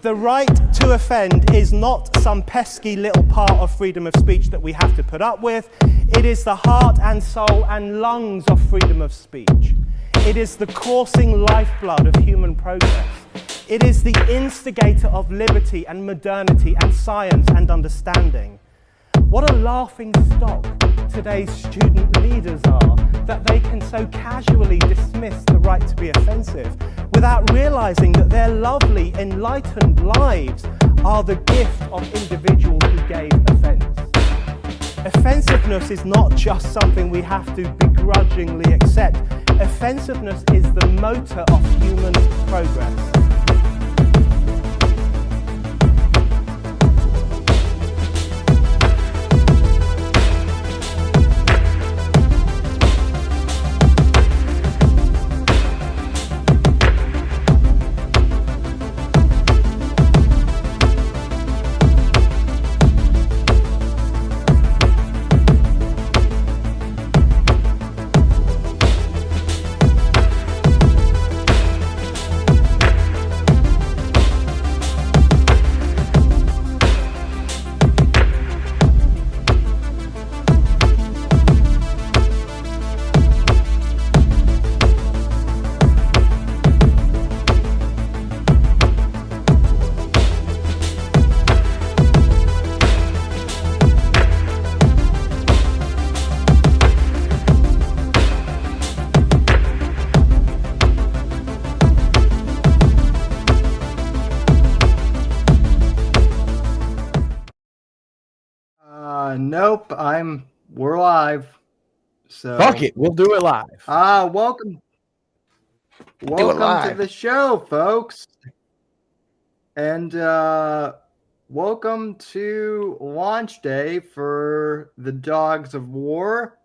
The right to offend is not some pesky little part of freedom of speech that we have to put up with. It is the heart and soul and lungs of freedom of speech. It is the coursing lifeblood of human progress. It is the instigator of liberty and modernity and science and understanding. What a laughing stock today's student leaders are, that they can so casually dismiss the right to be offensive without realizing that their lovely, enlightened lives are the gift of individuals who gave offense. Offensiveness is not just something we have to begrudgingly accept. Offensiveness is the motor of human progress. Nope, we're live. So fuck it, we'll do it live. Welcome to the show, folks. And welcome to launch day for the Dogs of War.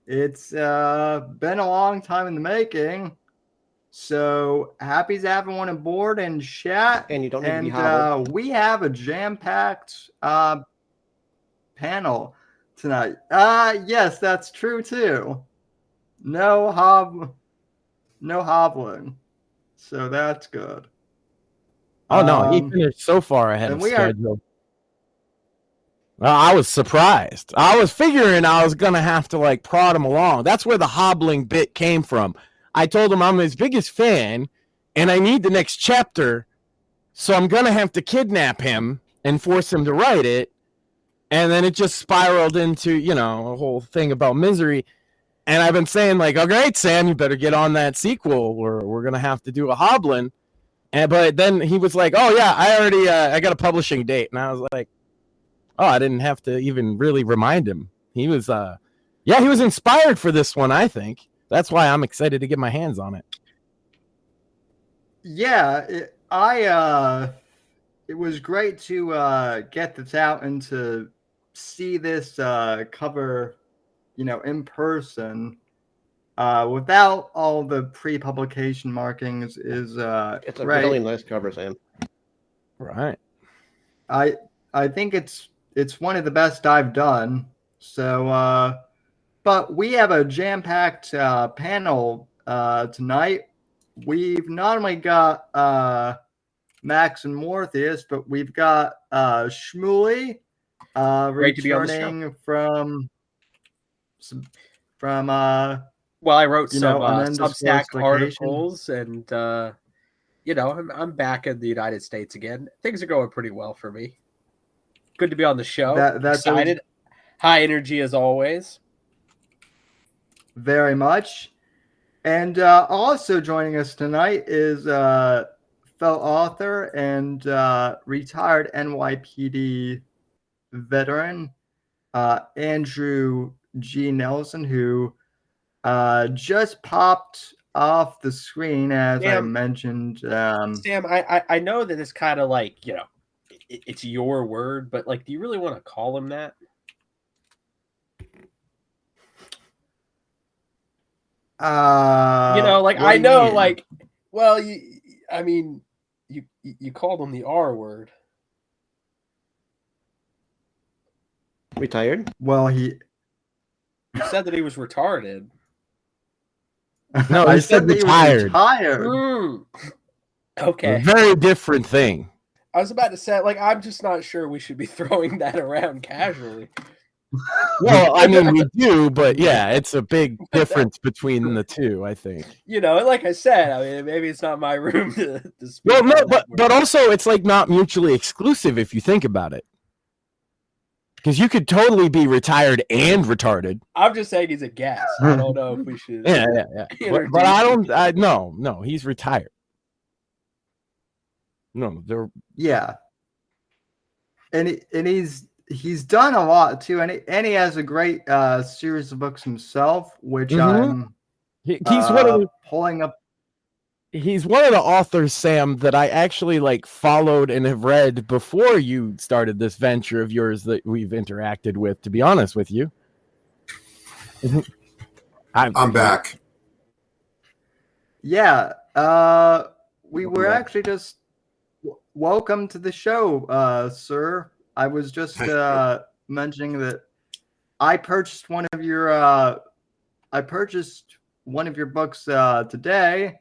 It's been a long time in the making. So happy to have everyone aboard and chat. And you don't need to be hobbled. We have a jam-packed panel tonight. Yes, that's true too. No hobbling. So that's good. Oh no, he finished so far ahead of schedule. Well, I was surprised. I was figuring I was gonna have to prod him along. That's where the hobbling bit came from. I told him I'm his biggest fan and I need the next chapter, so I'm gonna have to kidnap him and force him to write it. And then it just spiraled into, a whole thing about misery. And I've been saying, all right, Sam, you better get on that sequel. We're going to have to do a Hoblin. But then he was like, oh, yeah, I got a publishing date. And I was like, oh, I didn't have to even really remind him. He was, he was inspired for this one, I think. That's why I'm excited to get my hands on it. Yeah, it was great to get this out and to see this cover, in person, without all the pre-publication markings is it's a really nice cover, Sam. Right. I think it's one of the best I've done. So, but we have a jam-packed panel tonight. We've not only got Max and Morpheus, but we've got Shmuley returning from well, I wrote some Substack articles, and I'm back in the United States again. Things are going pretty well for me. Good to be on the show. That's excited. High energy as always. Very much. And also joining us tonight is fellow author and retired NYPD veteran Andrew G. Nelson, who just popped off the screen as Sam, I mentioned. Sam, I know that it's kind of it's your word, but do you really want to call him that? I know, well, you called him the R word. Retired? Well, you said that he was retarded. No, I said retired. Retired. Okay. A very different thing. I was about to say, like, I'm just not sure we should be throwing that around casually. Well, I mean, we do, but yeah, it's a big difference between the two, I think. You know, like I said, I mean, maybe it's not my room to speak. Well, no, but also it's like not mutually exclusive if you think about it. Because you could totally be retired and retarded. I'm just saying he's a guest. I don't know if we should. Yeah. But no, he's retired. No, they're. Yeah. And he's done a lot too, and he has a great series of books himself, which he's one of pulling up. He's one of the authors, Sam, that I actually like followed and have read before you started this venture of yours that we've interacted with. To be honest with you, I'm back. Yeah, we were actually just welcome to the show, sir. I was just mentioning that I purchased one of your books today,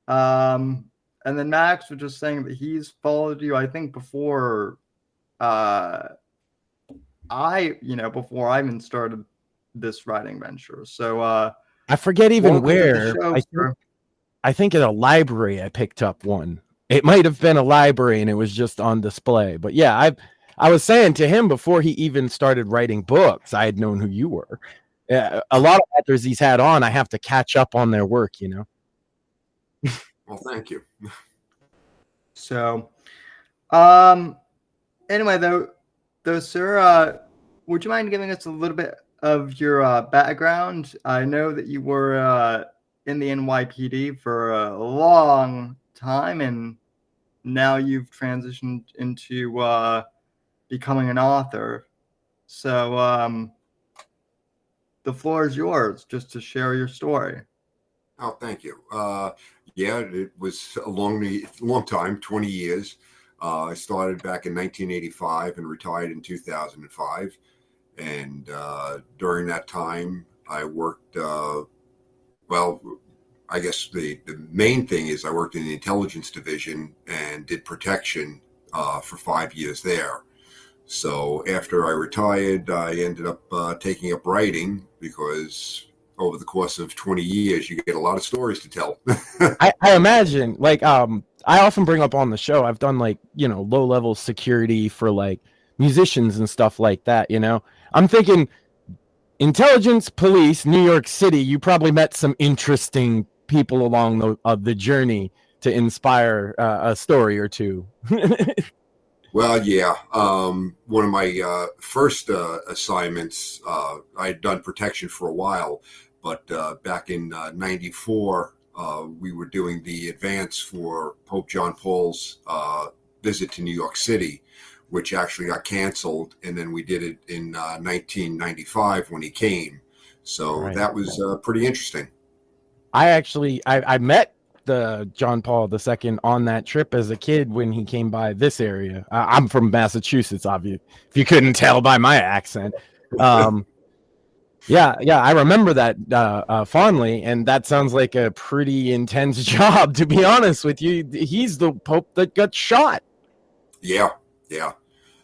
and then Max was just saying that he's followed you. I think before before I even started this writing venture. So I forget even where. I think at a library I picked up one. It might have been a library and it was just on display. But yeah, I was saying to him before he even started writing books, I had known who you were. A lot of authors he's had on, I have to catch up on their work, you know. Well, thank you. So, anyway, though, sir, would you mind giving us a little bit of your background? I know that you were in the NYPD for a long time, and now you've transitioned into becoming an author. So the floor is yours just to share your story. Oh, thank you. Yeah, it was a long time, 20 years. I started back in 1985 and retired in 2005. And during that time, I worked, I guess the main thing is I worked in the intelligence division and did protection for 5 years there. So after I retired, I ended up taking up writing because over the course of 20 years, you get a lot of stories to tell. I imagine, like, I often bring up on the show, I've done like, low-level security for like musicians and stuff like that, I'm thinking intelligence, police, New York City, you probably met some interesting people along the journey to inspire a story or two. Well, yeah. One of my first assignments, I had done protection for a while, but back in 94, we were doing the advance for Pope John Paul's visit to New York City, which actually got canceled. And then we did it in 1995 when he came. So right. That was pretty interesting. I met the John Paul II on that trip as a kid when he came by this area. I'm from Massachusetts, obviously, if you couldn't tell by my accent. Yeah, I remember that fondly, and that sounds like a pretty intense job, to be honest with you. He's the Pope that got shot. Yeah.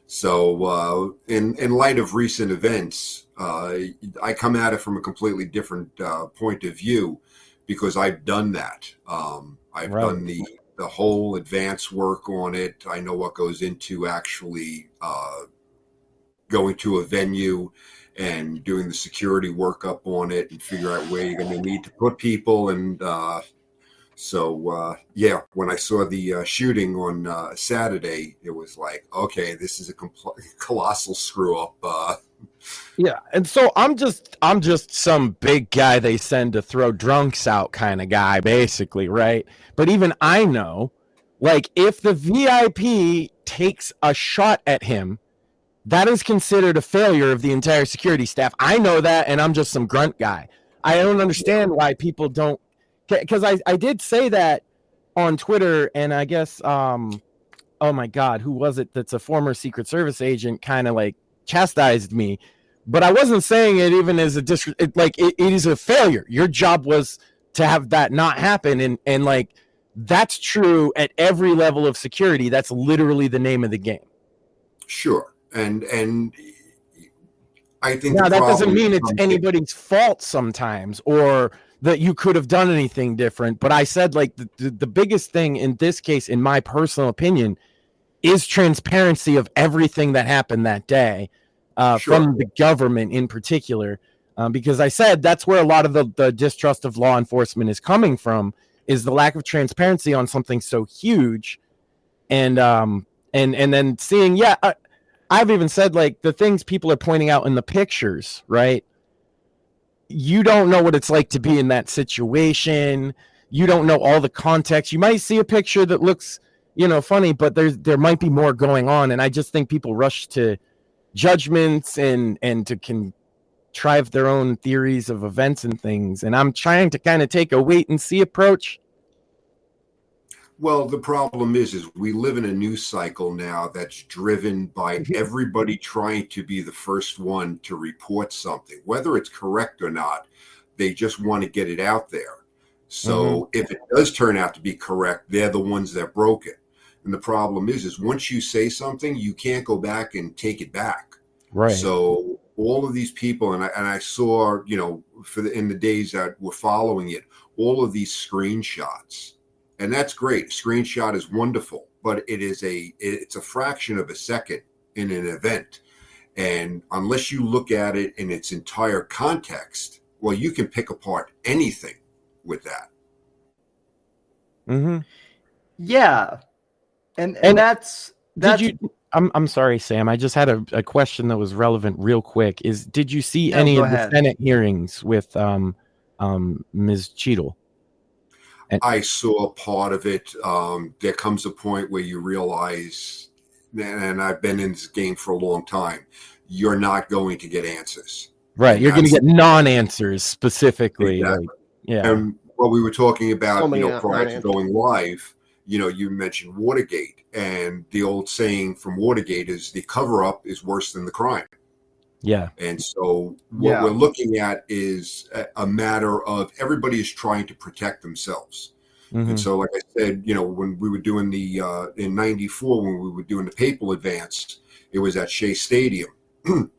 So in light of recent events, I come at it from a completely different point of view, because I've done that. I've done the whole advance work on it. I know what goes into actually going to a venue and doing the security workup on it and figure out where you're going to need to put people. And when I saw the shooting on Saturday, it was like, okay, this is a colossal screw up. Yeah, and so I'm just some big guy they send to throw drunks out kind of guy, basically, right? But even I know, like, if the VIP takes a shot at him, that is considered a failure of the entire security staff. I know that, and I'm just some grunt guy. I don't understand why people don't, because I did say that on Twitter, and I guess, oh my God, who was it that's a former Secret Service agent kind of like chastised me, but I wasn't saying it even as a it is a failure. Your job was to have that not happen, and like that's true at every level of security. That's literally the name of the game. Sure. And I think now that doesn't mean it's anybody's fault sometimes, or that you could have done anything different. But I said, like, the biggest thing in this case, in my personal opinion, is transparency of everything that happened that day, from the government in particular. Because I said that's where a lot of the distrust of law enforcement is coming from, is the lack of transparency on something so huge. And then seeing, I've even said, like, the things people are pointing out in the pictures, right? You don't know what it's like to be in that situation. You don't know all the context. You might see a picture that looks, funny, but there might be more going on. And I just think people rush to judgments and to contrive their own theories of events and things. And I'm trying to kind of take a wait and see approach. Well, the problem is we live in a news cycle now that's driven by everybody trying to be the first one to report something, whether it's correct or not. They just want to get it out there. So if it does turn out to be correct, they're the ones that broke it. And the problem is once you say something, you can't go back and take it back. Right. So all of these people, and I saw, in the days that were following it, all of these screenshots. And that's great. Screenshot is wonderful, but it's a fraction of a second in an event. And unless you look at it in its entire context, well, you can pick apart anything with that. Mm-hmm. Yeah. And that's I'm sorry, Sam. I just had a question that was relevant real quick. Did you see any of the Senate hearings with Ms. Cheadle? I saw part of it. There comes a point where you realize, and I've been in this game for a long time, you're not going to get answers. Right. You're going to get non-answers specifically. Exactly. Yeah. And what we were talking about, prior to going live, you mentioned Watergate, and the old saying from Watergate is the cover-up is worse than the crime. Yeah. And so what we're looking at is a matter of everybody is trying to protect themselves. Mm-hmm. And so, like I said, when we were doing in 94, when we were doing the papal advance, it was at Shea Stadium. And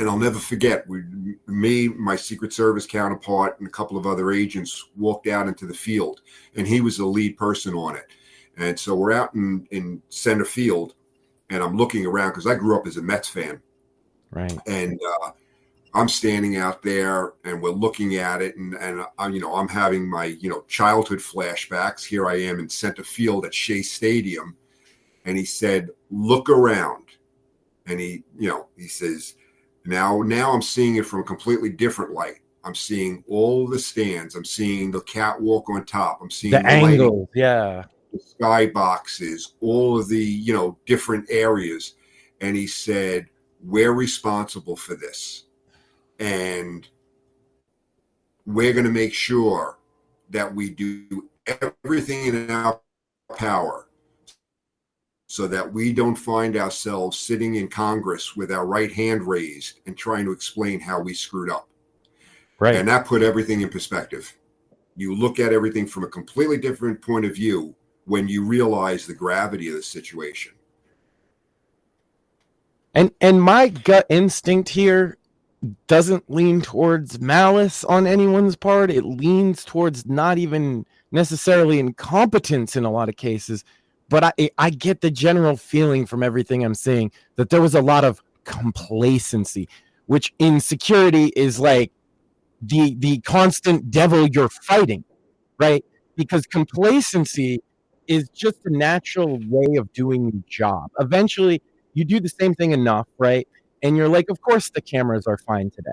I'll never forget, me, my Secret Service counterpart, and a couple of other agents walked out into the field, and he was the lead person on it. And so we're out in center field, and I'm looking around because I grew up as a Mets fan. Right. And I'm standing out there, and we're looking at it, and I'm having my childhood flashbacks. Here I am in center field at Shea Stadium, and he said, "Look around," and he says, "Now I'm seeing it from a completely different light. I'm seeing all the stands. I'm seeing the catwalk on top. I'm seeing the angles, the sky boxes, all of the different areas." And he said, "We're responsible for this, and we're going to make sure that we do everything in our power so that we don't find ourselves sitting in Congress with our right hand raised and trying to explain how we screwed up." Right. And that put everything in perspective. You look at everything from a completely different point of view when you realize the gravity of the situation. And my gut instinct here doesn't lean towards malice on anyone's part. It leans towards not even necessarily incompetence in a lot of cases. But I get the general feeling from everything I'm seeing that there was a lot of complacency, which in security is like the constant devil you're fighting, right? Because complacency is just a natural way of doing your job. Eventually, you do the same thing enough, right? And you're like, of course the cameras are fine today,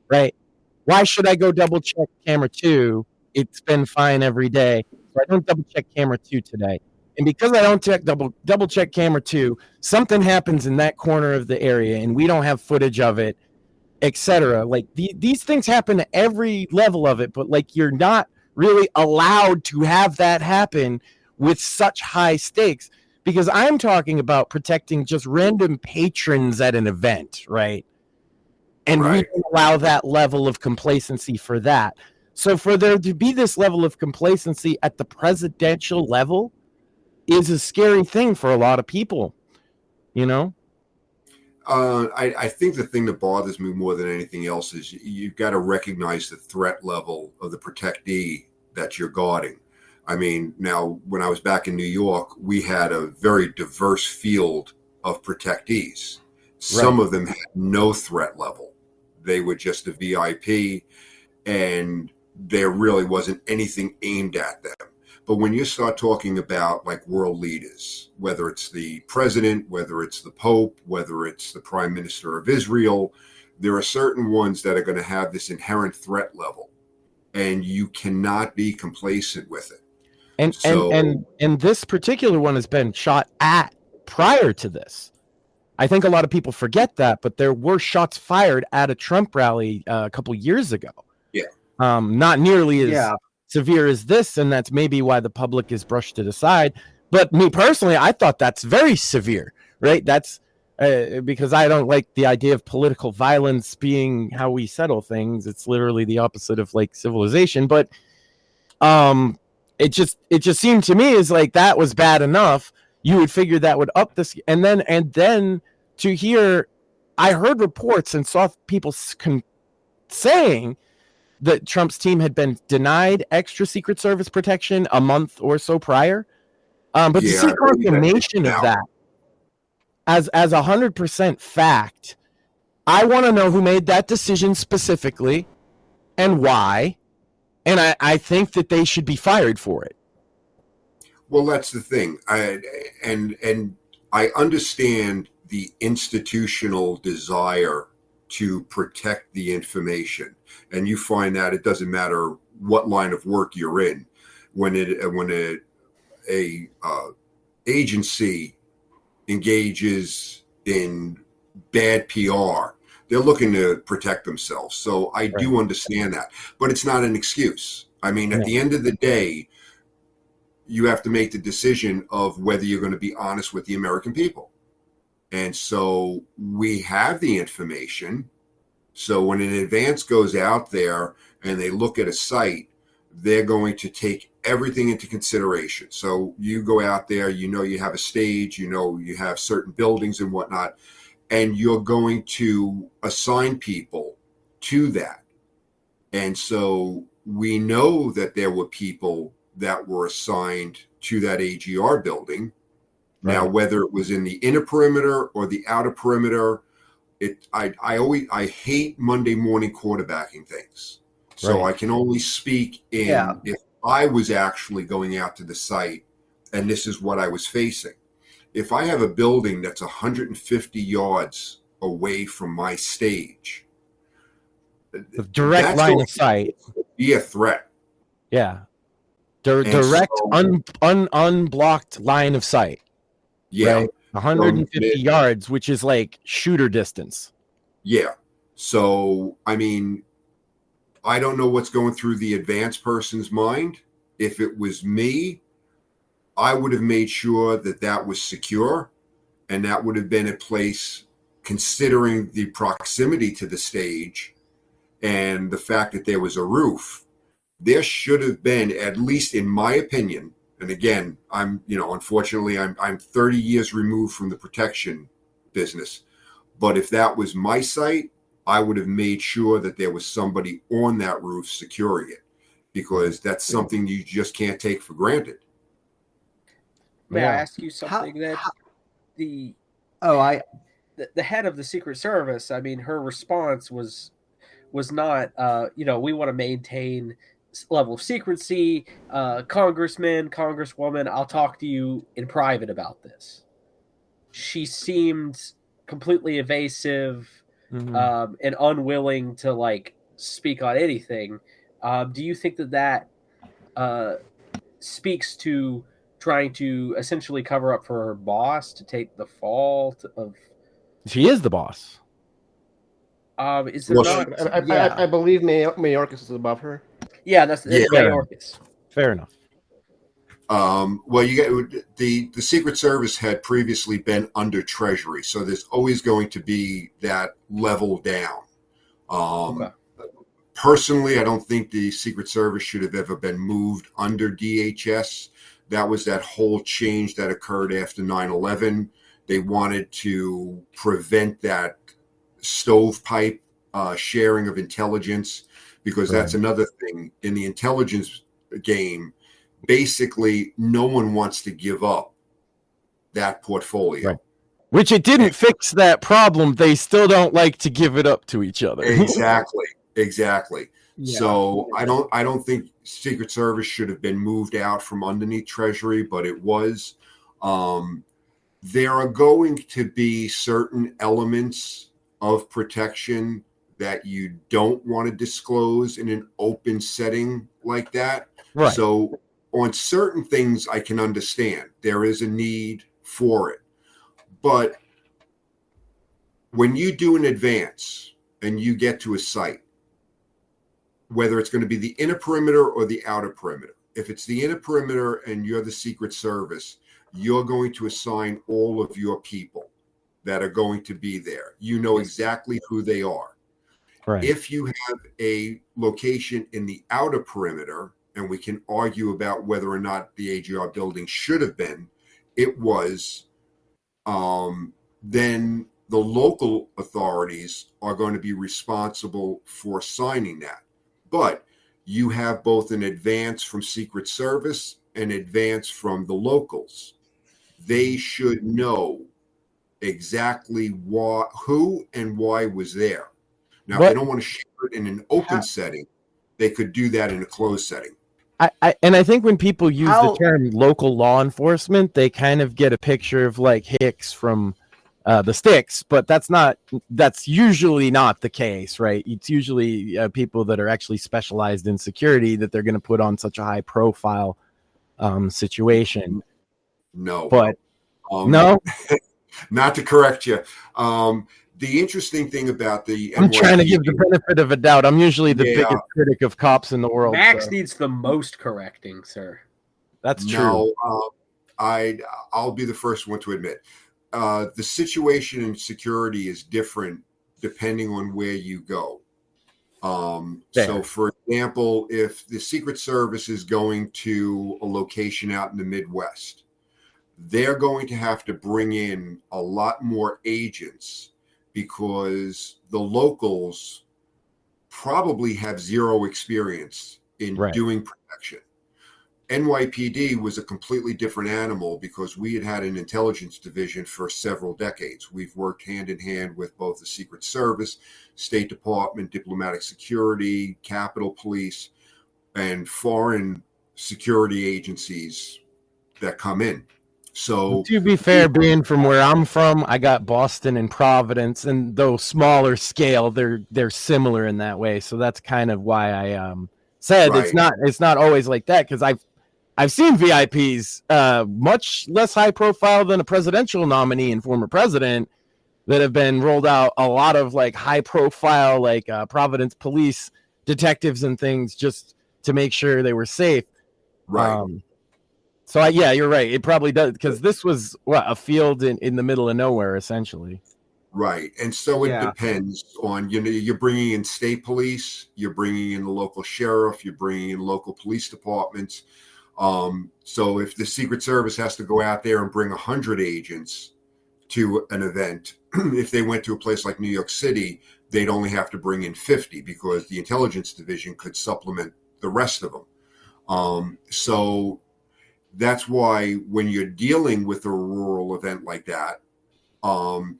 right? Why should I go double check camera 2? It's been fine every day. So I don't double check camera 2 today. And because I don't double check camera 2, something happens in that corner of the area and we don't have footage of it, etc. Like these things happen at every level of it, but like you're not really allowed to have that happen with such high stakes. Because I'm talking about protecting just random patrons at an event, right? And we don't allow that level of complacency for that. So for there to be this level of complacency at the presidential level is a scary thing for a lot of people, you know? I think the thing that bothers me more than anything else is you've got to recognize the threat level of the protectee that you're guarding. I mean, now, when I was back in New York, we had a very diverse field of protectees. Some of them had no threat level. They were just a VIP, and there really wasn't anything aimed at them. But when you start talking about like world leaders, whether it's the president, whether it's the Pope, whether it's the Prime Minister of Israel, there are certain ones that are going to have this inherent threat level, and you cannot be complacent with it. And this particular one has been shot at prior to this. I think a lot of people forget that, but there were shots fired at a Trump rally a couple years ago. Yeah. Not nearly as severe as this, and that's maybe why the public has brushed it aside. But me personally, I thought that's very severe, right? That's because I don't like the idea of political violence being how we settle things. It's literally the opposite of like civilization. But it just seemed to me as like that was bad enough. You would figure that would up this, and then to hear, I heard reports and saw people saying that Trump's team had been denied extra Secret Service protection a month or so prior. But to see confirmation of that as 100% fact, I want to know who made that decision specifically and why. And I think that they should be fired for it. Well, that's the thing. I understand the institutional desire to protect the information, and you find that it doesn't matter what line of work you're in. When a agency engages in bad PR, they're looking to protect themselves. So I do understand that, but it's not an excuse. I mean, at the end of the day, you have to make the decision of whether you're going to be honest with the American people. And so we have the information. So when an advance goes out there and they look at a site, they're going to take everything into consideration. So you go out there, you know, you have a stage, you know, you have certain buildings and whatnot, and you're going to assign people to that. And so we know that there were people that were assigned to that AGR building. Now, whether it was in the inner perimeter or the outer perimeter, I hate Monday morning quarterbacking things. So I can only speak in if I was actually going out to the site and this is what I was facing. If I have a building that's 150 yards away from my stage, the direct line of sight, be a threat. Yeah. Direct, unblocked line of sight. Yeah. Right? 150 yards, which is like shooter distance. Yeah. So, I mean, I don't know what's going through the advanced person's mind. If it was me, I would have made sure that that was secure, and that would have been a place, considering the proximity to the stage and the fact that there was a roof, there should have been, at least in my opinion, and again, unfortunately, I'm 30 years removed from the protection business. But if that was my site, I would have made sure that there was somebody on that roof securing it, because that's something you just can't take for granted. May I ask you something? The head of the Secret Service, I mean, her response was not, we want to maintain level of secrecy, congressman, congresswoman, I'll talk to you in private about this. She seemed completely evasive, and unwilling to speak on anything. Do you think that speaks to trying to essentially cover up for her boss to take the fault of? She is the boss. Is there not? I believe Mayorkas is above her. Yeah, that's Mayorkas. Fair enough. Well, you get the Secret Service had previously been under Treasury, so there's always going to be that level down. Personally, I don't think the Secret Service should have ever been moved under DHS. That was that whole change that occurred after 9/11. They wanted to prevent that stovepipe sharing of intelligence, because that's another thing in the intelligence game. Basically, no one wants to give up that portfolio. Right. Which it didn't fix that problem. They still don't like to give it up to each other. Exactly. Yeah. So I don't think Secret Service should have been moved out from underneath Treasury, but it was. There are going to be certain elements of protection that you don't want to disclose in an open setting like that. Right. So on certain things, I can understand there is a need for it. But when you do an advance and you get to a site, whether it's going to be the inner perimeter or the outer perimeter, if it's the inner perimeter and you're the Secret Service, you're going to assign all of your people that are going to be there. You know exactly who they are. Right. If you have a location in the outer perimeter, and we can argue about whether or not the AGR building should have been, it was, then the local authorities are going to be responsible for signing that. But you have both an advance from Secret Service and advance from the locals. They should know exactly who and why was there. Now, if they don't want to share it in an open setting, they could do that in a closed setting. I think when people use the term local law enforcement, they kind of get a picture of like Hicks from the Sticks, but that's usually not the case, right? It's usually people that are actually specialized in security that they're going to put on such a high profile situation. No, but no, not to correct you. The interesting thing about the I'm trying to give the benefit of a doubt. I'm usually the biggest critic of cops in the world. Max needs the most correcting, sir. That's true. No, I'll be the first one to admit the situation in security is different depending on where you go. So, for example, if the Secret Service is going to a location out in the Midwest, they're going to have to bring in a lot more agents because the locals probably have zero experience in doing protection. NYPD was a completely different animal because we had an intelligence division for several decades. We've worked hand in hand with both the Secret Service, State Department, diplomatic security, Capitol Police, and foreign security agencies that come in. So, to be fair, being from where I'm from, I got Boston and Providence, and though smaller scale, they're similar in that way. So that's kind of why I said it's not always like that, because I've seen VIPs much less high profile than a presidential nominee and former president that have been rolled out a lot of like high profile like Providence police detectives and things just to make sure they were safe. Right. So yeah, you're right. It probably does, because this was a field in the middle of nowhere, essentially. Right, and so it depends on, you're bringing in state police, you're bringing in the local sheriff, you're bringing in local police departments. So if the Secret Service has to go out there and bring 100 agents to an event, if they went to a place like New York City, they'd only have to bring in 50 because the intelligence division could supplement the rest of them. So that's why when you're dealing with a rural event like that,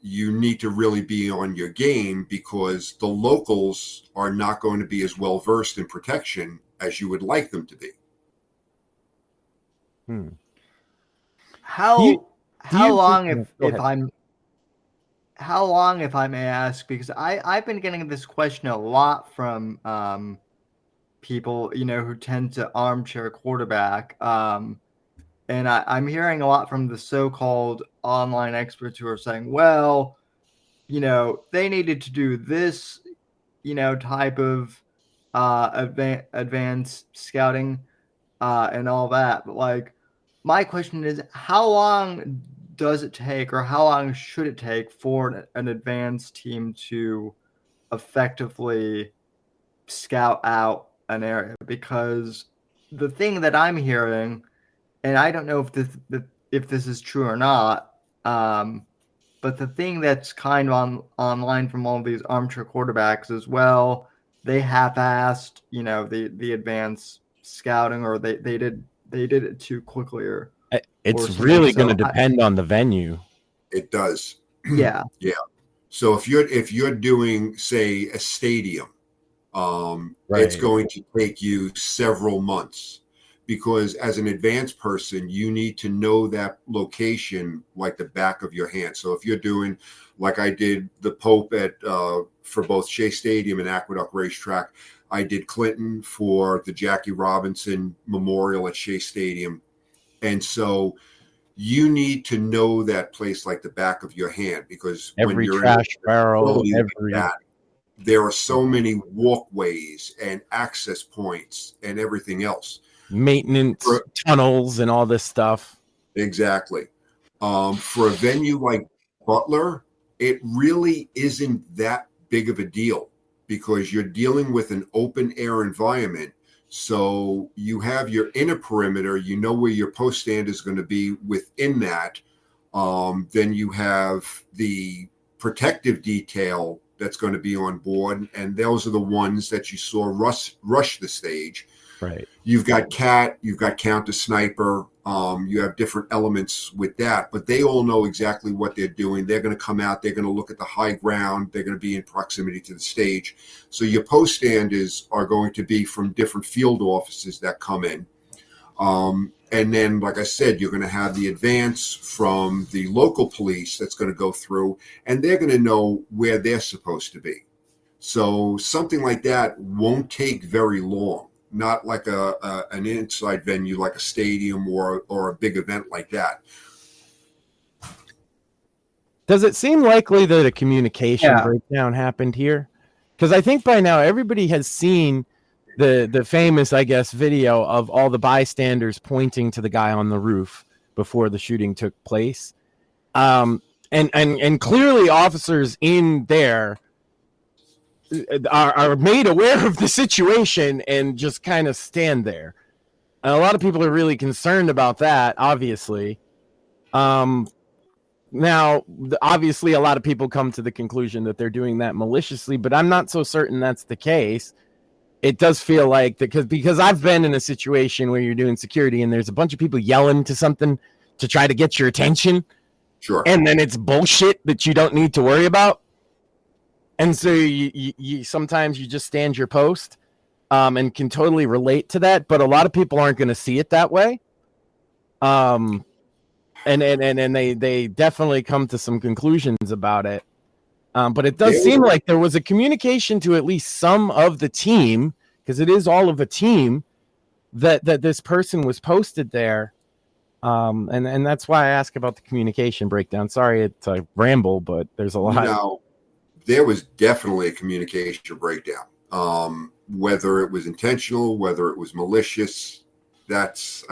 you need to really be on your game, because the locals are not going to be as well versed in protection as you would like them to be. How long, if I may ask, because I've been getting this question a lot from people, who tend to armchair quarterback. And I'm hearing a lot from the so-called online experts who are saying, well, they needed to do this, type of advanced scouting and all that. But like, my question is, how long does it take, or how long should it take for an advanced team to effectively scout out an area, because the thing that I'm hearing, and I don't know if this is true or not, but the thing that's kind of online from all of these armchair quarterbacks is, well, they half-assed, the advanced scouting, or they did it too quickly, or it's really going to depend on the venue. It does. Yeah. Yeah. So if you're doing, say, a stadium, it's going to take you several months, because as an advanced person, you need to know that location like the back of your hand. So if you're doing, like I did the Pope for both Shea Stadium and Aqueduct Racetrack, I did Clinton for the Jackie Robinson Memorial at Shea Stadium. And so you need to know that place like the back of your hand, because every when you're trash barrel, there are so many walkways and access points and everything else. Maintenance tunnels and all this stuff. Exactly. For a venue like Butler, it really isn't that big of a deal, because you're dealing with an open air environment. So you have your inner perimeter, you know where your post stand is going to be within that. Then you have the protective detail that's going to be on board, and those are the ones that you saw rush the stage. Right. You've got CAT, you've got counter sniper, you have different elements with that, but they all know exactly what they're doing. They're going to come out, they're going to look at the high ground, they're going to be in proximity to the stage. So your post standers are going to be from different field offices that come in. And then, like I said, you're going to have the advance from the local police that's going to go through, and they're going to know where they're supposed to be. So something like that won't take very long. Not like an inside venue like a stadium or a big event like that. Does it seem likely that a communication breakdown happened here? Because I think by now everybody has seen the famous, I guess, video of all the bystanders pointing to the guy on the roof before the shooting took place. And clearly officers in there are made aware of the situation and just kind of stand there. And a lot of people are really concerned about that, obviously. Now, obviously, a lot of people come to the conclusion that they're doing that maliciously, but I'm not so certain that's the case. It does feel like because I've been in a situation where you're doing security and there's a bunch of people yelling to something to try to get your attention. Sure. And then it's bullshit that you don't need to worry about. And so you sometimes you just stand your post and can totally relate to that. But a lot of people aren't going to see it that way. And they definitely come to some conclusions about it. But it does seem like there was a communication to at least some of the team, because it is all of a team, that this person was posted there. And that's why I ask about the communication breakdown. Sorry, it's a ramble, but there's a lot. No, there was definitely a communication breakdown. Whether it was intentional, whether it was malicious, that's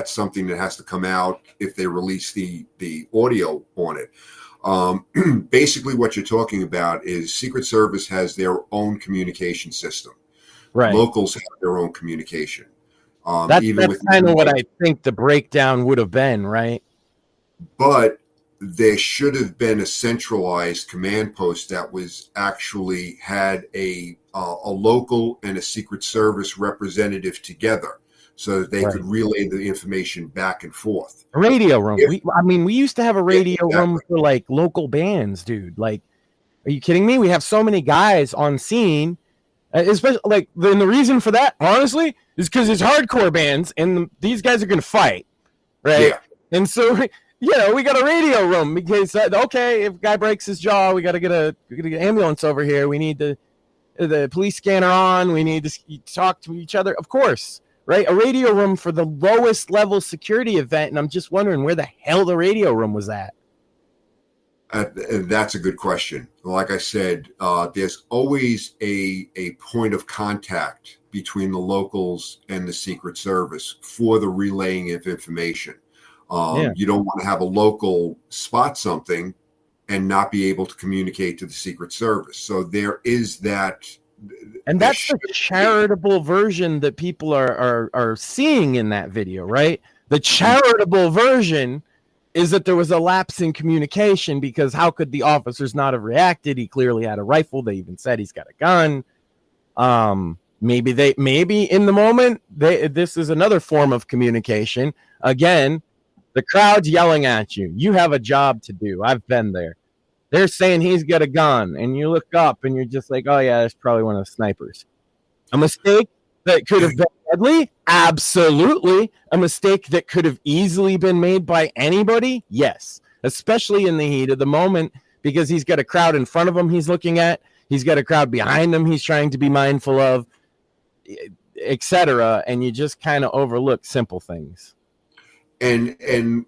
something that has to come out if they release the audio on it. Basically what you're talking about is Secret Service has their own communication system. Right. Locals have their own communication. That's kind of what I think the breakdown would have been, right? But there should have been a centralized command post that was actually had a local and a Secret Service representative together, so that they could relay the information back and forth. A radio room. We used to have a radio room for like local bands, dude. Like, are you kidding me? We have so many guys on scene, especially like the reason for that, honestly, is because it's hardcore bands and these guys are going to fight, right? Yeah. And so, we got a radio room because if a guy breaks his jaw, we got to get an ambulance over here. We need the police scanner on. We need to talk to each other. Of course. Right, a radio room for the lowest level security event, and I'm just wondering where the hell the radio room was at. That's a good question. Like I said, there's always a point of contact between the locals and the Secret Service for the relaying of information. You don't want to have a local spot something and not be able to communicate to the Secret Service. So there is that And that's the charitable version that people are seeing in that video, right? The charitable version is that there was a lapse in communication, because how could the officers not have reacted? He clearly had a rifle. They even said he's got a gun. Maybe in the moment, this is another form of communication. Again, the crowd's yelling at you. You have a job to do. I've been there. They're saying he's got a gun, and you look up and you're just like, oh yeah, that's probably one of the snipers. A mistake that could have been deadly? Absolutely. A mistake that could have easily been made by anybody? Yes. Especially in the heat of the moment, because he's got a crowd in front of him he's looking at. He's got a crowd behind him he's trying to be mindful of, etc. And you just kind of overlook simple things. And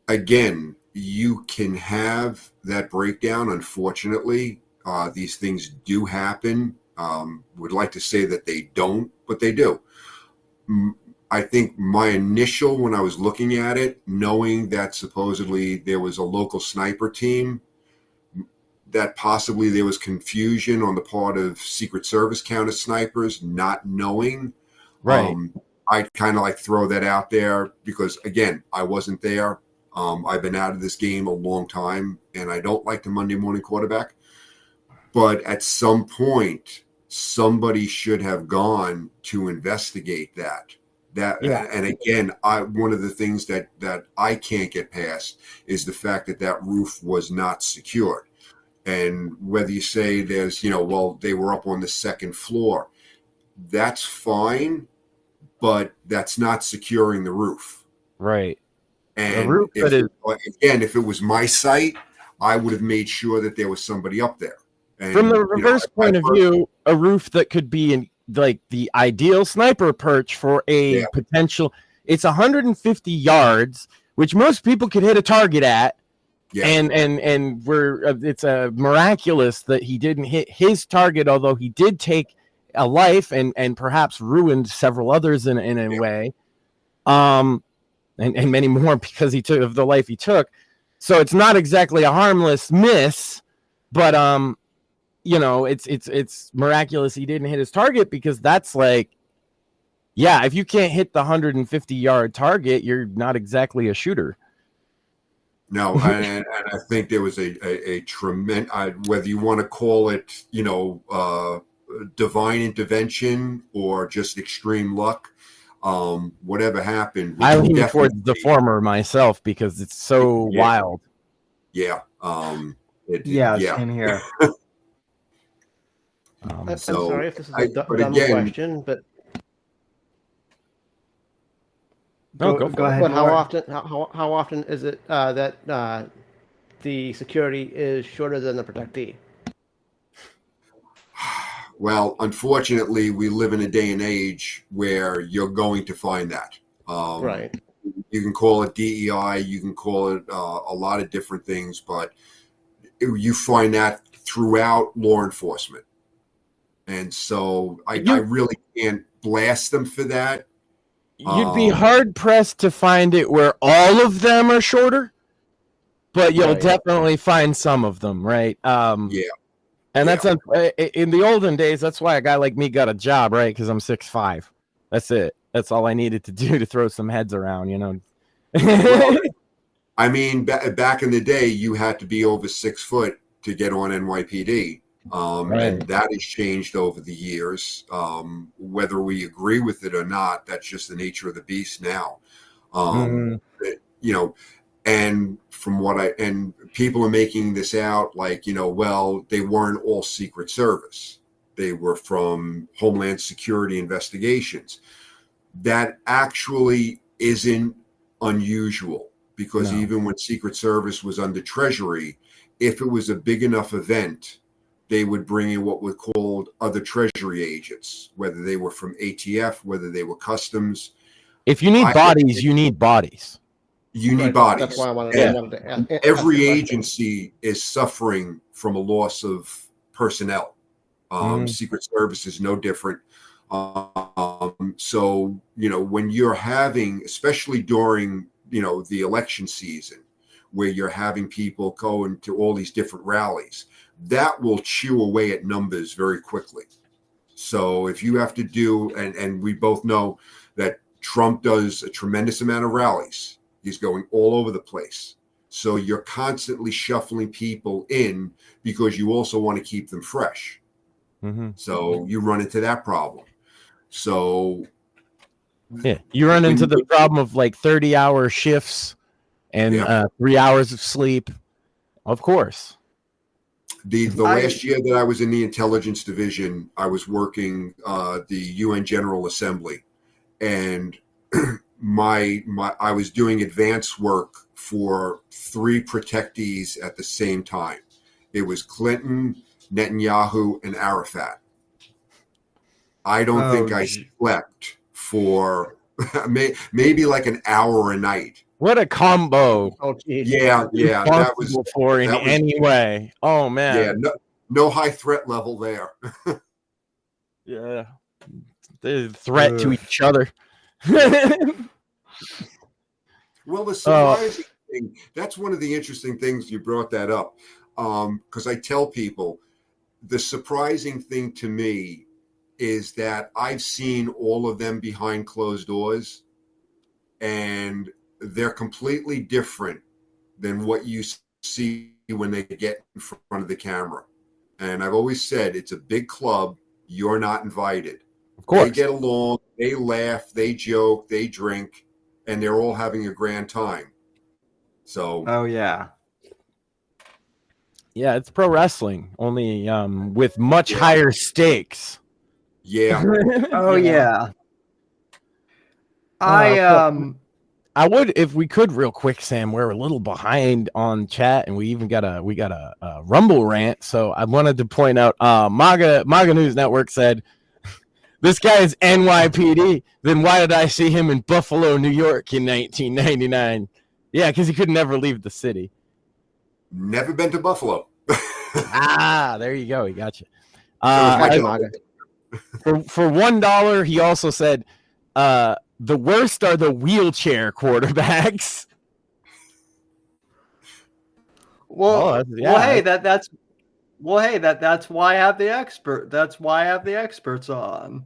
again, you can have that breakdown. Unfortunately, these things do happen. Would like to say that they don't, but they do. I think my initial, when I was looking at it, knowing that supposedly there was a local sniper team, that possibly there was confusion on the part of Secret Service counter snipers, not knowing. Right. I'd kind of like throw that out there because, again, I wasn't there. I've been out of this game a long time, and I don't like the Monday morning quarterback. But at some point, somebody should have gone to investigate that. And again, one of the things that I can't get past is the fact that roof was not secured. And whether you say there's, well, they were up on the second floor, that's fine, but that's not securing the roof. Right. And if it was my site, I would have made sure that there was somebody up there. And, from the reverse point of view, a roof that could be in like the ideal sniper perch for a potential, it's 150 yards, which most people could hit a target at. Yeah. And it's miraculous that he didn't hit his target, although he did take a life and perhaps ruined several others in a way. And many more because he took the life he took. So it's not exactly a harmless miss, but it's miraculous he didn't hit his target, because that's like, if you can't hit the 150-yard target, you're not exactly a shooter. No, and I think there was a tremendous, whether you want to call it, divine intervention or just extreme luck, whatever happened. I lean towards the former myself because it's so wild. Yeah. Same here. I'm sorry if this is a dumb question, but go ahead. But how often is it that the security is shorter than the protectee? Well, unfortunately, we live in a day and age where you're going to find that. Right. You can call it DEI, you can call it a lot of different things, but you find that throughout law enforcement. And so I really can't blast them for that. You'd be hard-pressed to find it where all of them are shorter, but you'll definitely find some of them, right? And that's in the olden days, that's why a guy like me got a job, right? Because I'm 6'5". That's it. That's all I needed to do to throw some heads around, Well, I mean, back in the day, you had to be over 6 foot to get on NYPD. And that has changed over the years. Whether we agree with it or not, that's just the nature of the beast now. And from people are making this out like, well, they weren't all Secret Service. They were from Homeland Security investigations. That actually isn't unusual, because even when Secret Service was under Treasury, if it was a big enough event, they would bring in what were called other Treasury agents, whether they were from ATF, whether they were Customs. If you need bodies, you need bodies. You need bodies. That's why I wanted to every agency is suffering from a loss of personnel. Secret Service is no different. So, when you're having, especially during, the election season, where you're having people go into all these different rallies, that will chew away at numbers very quickly. So if you have to do, and we both know that Trump does a tremendous amount of rallies. He's going all over the place. So you're constantly shuffling people in because you also want to keep them fresh. Mm-hmm. So you run into that problem. So yeah, you run into the problem of like 30-hour shifts and 3 hours of sleep. Of course. The last year that I was in the intelligence division, I was working the UN General Assembly, and I was doing advanced work for 3 protectees at the same time. It was Clinton, Netanyahu, and Arafat. I don't think I slept for maybe like an hour a night. What a combo! Yeah, that was for in any way. Oh man, yeah, no high threat level there. Yeah, the threat to each other. Well, the surprising thing, that's one of the interesting things you brought that up, because I tell people the surprising thing to me is that I've seen all of them behind closed doors, and they're completely different than what you see when they get in front of the camera. And I've always said it's a big club. You're not invited. Of course. They get along, they laugh, they joke, they drink, and they're all having a grand time. So. Oh, yeah. Yeah, it's pro wrestling, only with much higher stakes. Yeah. Oh, yeah. I would, if we could, real quick, Sam. We're a little behind on chat, and we even got a Rumble rant. So I wanted to point out, MAGA News Network said, "This guy is NYPD. Then why did I see him in Buffalo, New York, in 1999? Yeah, because he could never leave the city. Never been to Buffalo. There you go. He got you. For $1, he also said, the worst are the wheelchair quarterbacks. Hey, that's why I have the expert. That's why I have the experts on.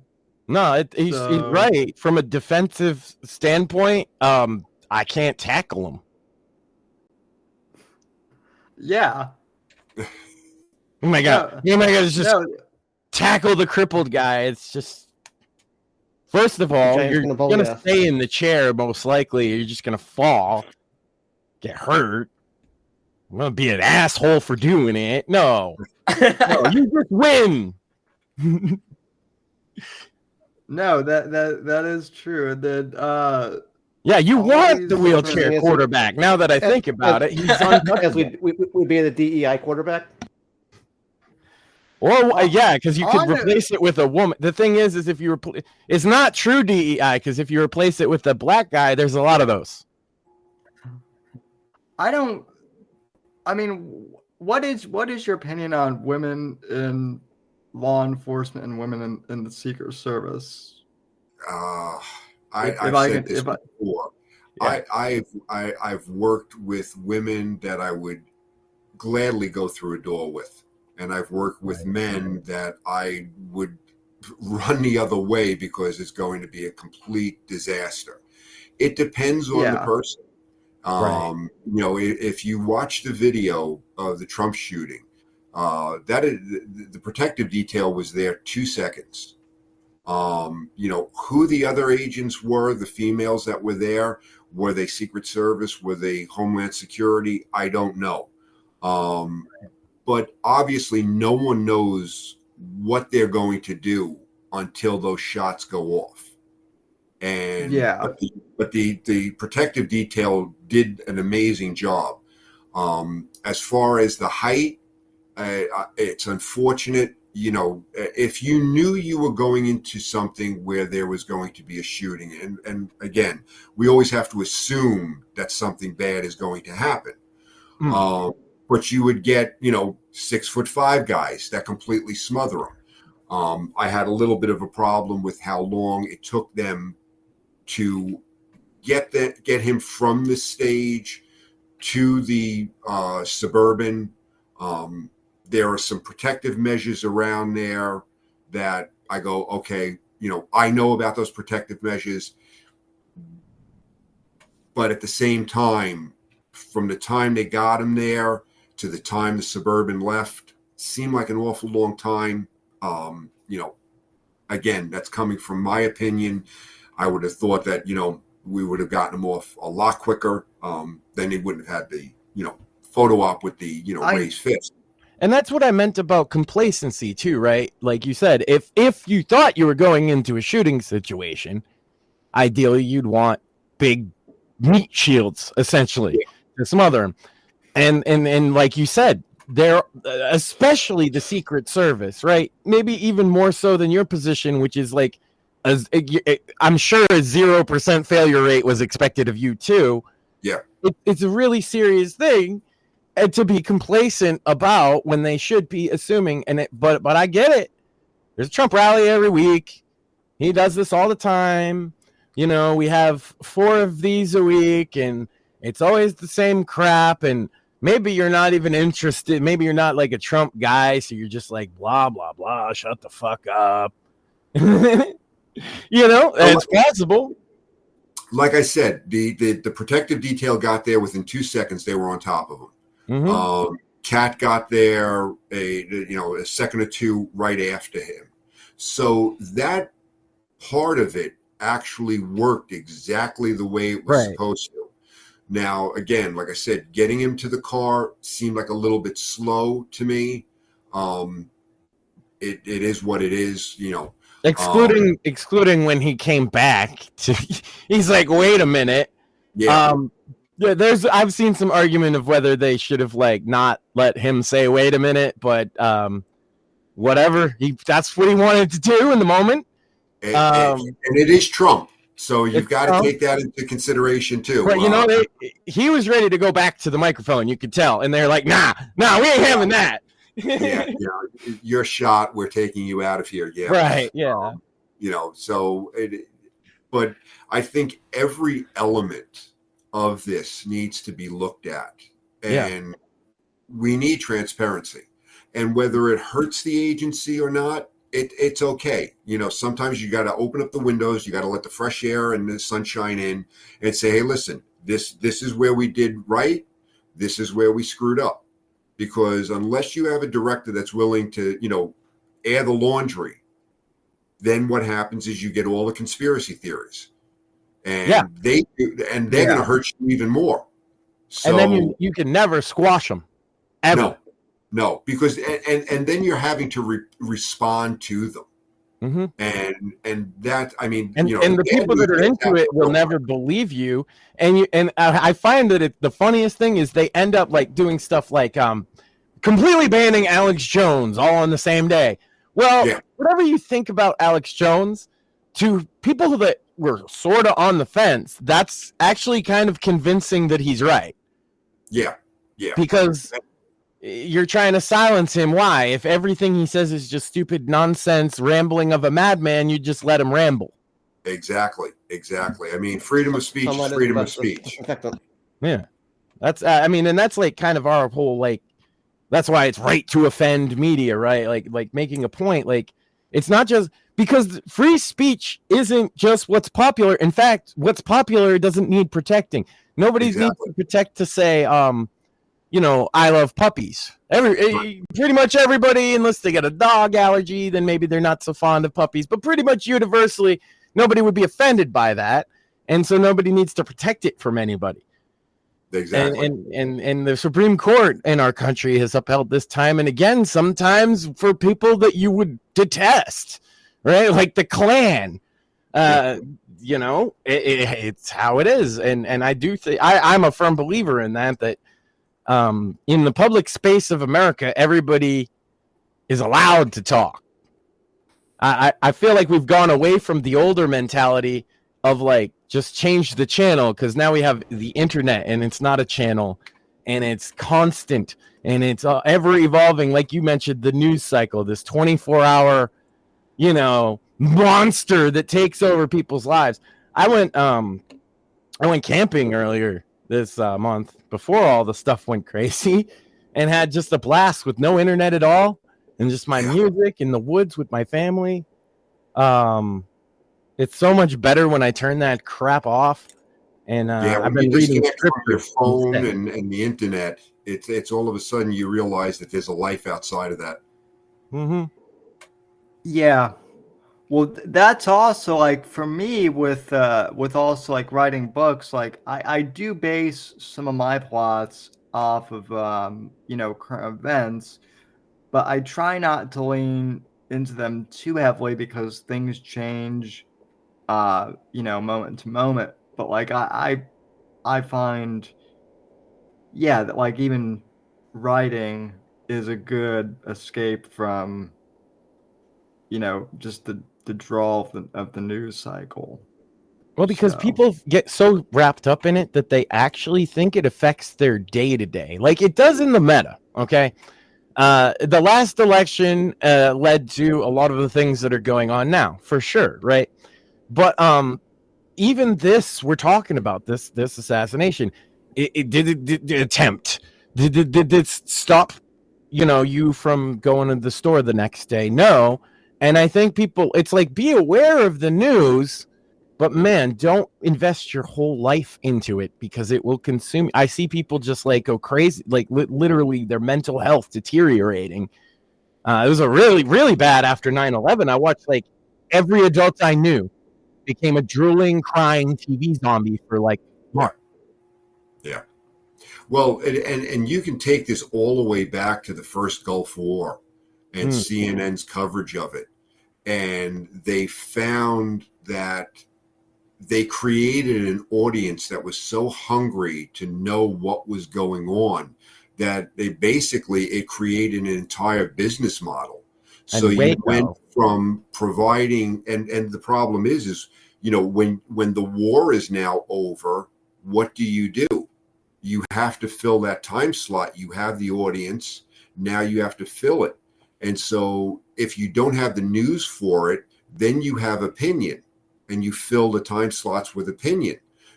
No, he's right. From a defensive standpoint, I can't tackle him. Yeah. Oh my god! Just tackle the crippled guy. It's just. First of all, you're going to stay in the chair, most likely. You're just going to fall, get hurt. I'm going to be an asshole for doing it. No, you just win. No, that is true. Yeah, you want the wheelchair quarterback. Now that I think about it, he's we'd be the DEI quarterback. Or because you could replace it with a woman. The thing is if you it's not true DEI, because if you replace it with a black guy, there's a lot of those. What is your opinion on women in law enforcement and women in the Secret Service? I've said this before. Yeah. I've worked with women that I would gladly go through a door with. And I've worked with men that I would run the other way because it's going to be a complete disaster. It depends on the person. If you watch the video of the Trump shooting, that is, the protective detail was there 2 seconds. Who the other agents were, the females that were there, were they Secret Service, were they Homeland Security? I don't know. But obviously, no one knows what they're going to do until those shots go off. And but the protective detail did an amazing job. As far as the height, it's unfortunate. If you knew you were going into something where there was going to be a shooting, and again, we always have to assume that something bad is going to happen. But you would get, 6'5" guys that completely smother them. I had a little bit of a problem with how long it took them to get him from the stage to the Suburban. There are some protective measures around there that I go, okay, I know about those protective measures, but at the same time, from the time they got him there to the time the Suburban left, seemed like an awful long time. Again, that's coming from my opinion. I would have thought that, we would have gotten him off a lot quicker. Then he wouldn't have had the, photo op with the, raised fist. And that's what I meant about complacency too, right? Like you said, if you thought you were going into a shooting situation, ideally you'd want big meat shields, essentially, to smother him. And like you said, they're especially the Secret Service, right? Maybe even more so than your position, which is like, I'm sure a 0% failure rate was expected of you too. Yeah, it's a really serious thing to be complacent about when they should be assuming. But I get it. There's a Trump rally every week. He does this all the time. We have 4 of these a week, and it's always the same crap. And maybe you're not even interested. Maybe you're not like a Trump guy, so you're just like, blah, blah, blah, shut the fuck up. It's possible. Like I said, the protective detail got there within 2 seconds. They were on top of him. Mm-hmm. Cat got there a second or two right after him. So that part of it actually worked exactly the way it was supposed to. Now, again, like I said, getting him to the car seemed like a little bit slow to me. It is what it is, Excluding when he came back he's like, wait a minute. Yeah. I've seen some argument of whether they should have not let him say wait a minute, but whatever. That's what he wanted to do in the moment. And it is Trump. So you've got to take that into consideration too. Right, he was ready to go back to the microphone, you could tell, and they're like, nah, we ain't having that. Yeah, your shot, we're taking you out of here. Yeah. Right, yeah. But I think every element of this needs to be looked at, and we need transparency. And whether it hurts the agency or not, it's okay. Sometimes you got to open up the windows, you got to let the fresh air and the sunshine in, and say, hey, listen, this is where we did right, this is where we screwed up. Because unless you have a director that's willing to, air the laundry, then what happens is you get all the conspiracy theories, and they're going to hurt you even more. So, and then you can never squash them, ever. No, because and then you're having to respond to them, and that and the people that are into it will never believe you. And I find that the funniest thing is they end up doing stuff like completely banning Alex Jones all on the same day. Well, whatever you think about Alex Jones, to people that were sort of on the fence, that's actually kind of convincing that he's right. Yeah. Because you're trying to silence him. Why? If everything he says is just stupid nonsense rambling of a madman, you just let him ramble. Exactly. I mean, freedom of speech is freedom of speech. Yeah. That's and that's kind of our whole that's why it's right to offend media, right? Like making a point. It's not just because free speech isn't just what's popular. In fact, what's popular doesn't need protecting. Nobody needs to protect to say I love puppies. Pretty much everybody, unless they get a dog allergy, then maybe they're not so fond of puppies. But pretty much universally, nobody would be offended by that, and so nobody needs to protect it from anybody. Exactly. And the Supreme Court in our country has upheld this time and again, sometimes for people that you would detest, right? Like the Klan. It's how it is, and I do think I'm a firm believer in that. In the public space of America, everybody is allowed to talk. I feel like we've gone away from the older mentality of just change the channel, because now we have the internet and it's not a channel and it's constant and it's ever evolving. Like you mentioned, the news cycle, this 24-hour, monster that takes over people's lives. I went camping earlier this month before all the stuff went crazy, and had just a blast with no internet at all and just my music in the woods with my family. It's so much better when I turn that crap off. And I've been reading from your phone and the internet. It's all of a sudden you realize that there's a life outside of that. Mm-hmm. Yeah. Well, that's also like for me with also like writing books. Like I do base some of my plots off of current events, but I try not to lean into them too heavily because things change, moment to moment. But like I find, yeah, that like even writing is a good escape from, just the draw of the news cycle. Well, because people get so wrapped up in it that they actually think it affects their day to day, like it does in the meta. Okay. The last election led to a lot of the things that are going on now, for sure, right? But even this, we're talking about this assassination. It did attempt. Did it stop, you from going to the store the next day? No. And I think people, it's like, be aware of the news, but man, don't invest your whole life into it because it will consume. I see people just like go crazy, like literally their mental health deteriorating. It was a really, really bad after 9/11. I watched like every adult I knew became a drooling, crying TV zombie for like months. Yeah. Well, and you can take this all the way back to the first Gulf War and CNN's coverage of it. And they found that they created an audience that was so hungry to know what was going on that it created an entire business model. So you went from providing, and the problem is when the war is now over, what do? You have to fill that time slot. You have the audience. Now you have to fill it. And so if you don't have the news for it, then you have opinion and you fill the time slots with opinion.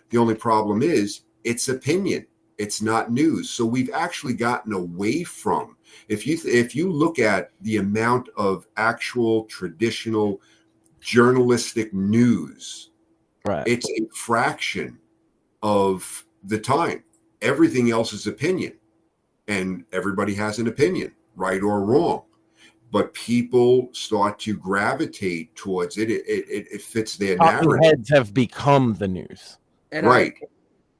The only problem is it's opinion. It's not news. So we've actually gotten away from, if you look at the amount of actual traditional journalistic news, right, it's a fraction of the time. Everything else is opinion, and everybody has an opinion, right or wrong. But people start to gravitate towards it. It fits their narrative. Heads have become the news, and right?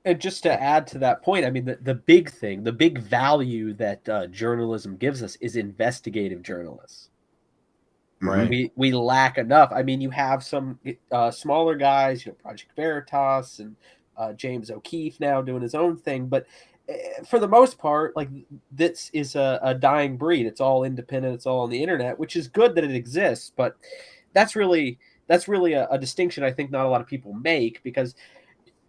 And just to add to that point, I mean, the big thing, the big value that journalism gives us is investigative journalists. Right. We lack enough. I mean, you have some smaller guys, Project Veritas and James O'Keefe now doing his own thing, but for the most part, like this is a dying breed. It's all independent. It's all on the internet, which is good that it exists. But that's really a distinction I think not a lot of people make because,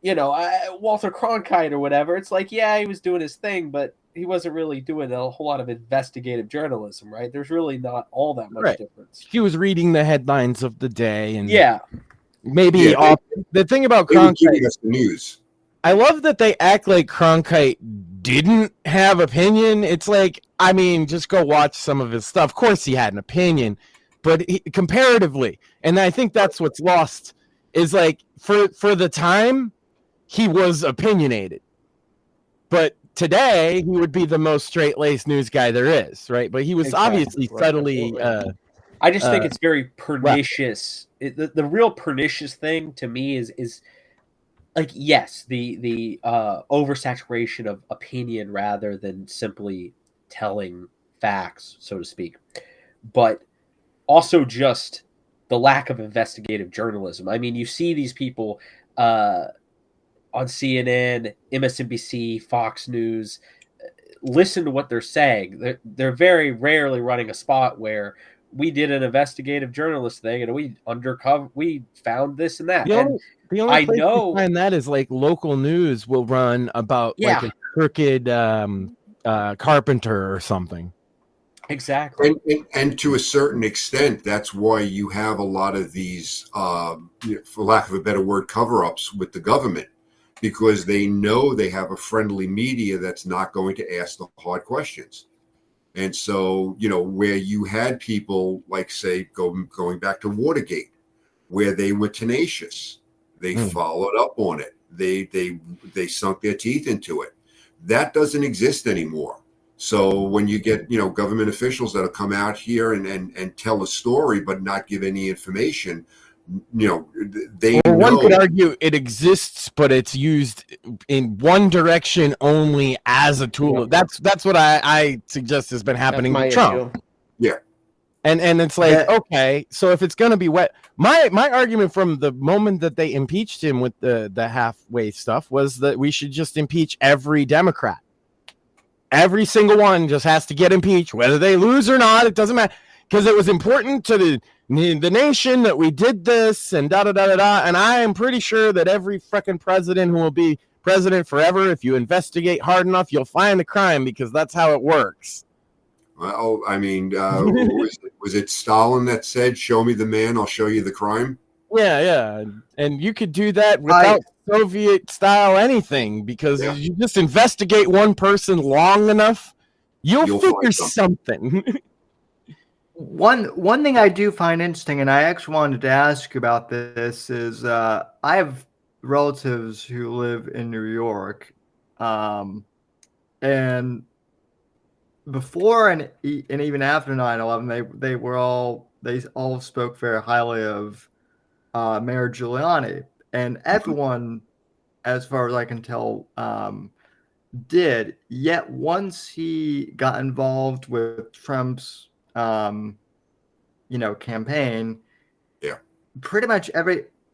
Walter Cronkite or whatever, it's like, yeah, he was doing his thing, but he wasn't really doing a whole lot of investigative journalism, right? There's really not all that much difference. He was reading the headlines of the day and maybe the thing about Cronkite, that's the news. I love that they act like Cronkite didn't have opinion. It's like, I mean, just go watch some of his stuff. Of course he had an opinion, but comparatively, and I think that's what's lost, is like for the time, he was opinionated. But today, he would be the most straight-laced news guy there is, right? But he was obviously subtly... I just think it's very pernicious. The real pernicious thing to me is like, yes, the oversaturation of opinion rather than simply telling facts, so to speak. But also just the lack of investigative journalism. I mean, you see these people on CNN, MSNBC, Fox News, listen to what they're saying. They're very rarely running a spot where we did an investigative journalist thing and we found this and that. The only place you find that is like local news will run about like a crooked carpenter or something. Exactly. And to a certain extent, that's why you have a lot of these, for lack of a better word, cover-ups with the government, because they know they have a friendly media that's not going to ask the hard questions. And so, where you had people like, say, going back to Watergate, where they were tenacious. They followed up on it. They sunk their teeth into it. That doesn't exist anymore. So when you get, government officials that'll come out here and tell a story but not give any information, they know. One could argue it exists, but it's used in one direction only as a tool. That's what I suggest has been happening with Trump. Issue. Yeah. And it's like, okay, so if it's going to be wet, my argument from the moment that they impeached him with the halfway stuff was that we should just impeach every Democrat. Every single one just has to get impeached, whether they lose or not. It doesn't matter, because it was important to the nation that we did this and da-da-da-da-da. And I am pretty sure that every freaking president who will be president forever, if you investigate hard enough, you'll find the crime, because that's how it works. Well, I mean, was it Stalin that said, "Show me the man, I'll show you the crime"? Yeah. And you could do that without Soviet style anything, because you just investigate one person long enough, you'll figure something. One thing I do find interesting, and I actually wanted to ask about this, is I have relatives who live in New York, and before and even after 9/11, they all spoke very highly of Mayor Giuliani, and everyone, as far as I can tell, did. Yet once he got involved with Trump's campaign, pretty much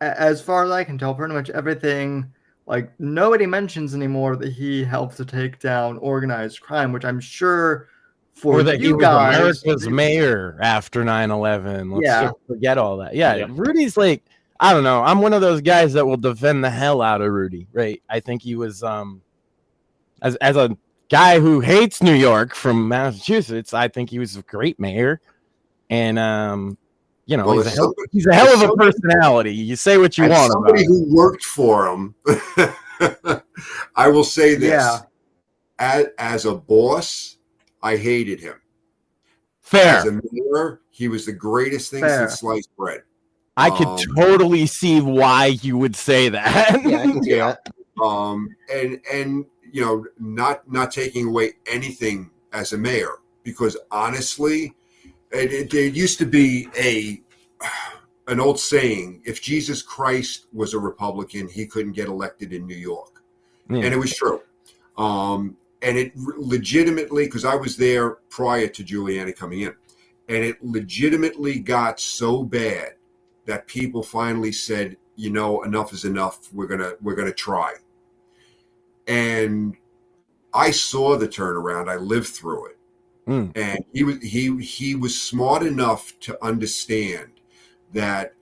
as far as I can tell, pretty much everything, like, nobody mentions anymore that he helped to take down organized crime, which I'm sure for that you he was guys, America's mayor after 9/11. Let's just forget all that. Yeah, Rudy's like, I don't know. I'm one of those guys that will defend the hell out of Rudy, right? I think he was, as a guy who hates New York from Massachusetts, I think he was a great mayor. And, he's a hell of a personality. You say what you want somebody about who worked for him. I will say this. Yeah. As a boss, I hated him. Fair. As a mayor, he was the greatest thing since sliced bread. I could totally see why you would say that. Yeah, I can see that. And not taking away anything as a mayor, because honestly, it used to be an old saying: if Jesus Christ was a Republican, he couldn't get elected in New York. And it was true. And it legitimately, because I was there prior to Giuliani coming in, and it legitimately got so bad that people finally said, enough is enough. We're gonna try. And I saw the turnaround. I lived through it. And he was smart enough to understand that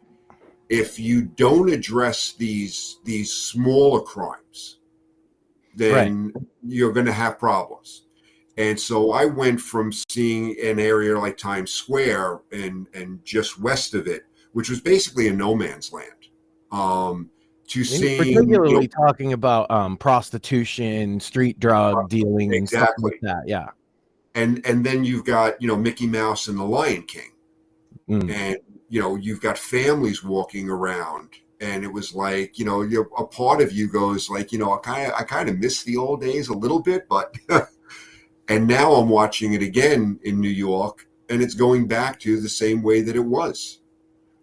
if you don't address these smaller crimes, then you're going to have problems. And so I went from seeing an area like Times Square and just west of it, which was basically a no man's land, to seeing, particularly talking about prostitution, street drug dealing, and stuff like that. Yeah. And then you've got, Mickey Mouse and the Lion King. And, you've got families walking around, and it was like, a part of you goes like, I kind of miss the old days a little bit, but, and now I'm watching it again in New York, and it's going back to the same way that it was.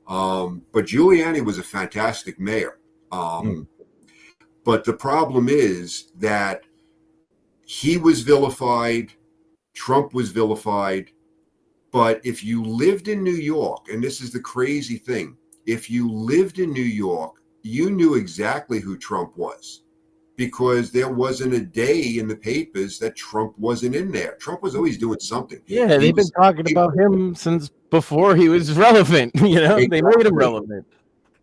But Giuliani was a fantastic mayor. But the problem is that he was vilified, Trump was vilified. But if you lived in New York, and this is the crazy thing, if you lived in New York, you knew exactly who Trump was, because there wasn't a day in the papers that Trump wasn't in there. Trump was always doing something. Yeah, they've been talking about him since before he was relevant. They made him relevant.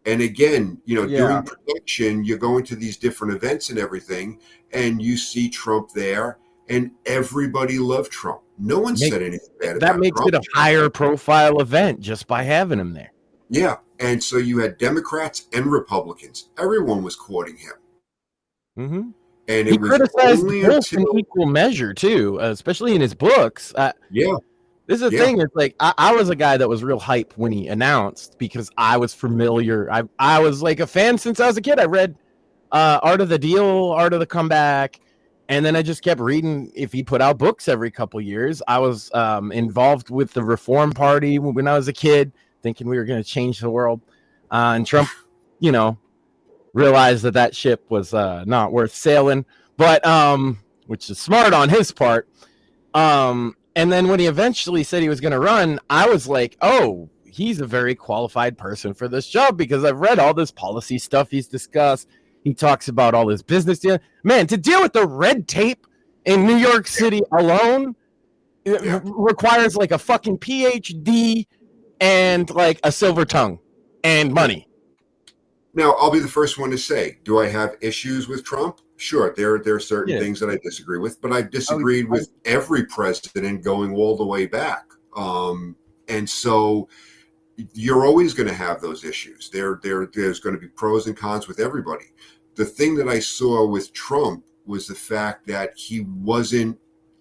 And again, doing production, you're going to these different events and everything, and you see Trump there, and everybody loved Trump. No one said anything bad about Trump. That makes it a higher profile event just by having him there. Yeah. And so you had Democrats and Republicans. Everyone was courting him. Mm-hmm. And he criticized both in equal measure, too, especially in his books. Yeah. This is the thing. It's like I was a guy that was real hype when he announced because I was familiar. I was like a fan since I was a kid. I read Art of the Deal, Art of the Comeback, and then I just kept reading. If he put out books every couple years, I was involved with the Reform Party when I was a kid, thinking we were going to change the world. And Trump, realized that ship was not worth sailing, but which is smart on his part. And then when he eventually said he was going to run, I was like, oh, he's a very qualified person for this job because I've read all this policy stuff he's discussed. He talks about all his business deal. Man, to deal with the red tape in New York City alone requires like a fucking PhD and like a silver tongue and money. Now, I'll be the first one to say, do I have issues with Trump? Sure, there are certain things that I disagree with, but I've disagreed with every president going all the way back. And so you're always going to have those issues. There's going to be pros and cons with everybody. The thing that I saw with Trump was the fact that he wasn't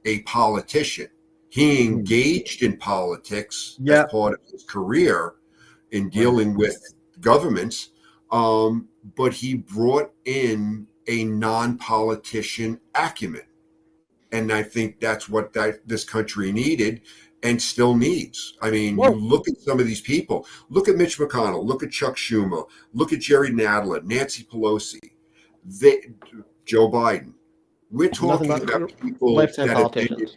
a politician. He engaged in politics as part of his career in dealing with governments, but he brought in a non-politician acumen. And I think that's what this country needed and still needs. I mean, you look at some of these people. Look at Mitch McConnell. Look at Chuck Schumer. Look at Jerry Nadler, Nancy Pelosi, Joe Biden. We're talking about people that have been,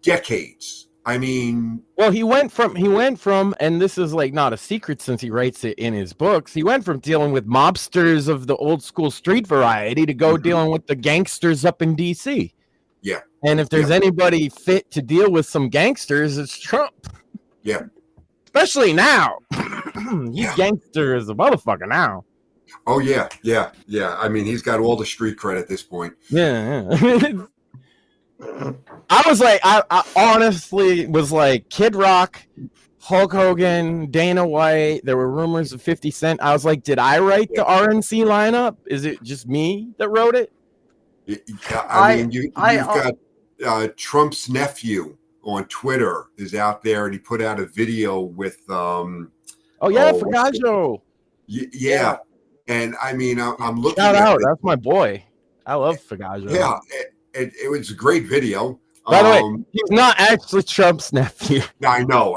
decades. I mean, well, he went from, and this is like not a secret since he writes it in his books. He went from dealing with mobsters of the old school street variety to go dealing with the gangsters up in DC. Yeah. And if there's anybody fit to deal with some gangsters, it's Trump. Yeah. Especially now. He's gangster as a motherfucker now. Oh, yeah. Yeah. Yeah. I mean, he's got all the street cred at this point. Yeah. I was like, I honestly was like Kid Rock, Hulk Hogan, Dana White. There were rumors of 50 Cent. I was like, did I write the RNC lineup? Is it just me that wrote it? Yeah, I mean, you've got Trump's nephew on Twitter is out there, and he put out a video with Fagajo. Yeah, and I mean, I'm looking. Shout out, that's my boy. I love Fagajo. Yeah, it was a great video. By the way, he's not actually Trump's nephew. I know.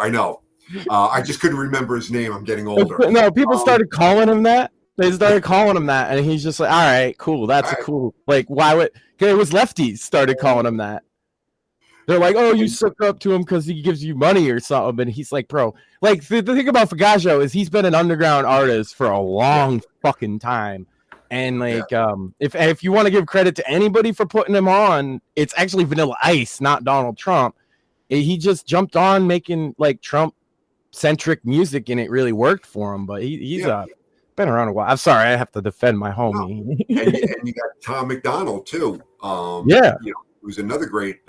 I just couldn't remember his name. I'm getting older. No, people started calling him that. They started calling him that, and he's just like, all right, cool. That's cool. Like, why would... It was lefties started calling him that. They're like, oh, you suck up to him because he gives you money or something. And he's like, bro. Like, the thing about Fagajo is he's been an underground artist for a long fucking time. And, like, if you want to give credit to anybody for putting him on, it's actually Vanilla Ice, not Donald Trump. He just jumped on making, like, Trump-centric music, and it really worked for him. But he's been around a while. I'm sorry, I have to defend my homie. And you got Tom McDonald too. Who's another great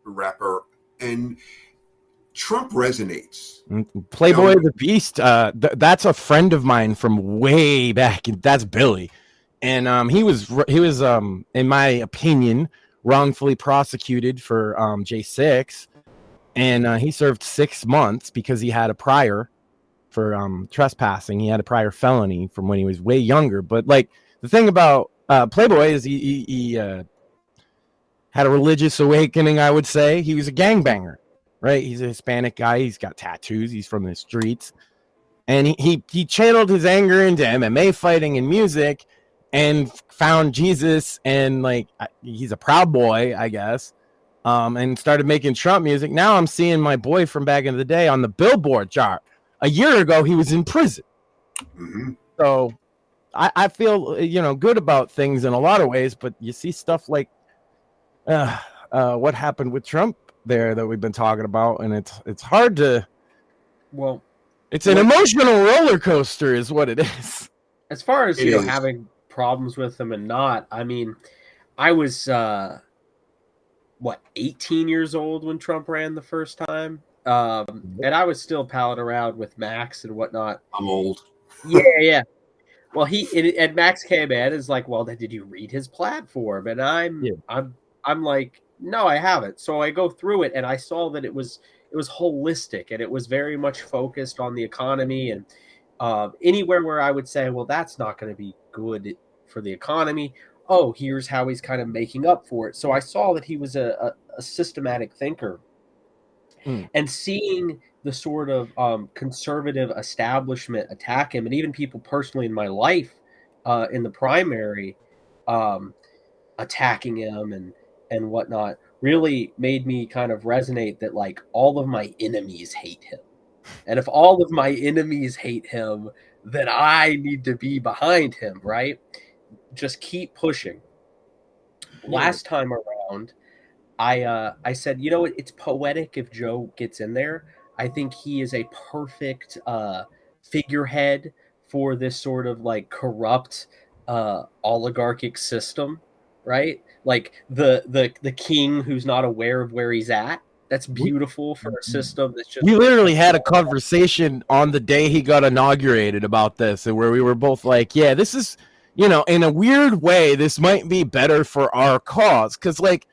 rapper. And Trump resonates. Playboy the Beast. That's a friend of mine from way back. That's Billy, and he was in my opinion wrongfully prosecuted for J6, and he served 6 months because he had a prior for trespassing. He had a prior felony from when he was way younger. But like the thing about Playboy is he had a religious awakening, I would say. He was a gangbanger, right? He's a Hispanic guy. He's got tattoos. He's from the streets. And he channeled his anger into MMA fighting and music and found Jesus, and like he's a Proud Boy, I guess, and started making Trump music. Now I'm seeing my boy from back in the day on the Billboard chart. A year ago, he was in prison. Mm-hmm. So I feel, good about things in a lot of ways, but you see stuff like what happened with Trump there that we've been talking about, and it's hard to... Well, it's an emotional roller coaster is what it is. As far as, having problems with him and not, I mean, I was, 18 years old when Trump ran the first time? And I was still palling around with Max and whatnot. I'm old. Yeah. Well, and Max came in and is like, well, then did you read his platform? And I'm like, No, I haven't. So I go through it and I saw that it was holistic and it was very much focused on the economy, and anywhere where I would say, well, that's not going to be good for the economy. Oh, here's how he's kind of making up for it. So I saw that he was a systematic thinker, and seeing the sort of conservative establishment attack him, and even people personally in my life in the primary attacking him and whatnot, really made me kind of resonate that like all of my enemies hate him. And if all of my enemies hate him, then I need to be behind him, right? Just keep pushing. Last time around, I said, you know, it's poetic if Joe gets in there. I think he is a perfect figurehead for this sort of like corrupt oligarchic system, right? Like the king who's not aware of where he's at. That's beautiful for a system that's just. We literally had a conversation on the day he got inaugurated about this, and where we were both like, yeah, this is, you know, in a weird way, this might be better for our cause. Because, like,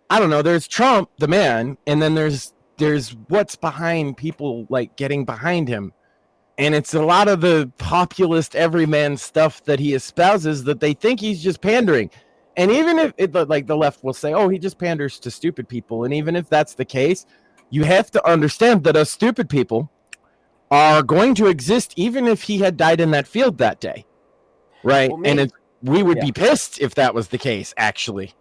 I don't know, there's Trump, the man, and then there's what's behind people, like, getting behind him. And it's a lot of the populist everyman stuff that he espouses that they think he's just pandering. And even if it, like, the left will say, oh, he just panders to stupid people. And even if that's the case, you have to understand that us stupid people are going to exist even if he had died in that field that day. Right? Well, and we would be pissed if that was the case, actually.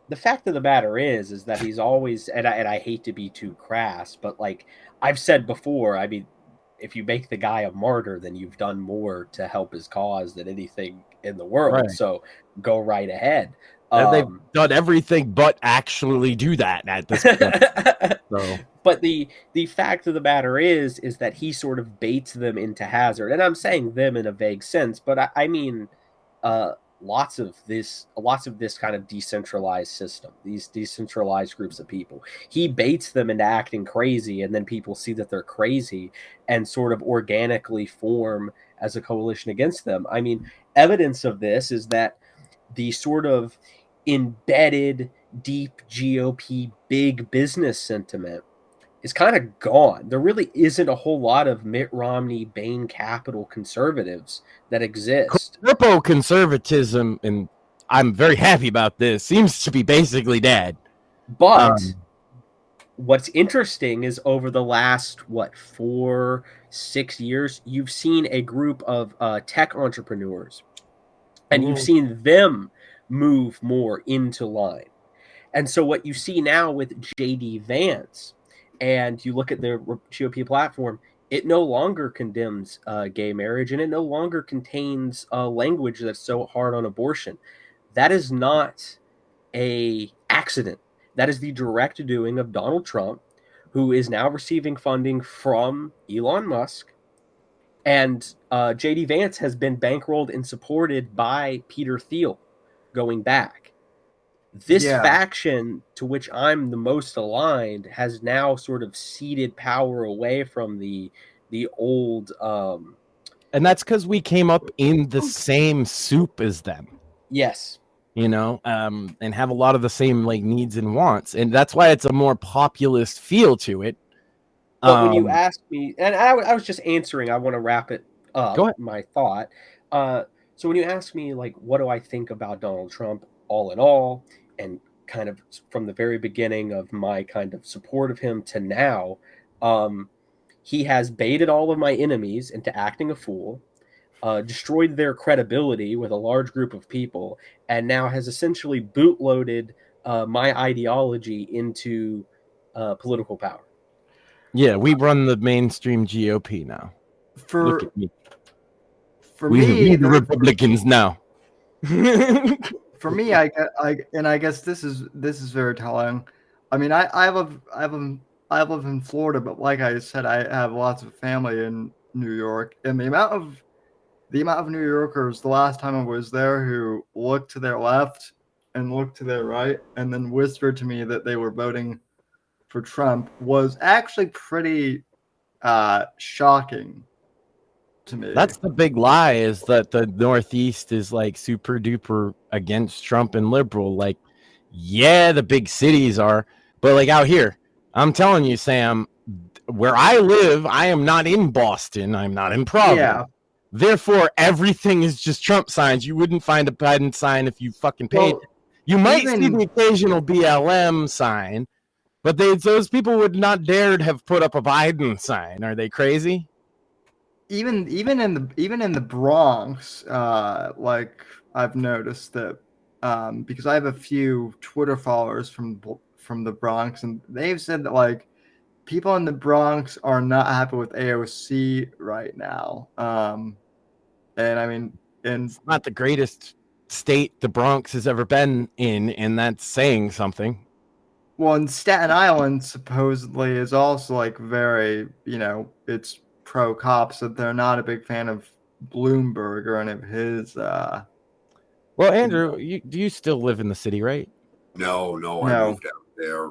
The fact of the matter is that he's always, and I hate to be too crass, but like I've said before, I mean, if you make the guy a martyr, then you've done more to help his cause than anything in the world. Right. So go right ahead. They've done everything but actually do that at this point. So. But the fact of the matter is that he sort of baits them into hazard. And I'm saying them in a vague sense, but I mean lots of this kind of decentralized system, these decentralized groups of people. He baits them into acting crazy, and then people see that they're crazy and sort of organically form as a coalition against them. I mean, evidence of this is that the sort of embedded deep GOP big business sentiment is kind of gone. There really isn't a whole lot of Mitt Romney, Bain Capital conservatives that exist. Corpo conservatism, and I'm very happy about this, seems to be basically dead. But what's interesting is over the last, 4-6 years, you've seen a group of tech entrepreneurs, and you've seen them move more into line. And so what you see now with J.D. Vance, and you look at the GOP platform, it no longer condemns gay marriage, and it no longer contains language that's so hard on abortion. That is not an accident. That is the direct doing of Donald Trump, who is now receiving funding from Elon Musk. And J.D. Vance has been bankrolled and supported by Peter Thiel going back. This faction to which I'm the most aligned has now sort of ceded power away from the old. And that's because we came up in the same soup as them. Yes. You know, and have a lot of the same like needs and wants. And that's why it's a more populist feel to it. But when you ask me, and I was just answering, I want to wrap it up. Go ahead. My thought. So when you ask me, like, what do I think about Donald Trump all in all, and kind of from the very beginning of my kind of support of him to now, he has baited all of my enemies into acting a fool, destroyed their credibility with a large group of people, and now has essentially bootloaded my ideology into political power. Yeah, we run the mainstream GOP now. Look at me. For me, the Republicans now. For me, I guess this is very telling. I mean, I live in Florida, but like I said, I have lots of family in New York, and the amount of New Yorkers the last time I was there who looked to their left and looked to their right, and then whispered to me that they were voting for Trump was actually pretty shocking to me. That's the big lie, is that the Northeast is like super duper against Trump and liberal. Like, Yeah, the big cities are, but like out here, I'm telling you, Sam, where I live, I am not in Boston. I'm not in Providence. Yeah. Therefore, everything is just Trump signs. You wouldn't find a Biden sign if you fucking paid. Well, you might see the occasional BLM sign, but those people would not dare to have put up a Biden sign. Are they crazy? Even in the Bronx, like I've noticed that because I have a few Twitter followers from the Bronx, and they've said that like people in the Bronx are not happy with AOC right now. And I mean, it's not the greatest state the Bronx has ever been in, and that's saying something. Well, and Staten Island supposedly is also like very, it's pro cops, so they're not a big fan of Bloomberg or any of his. Well, Andrew, do you still live in the city, right? No. I moved out there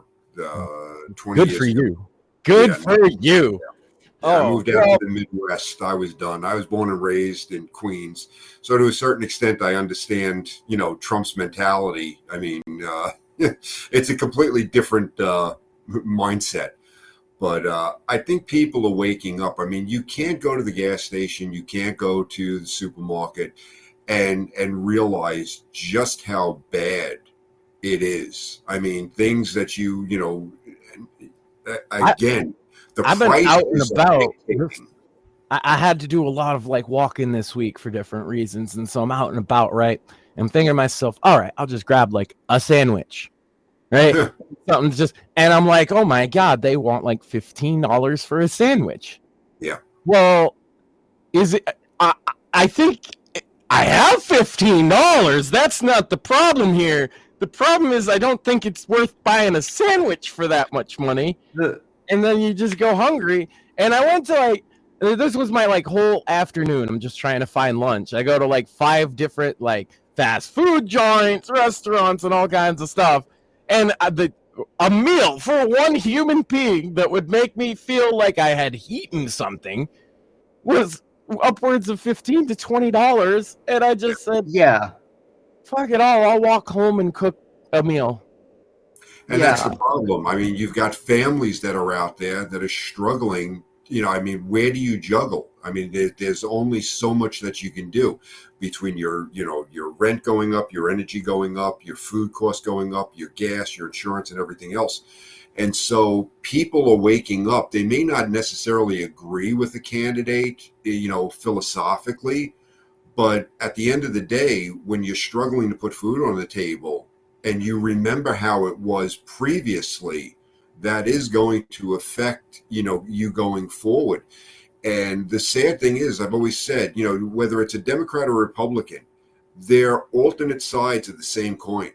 20 Good years for ago. you. Good for you. I moved out to the Midwest. I was done. I was born and raised in Queens. So to a certain extent, I understand, Trump's mentality. I mean, it's a completely different mindset. But I think people are waking up. I mean, you can't go to the gas station. You can't go to the supermarket and realize just how bad it is. I mean, things that again, I've been out and about. I had to do a lot of like walking this week for different reasons, and so I'm out and about, right? I'm thinking to myself, all right, I'll just grab like a sandwich, right? Something just, and I'm like, oh my god, they want like $15 for a sandwich. Yeah. Well, is it? I think I have $15. That's not the problem here. The problem is I don't think it's worth buying a sandwich for that much money. And then you just go hungry. And I went to this was my like whole afternoon. I'm just trying to find lunch. I go to like 5 different like fast food joints, restaurants, and all kinds of stuff. And a meal for one human being that would make me feel like I had eaten something was upwards of $15 to $20. And I just said, yeah, fuck it all. I'll walk home and cook a meal. And that's the problem. I mean, you've got families that are out there that are struggling. I mean, where do you juggle? I mean, there's only so much that you can do between your rent going up, your energy going up, your food costs going up, your gas, your insurance, and everything else. And so people are waking up. They may not necessarily agree with the candidate, philosophically, but at the end of the day, when you're struggling to put food on the table, and you remember how it was previously, that is going to affect, you going forward. And the sad thing is, I've always said, whether it's a Democrat or Republican, they're alternate sides of the same coin.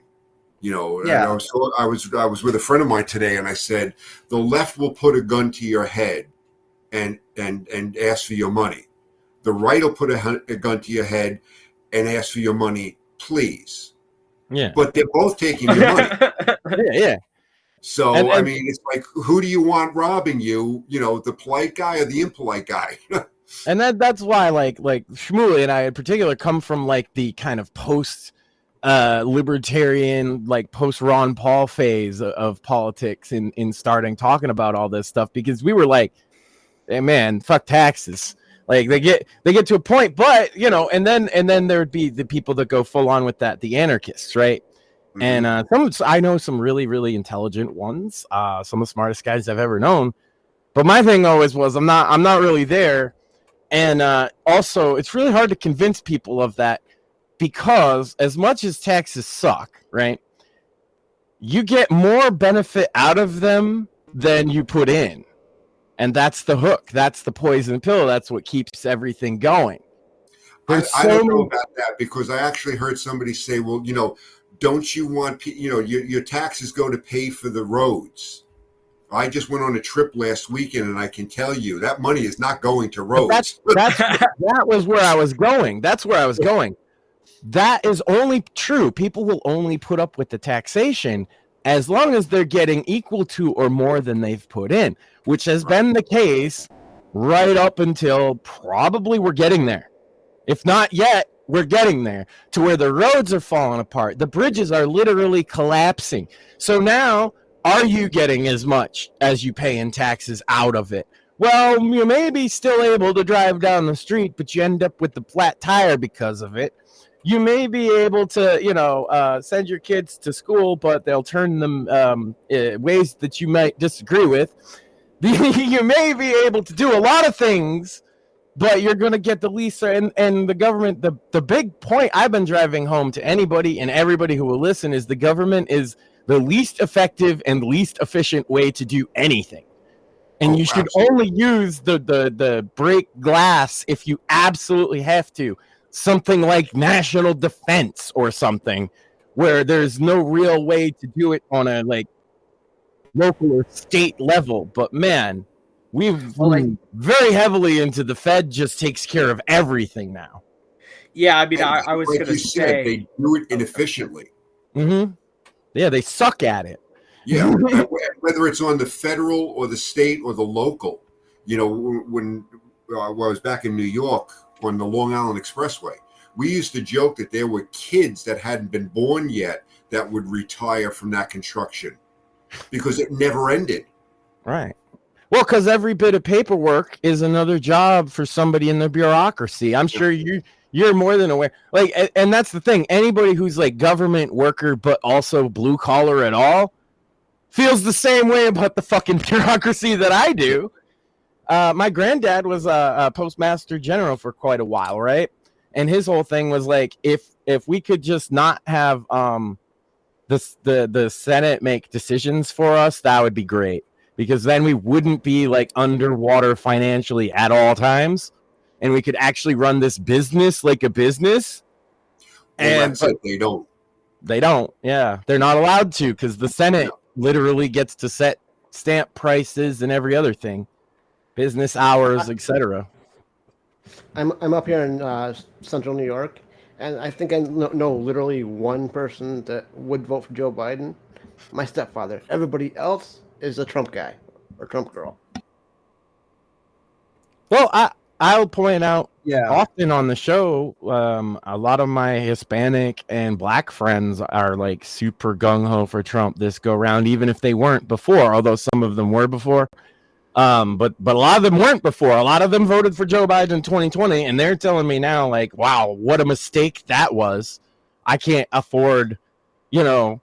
I was with a friend of mine today, and I said, the left will put a gun to your head and ask for your money. The right will put a gun to your head and ask for your money, please. Yeah, but they're both taking your money. Yeah. So I mean, it's like, who do you want robbing you? The polite guy or the impolite guy? And that's why, like Shmuley and I in particular come from like the kind of post libertarian, like post Ron Paul phase of politics in starting talking about all this stuff, because we were like, hey man, fuck taxes. Like they get to a point, but and then there would be the people that go full on with that, the anarchists, right? Mm-hmm. And I know some really, really intelligent ones, some of the smartest guys I've ever known. But my thing always was I'm not really there, and also it's really hard to convince people of that, because as much as taxes suck, right? You get more benefit out of them than you put in. And that's the hook. That's the poison pill. That's what keeps everything going. I don't know about that, because I actually heard somebody say, well, don't you want, your taxes go to pay for the roads. I just went on a trip last weekend, and I can tell you that money is not going to roads. That was where I was going. That's where I was going. That is only true. People will only put up with the taxation as long as they're getting equal to or more than they've put in, which has been the case right up until probably we're getting there. If not yet, we're getting there to where the roads are falling apart. The bridges are literally collapsing. So now, are you getting as much as you pay in taxes out of it? Well, you may be still able to drive down the street, but you end up with the flat tire because of it. You may be able to, send your kids to school, but they'll turn them ways that you might disagree with. You may be able to do a lot of things, but you're going to get the least. And the government, the big point I've been driving home to anybody and everybody who will listen is the government is the least effective and least efficient way to do anything. And you should only use the break glass if you absolutely have to. Something like national defense or something where there's no real way to do it on a like local or state level. But man, we've leaned very heavily into the Fed just takes care of everything now. Yeah, I mean, I was going to say they do it inefficiently. Mm-hmm. Yeah, they suck at it. Yeah, whether it's on the federal or the state or the local. You know, when I was back in New York on the Long Island Expressway, we used to joke that there were kids that hadn't been born yet that would retire from that construction because it never ended. Right. Well, because every bit of paperwork is another job for somebody in the bureaucracy. I'm sure you're more than aware. Like, and that's the thing. Anybody who's like government worker but also blue collar at all feels the same way about the fucking bureaucracy that I do. My granddad was a postmaster general for quite a while, right? And his whole thing was like, if we could just not have the Senate make decisions for us, that would be great, because then we wouldn't be like underwater financially at all times, and we could actually run this business like a business. Well, and they don't. Yeah, they're not allowed to, because the Senate literally gets to set stamp prices and every other thing, business hours, etc. I'm up here in central New York, and I think I know literally one person that would vote for Joe Biden. My stepfather. Everybody else is a Trump guy or Trump girl. Well, I'll point out often on the show, a lot of my Hispanic and Black friends are like super gung-ho for Trump this go round, even if they weren't before, although some of them were before. But a lot of them weren't before. A lot of them voted for Joe Biden in 2020, and they're telling me now, like, wow, what a mistake that was. I can't afford, I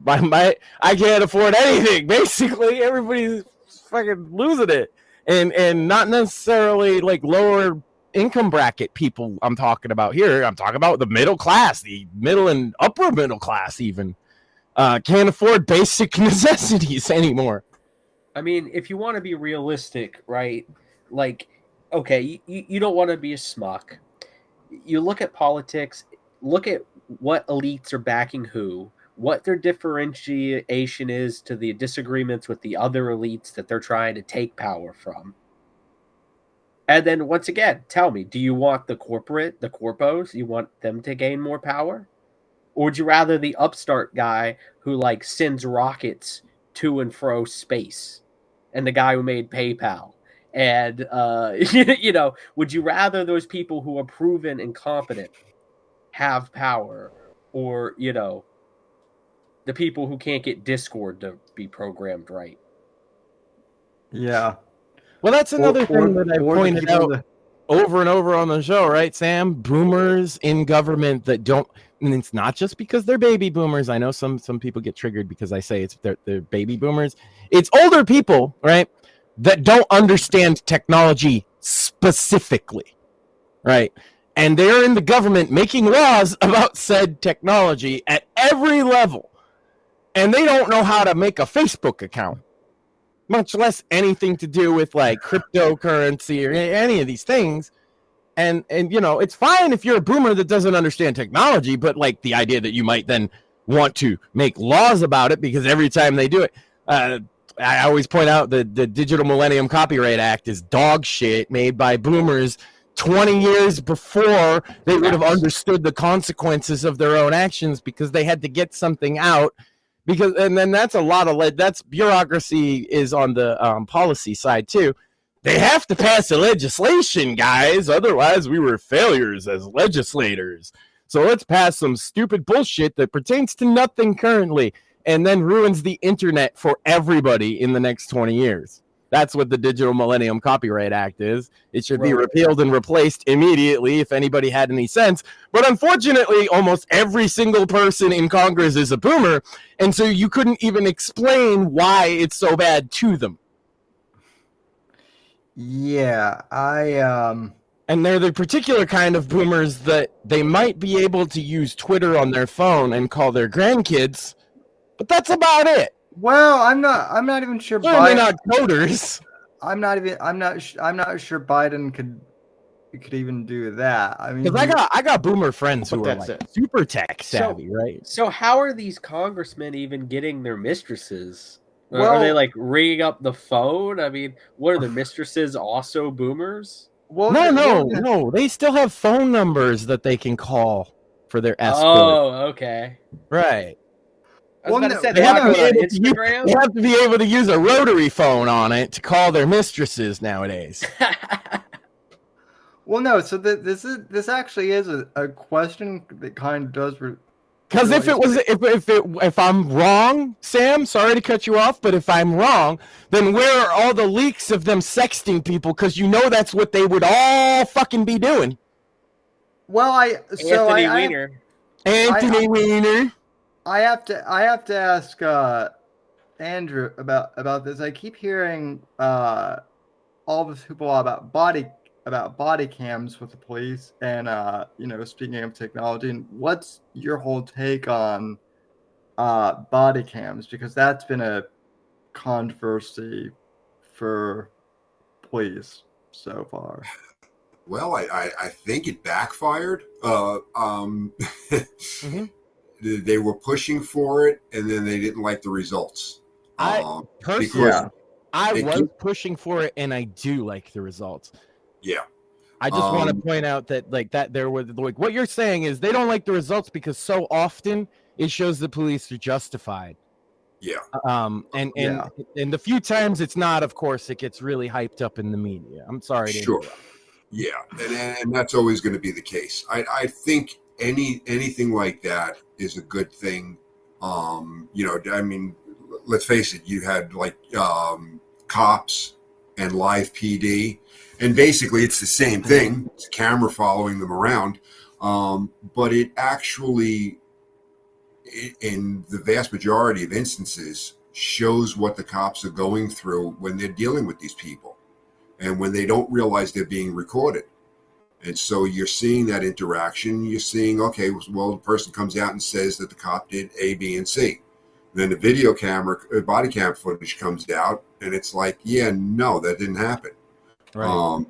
can't afford anything. Basically, everybody's fucking losing it. And not necessarily like lower income bracket people I'm talking about here. I'm talking about the middle class, the middle and upper middle class even. Can't afford basic necessities anymore. I mean, if you want to be realistic, right? Like, okay, you don't want to be a schmuck. You look at politics, look at what elites are backing who, what their differentiation is to the disagreements with the other elites that they're trying to take power from. And then once again, tell me, do you want the corpos, you want them to gain more power? Or would you rather the upstart guy who like sends rockets to and fro space, and the guy who made PayPal? And, would you rather those people who are proven incompetent have power, or, the people who can't get Discord to be programmed right? Yeah. Well, that's another thing that I pointed out over and over on the show, right, Sam? Boomers in government that don't, and it's not just because they're baby boomers. I know some people get triggered because I say they're baby boomers. It's older people, right, that don't understand technology specifically, right? And they're in the government making laws about said technology at every level. And they don't know how to make a Facebook account, much less anything to do with like cryptocurrency or any of these things. And it's fine if you're a boomer that doesn't understand technology, but like the idea that you might then want to make laws about it because every time they do it, I always point out that the Digital Millennium Copyright Act is dog shit made by boomers 20 years before they would have understood the consequences of their own actions, because they had to get something out. And then that's a lot of that's bureaucracy is on the policy side too. they have to pass a legislation, guys. Otherwise, we were failures as legislators. So let's pass some stupid bullshit that pertains to nothing currently and then ruins the internet for everybody in the next 20 years. That's what the Digital Millennium Copyright Act is. It should be repealed and replaced immediately if anybody had any sense. But unfortunately, almost every single person in Congress is a boomer, and so you couldn't even explain why it's so bad to them. Yeah, And they're the particular kind of boomers that they might be able to use Twitter on their phone and call their grandkids, but that's about it. Well, I'm not even sure. They're not coders. I'm not sure Biden could even do that. I mean, because I got boomer friends who are like super tech savvy, right? So how are these congressmen even getting their mistresses? Are they like ringing up the phone? I mean, what are their mistresses also boomers? Well, no. They still have phone numbers that they can call for their escort. Oh, okay. Right. I was about to say, they have to be able to use a rotary phone on it to call their mistresses nowadays. Well, no. So this actually is a question that kind of does. Because if I'm wrong, Sam, sorry to cut you off, but if I'm wrong, then where are all the leaks of them sexting people? Because you know that's what they would all fucking be doing. Well, Anthony Weiner. I have to ask Andrew about this. I keep hearing all this people about body cams with the police, and speaking of technology, and what's your whole take on body cams? Because that's been a controversy for police so far. Well, I think it backfired. Mm-hmm. They were pushing for it, and then they didn't like the results. I was pushing for it, and I do like the results. Yeah. I just want to point out that there were what you're saying is they don't like the results because so often it shows the police are justified. Yeah. And the few times it's not, of course, it gets really hyped up in the media. I'm sorry. Sure. Yeah, and that's always going to be the case. I think anything like that is a good thing. I mean, let's face it. You had like cops and live PD, and basically it's the same thing. It's a camera following them around, but it actually, in the vast majority of instances, shows what the cops are going through when they're dealing with these people, and when they don't realize they're being recorded. And so you're seeing that interaction. You're seeing, okay, well, the person comes out and says that the cop did A, B, and C. Then the video camera, body cam footage comes out, and it's like, yeah, no, that didn't happen. Right.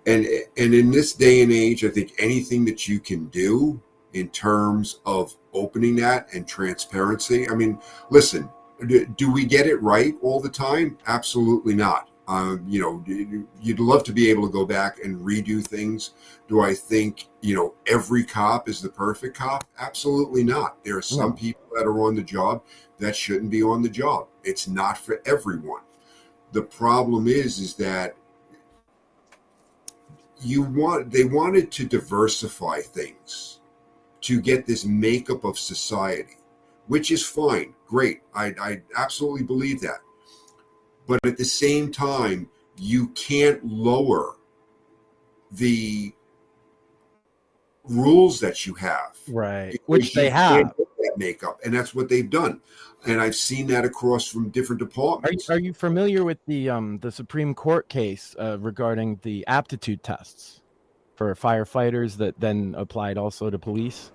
And in this day and age, I think anything that you can do in terms of opening that and transparency. I mean, listen, do we get it right all the time? Absolutely not. You'd love to be able to go back and redo things. Do I think, every cop is the perfect cop? Absolutely not. There are some people that are on the job that shouldn't be on the job. It's not for everyone. The problem is that they wanted to diversify things to get this makeup of society, which is fine. Great. I absolutely believe that. But at the same time, you can't lower the rules that you have. Right. Which they have. That makeup, and that's what they've done. And I've seen that across from different departments. Are you familiar with the Supreme Court case regarding the aptitude tests for firefighters that then applied also to police?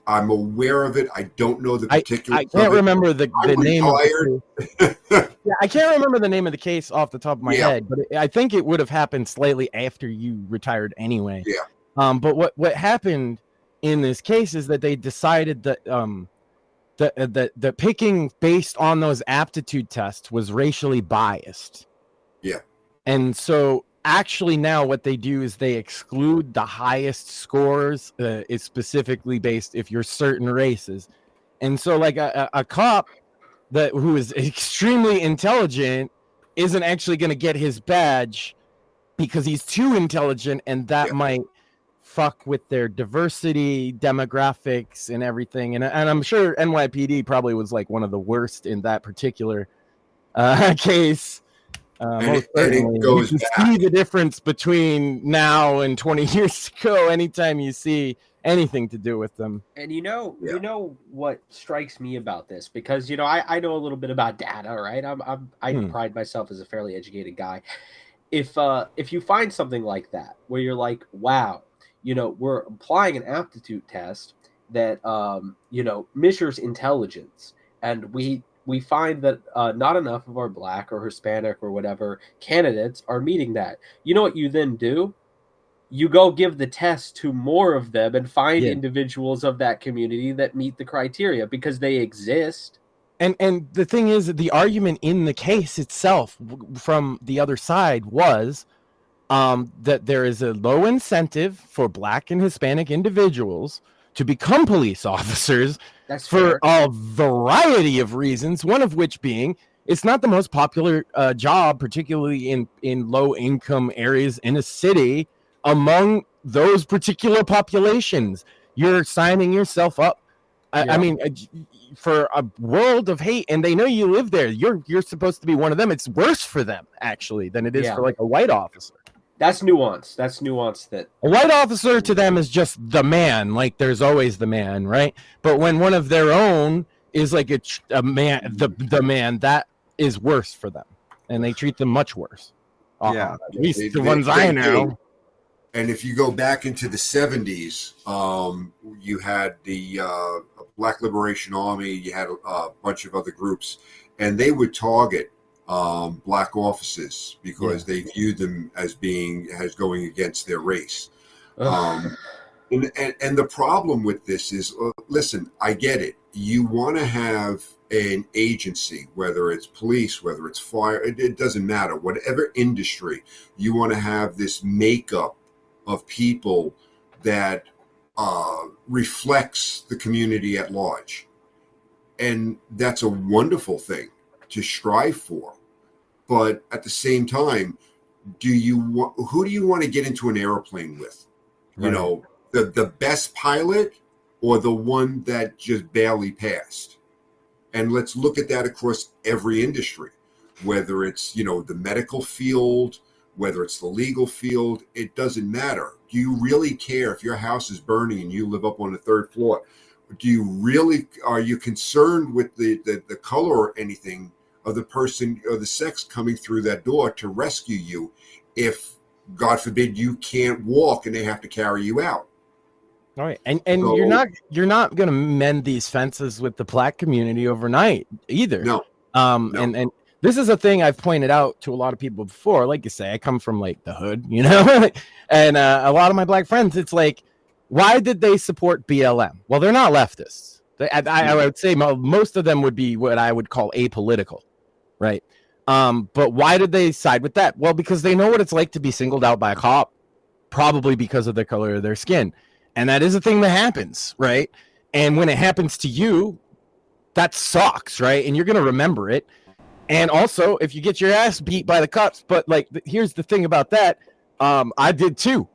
I'm aware of it. I don't know the particulars. I can't remember the name of the case. Yeah, I can't remember the name of the case off the top of my head, but I think it would have happened slightly after you retired anyway. Yeah. But what happened in this case is that they decided that the picking based on those aptitude tests was racially biased. Yeah. And so actually now what they do is they exclude the highest scores is specifically based if you're certain races. And so like a cop who is extremely intelligent isn't actually going to get his badge because he's too intelligent, and that might fuck with their diversity, demographics, and everything. And I'm sure NYPD probably was like one of the worst in that particular case. Most certainly. It goes you can see the difference between now and 20 years ago anytime you see anything to do with them. And you know what strikes me about this, because I know a little bit about data, right? I pride myself as a fairly educated guy. If you find something like that where you're like, wow, we're applying an aptitude test that measures intelligence, and we find that not enough of our Black or Hispanic or whatever candidates are meeting that. You know what you then do? You go give the test to more of them and find individuals of that community that meet the criteria, because they exist. And the thing is, the argument in the case itself from the other side was that there is a low incentive for Black and Hispanic individuals to become police officers. That's for fair. A variety of reasons, one of which being it's not the most popular job, particularly in low-income areas in a city, among those particular populations. You're signing yourself up. I mean, for a world of hate, and they know you live there. You're supposed to be one of them. It's worse for them, actually, than it is for like a white officer. That's nuance. That a white officer to them is just the man. Like there's always the man, right? But when one of their own is like a man, the man, that is worse for them, and they treat them much worse. At least the ones I know. And if you go back into the 70s, you had the Black Liberation Army, you had a bunch of other groups, and they would target Black officers because they viewed them as going against their race. And the problem with this is, listen, I get it. You want to have an agency, whether it's police, whether it's fire, it doesn't matter. Whatever industry, you want to have this makeup of people that reflects the community at large. And that's a wonderful thing to strive for. But at the same time, who do you want to get into an airplane with? Right. The best pilot or the one that just barely passed? And let's look at that across every industry, whether it's, the medical field, whether it's the legal field, it doesn't matter. Do you really care if your house is burning and you live up on the third floor? Are you concerned with the color or anything of the person or the sex coming through that door to rescue you if, God forbid, you can't walk and they have to carry you out? All right. And so, you're not going to mend these fences with the Black community overnight either. No. No. And this is a thing I've pointed out to a lot of people before. Like you say, I come from like the hood, and a lot of my Black friends, it's like, why did they support BLM? Well, they're not leftists. I would say most of them would be what I would call apolitical, right? But why did they side with that? Well, because they know what it's like to be singled out by a cop, probably because of the color of their skin. And that is a thing that happens, right? And when it happens to you, that sucks, right? And you're going to remember it. And also, if you get your ass beat by the cops, but like, here's the thing about that. I did too.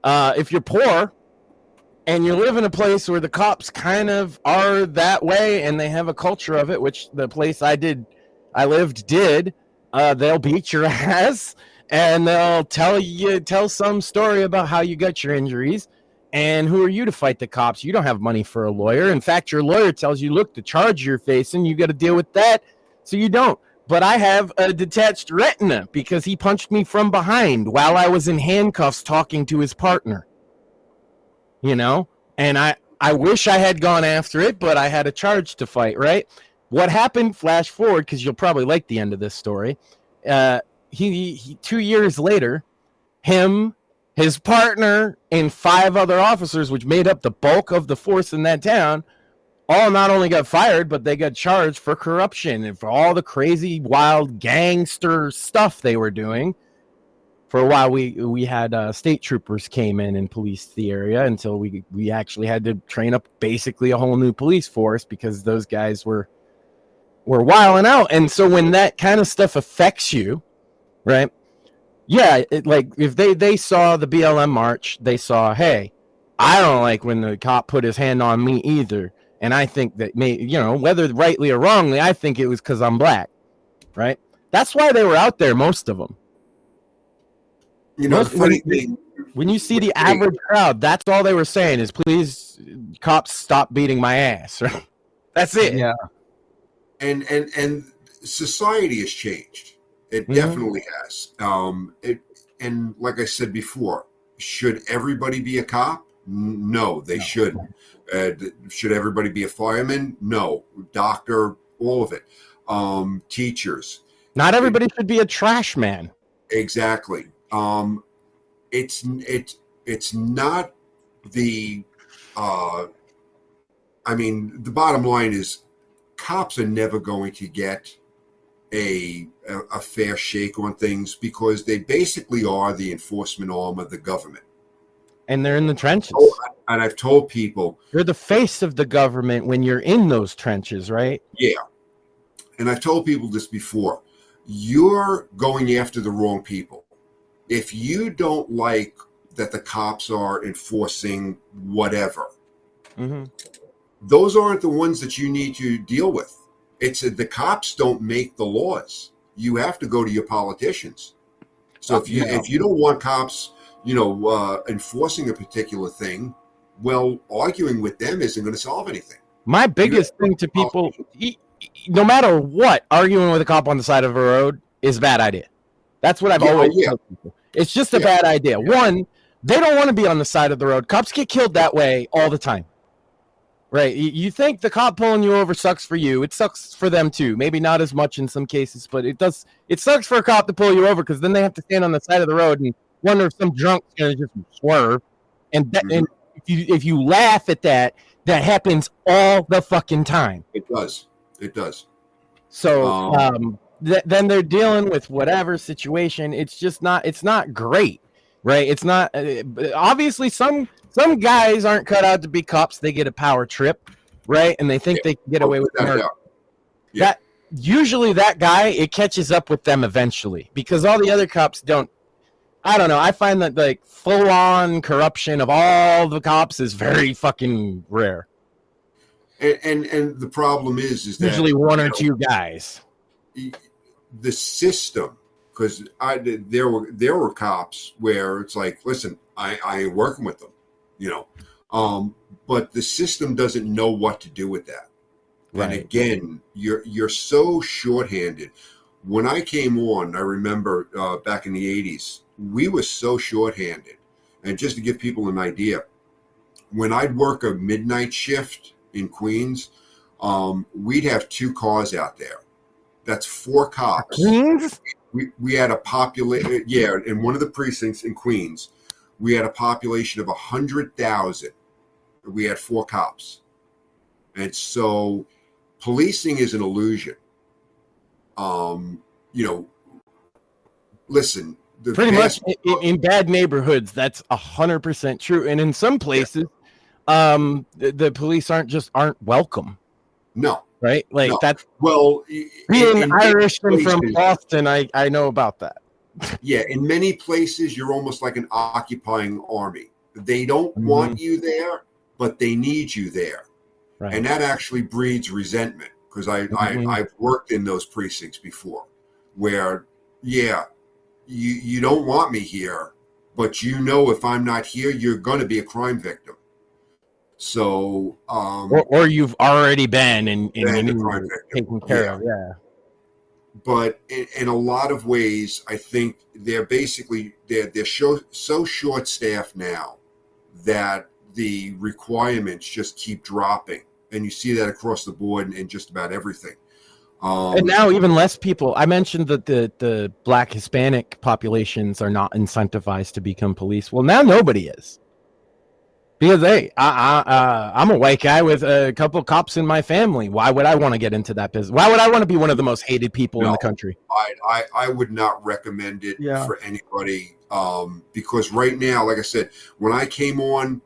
If you're poor and you live in a place where the cops kind of are that way and they have a culture of it, which the place I lived did, they'll beat your ass and they'll tell some story about how you got your injuries. And who are you to fight the cops? You don't have money for a lawyer. In fact, your lawyer tells you, look, the charge you're facing, you got to deal with that. So you don't. But I have a detached retina because he punched me from behind while I was in handcuffs talking to his partner. And I wish I had gone after it, but I had a charge to fight, right? What happened, flash forward, because you'll probably like the end of this story. He 2 years later, his partner, and 5 other officers, which made up the bulk of the force in that town, all not only got fired, but they got charged for corruption and for all the crazy, wild gangster stuff they were doing. For a while, we had state troopers came in and policed the area until we actually had to train up basically a whole new police force because those guys were wilding out. And so when that kind of stuff affects you, right? Yeah, like if they saw the BLM march, they saw, hey, I don't like when the cop put his hand on me either, and I think that whether rightly or wrongly, I think it was because I'm black, right? That's why they were out there, most of them. When you see the average crowd, that's all they were saying is, please, cops, stop beating my ass. That's it. Yeah. And society has changed. It definitely has. And like I said before, should everybody be a cop? No, they shouldn't. Should everybody be a fireman? No. Doctor, all of it. Teachers. Not everybody should be a trash man. Exactly. It's not the the bottom line is cops are never going to get a fair shake on things because they basically are the enforcement arm of the government. And they're in the trenches. And I've told people, you're the face of the government when you're in those trenches, right? Yeah. And I've told people this before. You're going after the wrong people. If you don't like that the cops are enforcing whatever, those aren't the ones that you need to deal with. It's the cops don't make the laws. You have to go to your politicians. So if you don't want cops, enforcing a particular thing, well, arguing with them isn't going to solve anything. My biggest thing to people, no matter what, arguing with a cop on the side of a road is a bad idea. That's what I've always told people. It's just a bad idea. One, they don't want to be on the side of the road. Cops get killed that way all the time. Right. You think the cop pulling you over sucks for you. It sucks for them too. Maybe not as much in some cases, but it does. It sucks for a cop to pull you over because then they have to stand on the side of the road and wonder if some drunk's going to just swerve. And if you laugh at that, that happens all the fucking time. It does. It does. So then they're dealing with whatever situation. It's just not. It's not great, right? It's not. Obviously, some guys aren't cut out to be cops. They get a power trip, right? And they think they can get away with murder. That usually that guy, it catches up with them eventually because all the other cops don't. I don't know. I find that like full-on corruption of all the cops is very fucking rare. And the problem is that usually one or two guys. The system, because there were cops where it's like, listen, I ain't working with them, but the system doesn't know what to do with that. Right. And again, you're so shorthanded. When I came on, I remember back in the 80s, we were so shorthanded. And just to give people an idea, when I'd work a midnight shift in Queens, we'd have 2 cars out there. That's 4 cops. We had a population, in one of the precincts in Queens, we had a population of 100,000. We had 4 cops. And so policing is an illusion. Listen. Pretty much in bad neighborhoods, that's 100% true. And in some places, the police aren't welcome. No. Right? Like that's being Irish and from Boston, I know about that. Yeah, in many places you're almost like an occupying army. They don't want you there, but they need you there. Right. And that actually breeds resentment because I've worked in those precincts before where you don't want me here, but if I'm not here, you're going to be a crime victim. So, or you've already been and taken care of, But in a lot of ways, I think they're so short-staffed now that the requirements just keep dropping, and you see that across the board in just about everything. And now even less people. I mentioned that the Black Hispanic populations are not incentivized to become police. Well, now nobody is. Because, hey, I'm a white guy with a couple of cops in my family. Why would I want to get into that business? Why would I want to be one of the most hated people in the country? I would not recommend it for anybody because right now, like I said, when I came on,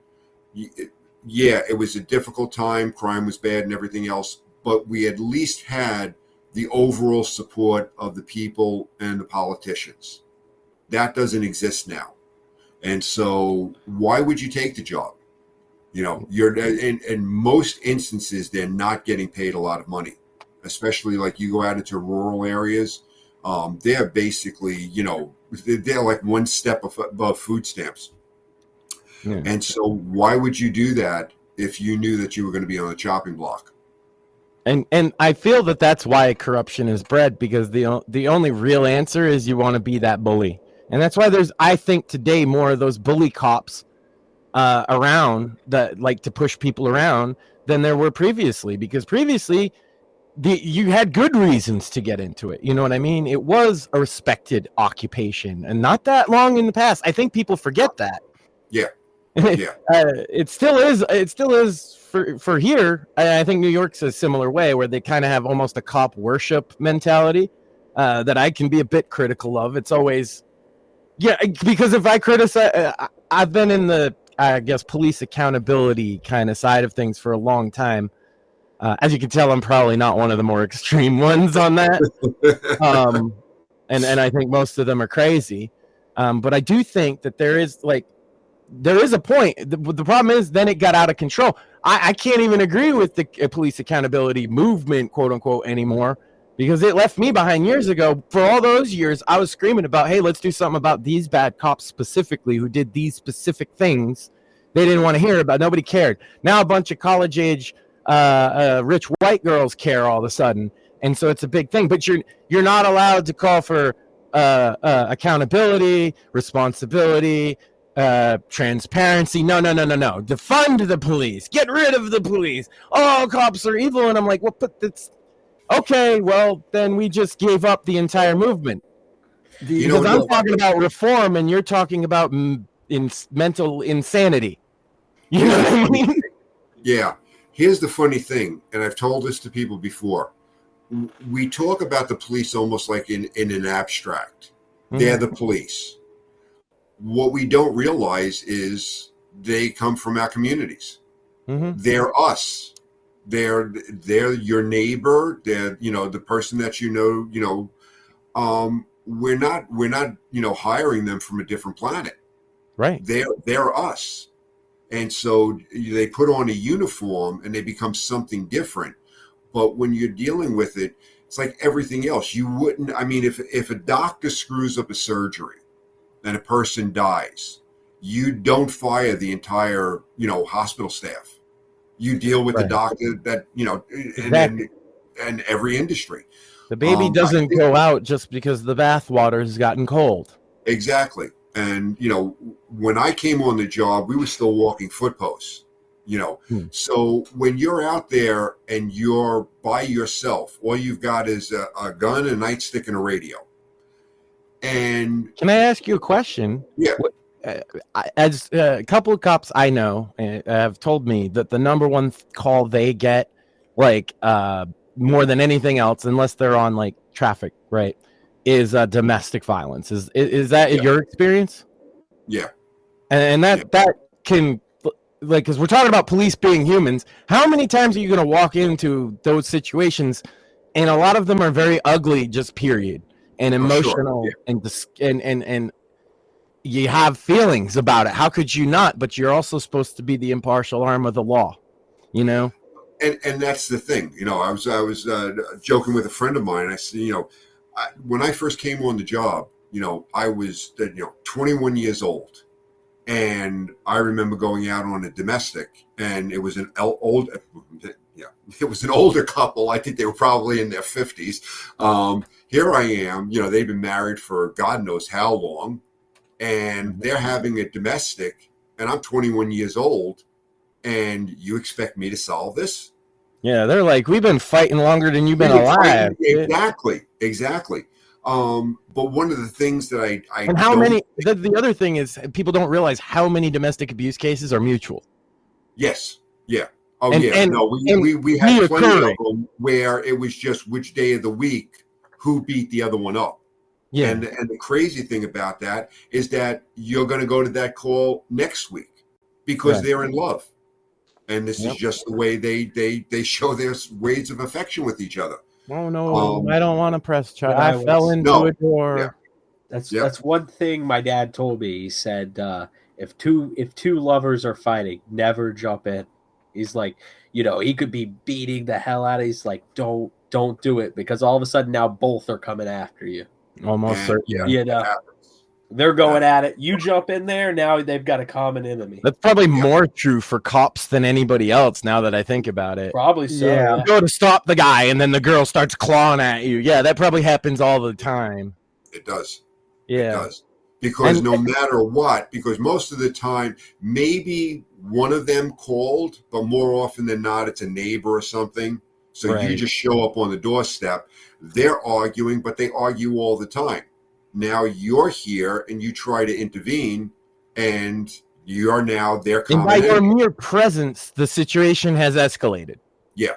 it was a difficult time. Crime was bad and everything else. But we at least had the overall support of the people and the politicians. That doesn't exist now. And so why would you take the job? You know, you're in most instances, they're not getting paid a lot of money, especially like you go out into rural areas. They're basically, you know, they're like one step above food stamps. Yeah. And so why would you do that if you knew that you were going to be on the chopping block? And I feel that that's why corruption is bred, because the only real answer is you want to be that bully. And that's why there's, I think today, more of those bully cops around that like to push people around than there were previously, because previously you had good reasons to get into it. You know what I mean? It was a respected occupation, and not that long in the past. I think people forget that. Yeah. Yeah. It still is. It still is for here. I think New York's a similar way, where they kind of have almost a cop worship mentality that I can be a bit critical of. It's always, yeah, because if I criticize, I've been in the, I guess, police accountability kind of side of things for a long time. As you can tell, I'm probably not one of the more extreme ones on that. And I think most of them are crazy. But I do think that there is a point. The problem is then it got out of control. I can't even agree with the police accountability movement, quote unquote, anymore, because it left me behind years ago. For all those years, I was screaming about, hey, let's do something about these bad cops specifically who did these specific things they didn't want to hear about. Nobody cared. Now a bunch of college-age rich white girls care all of a sudden, and so it's a big thing. But you're not allowed to call for accountability, responsibility, transparency. No. Defund the police. Get rid of the police. All cops are evil. And I'm like, well, but that's okay. Well, then we just gave up the entire movement. Because I'm talking about reform, and you're talking about mental insanity. You know what I mean? Yeah. Here's the funny thing, and I've told this to people before. We talk about the police almost like in an abstract. Mm-hmm. They're the police. What we don't realize is they come from our communities. Mm-hmm. They're us. They're your neighbor. They're, you know, the person that you know. We're not hiring them from a different planet. Right. They're us. And so they put on a uniform and they become something different. But when you're dealing with it, it's like everything else. You wouldn't, I mean, if a doctor screws up a surgery and a person dies, you don't fire the entire, hospital staff. You deal with the doctor that, exactly. and every industry. The baby doesn't go out just because the bath water has gotten cold. Exactly. And, when I came on the job, we were still walking foot posts, So when you're out there and you're by yourself, all you've got is a gun, a nightstick, and a radio. And can I ask you a question? Yeah. As a couple of cops I know have told me that the number one call they get, more than anything else, unless they're on traffic, right, is domestic violence. Is that your experience? Yeah. And that can, because we're talking about police being humans, how many times are you going to walk into those situations? And a lot of them are very ugly, just period, and emotional, and you have feelings about it. How could you not? But you're also supposed to be the impartial arm of the law, And that's the thing. I was joking with a friend of mine. I said, when I first came on the job, I was 21 years old, and I remember going out on a domestic, and it was an older couple. I think they were probably in their 50s. Here I am, they've been married for God knows how long, and they're having a domestic, and I'm 21 years old, and you expect me to solve this? Yeah, they're like, we've been fighting longer than you've been alive. Exactly. But one of the things that I and how many, the other thing is people don't realize how many domestic abuse cases are mutual. Yes. Yeah. Oh, we had plenty of them where it was just which day of the week who beat the other one up. Yeah. And the crazy thing about that is that you're going to go to that call next week because they're in love. And this is just the way they show their ways of affection with each other. Oh no, I don't want to press charge. I fell into a door. Yeah. That's one thing my dad told me. He said, if two lovers are fighting, never jump in. He's like, he could be beating the hell out of. He's like, don't do it, because all of a sudden now both are coming after you. Almost certainly. They're going at it. You jump in there, now they've got a common enemy. That's probably more true for cops than anybody else, now that I think about it. Probably so. Yeah. You go to stop the guy, and then the girl starts clawing at you. Yeah, that probably happens all the time. It does. Yeah. It does. Because no matter what, because most of the time, maybe one of them called, but more often than not, it's a neighbor or something. So you just show up on the doorstep. They're arguing, but they argue all the time. Now you're here and you try to intervene, and you are now their common enemy. And by your mere presence, the situation has escalated. Yeah,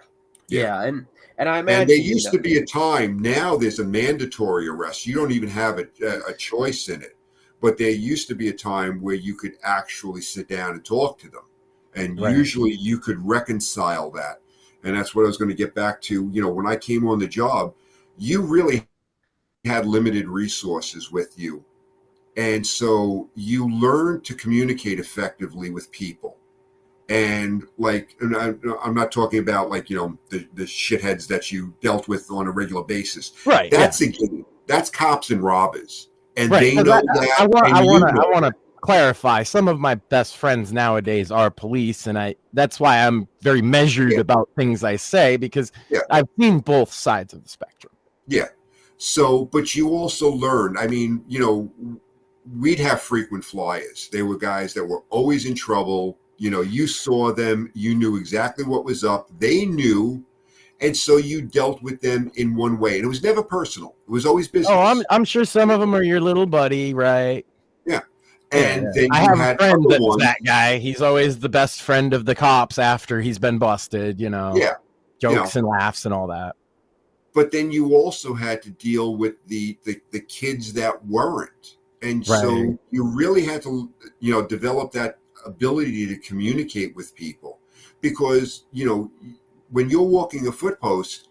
and I imagine. And there used to be a time. Now there's a mandatory arrest. You don't even have a choice in it. But there used to be a time where you could actually sit down and talk to them, and usually you could reconcile that. And that's what I was going to get back to. When I came on the job, you really had limited resources with you. And so you learn to communicate effectively with people. And I'm not talking about the shitheads that you dealt with on a regular basis. Right. That's a game. That's cops and robbers. And they know that. I want to clarify. Some of my best friends nowadays are police, and that's why I'm very measured about things I say, because I've seen both sides of the spectrum. Yeah. So, but you also learn, we'd have frequent flyers. They were guys that were always in trouble. You saw them, you knew exactly what was up. They knew. And so you dealt with them in one way. And it was never personal. It was always business. Oh, I'm sure some of them are your little buddy, right? Yeah. And then I have a friend that's that guy. He's always the best friend of the cops after he's been busted, Yeah. Jokes and laughs and all that. But then you also had to deal with the kids that weren't. And so you really had to, develop that ability to communicate with people. Because, when you're walking a footpost,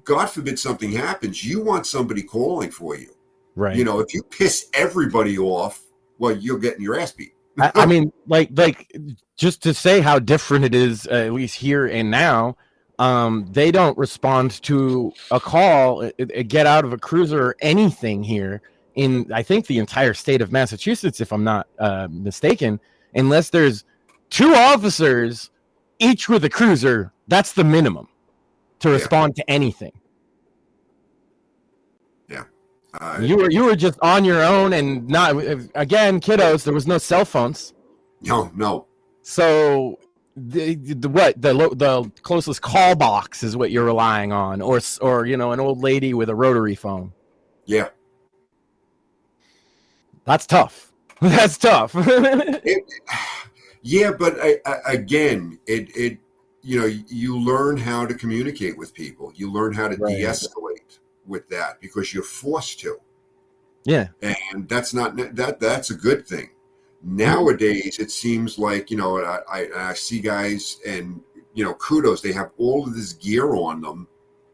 God forbid something happens, you want somebody calling for you. Right. If you piss everybody off, well, you're getting your ass beat. I mean, like just to say how different it is, at least here and now, they don't respond to a call, get out of a cruiser or anything here in, I think, the entire state of Massachusetts, if I'm not mistaken, unless there's 2 officers, each with a cruiser. That's the minimum to respond to anything. Yeah. You were just on your own, and not, again, kiddos, there was no cell phones. No. So the closest call box is what you're relying on, or an old lady with a rotary phone. Yeah. That's tough. That's tough. Yeah, but again, it you learn how to communicate with people. You learn how to de-escalate with that, because you're forced to. Yeah. And that's a good thing. Nowadays, it seems like, I see guys, and, kudos, they have all of this gear on them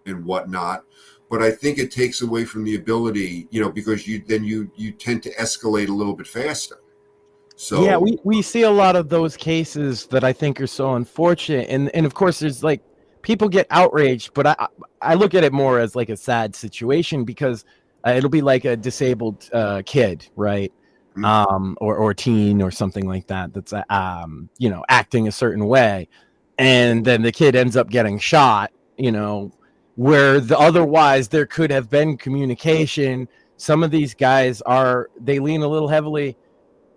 and whatnot. But I think it takes away from the ability, because you tend to escalate a little bit faster. So yeah, we see a lot of those cases that I think are so unfortunate, and of course there's people get outraged, but I look at it more as like a sad situation, because it'll be like a disabled kid, right? Mm-hmm. Or teen or something like that, that's acting a certain way, and then the kid ends up getting shot, where otherwise there could have been communication. Some of these guys they lean a little heavily.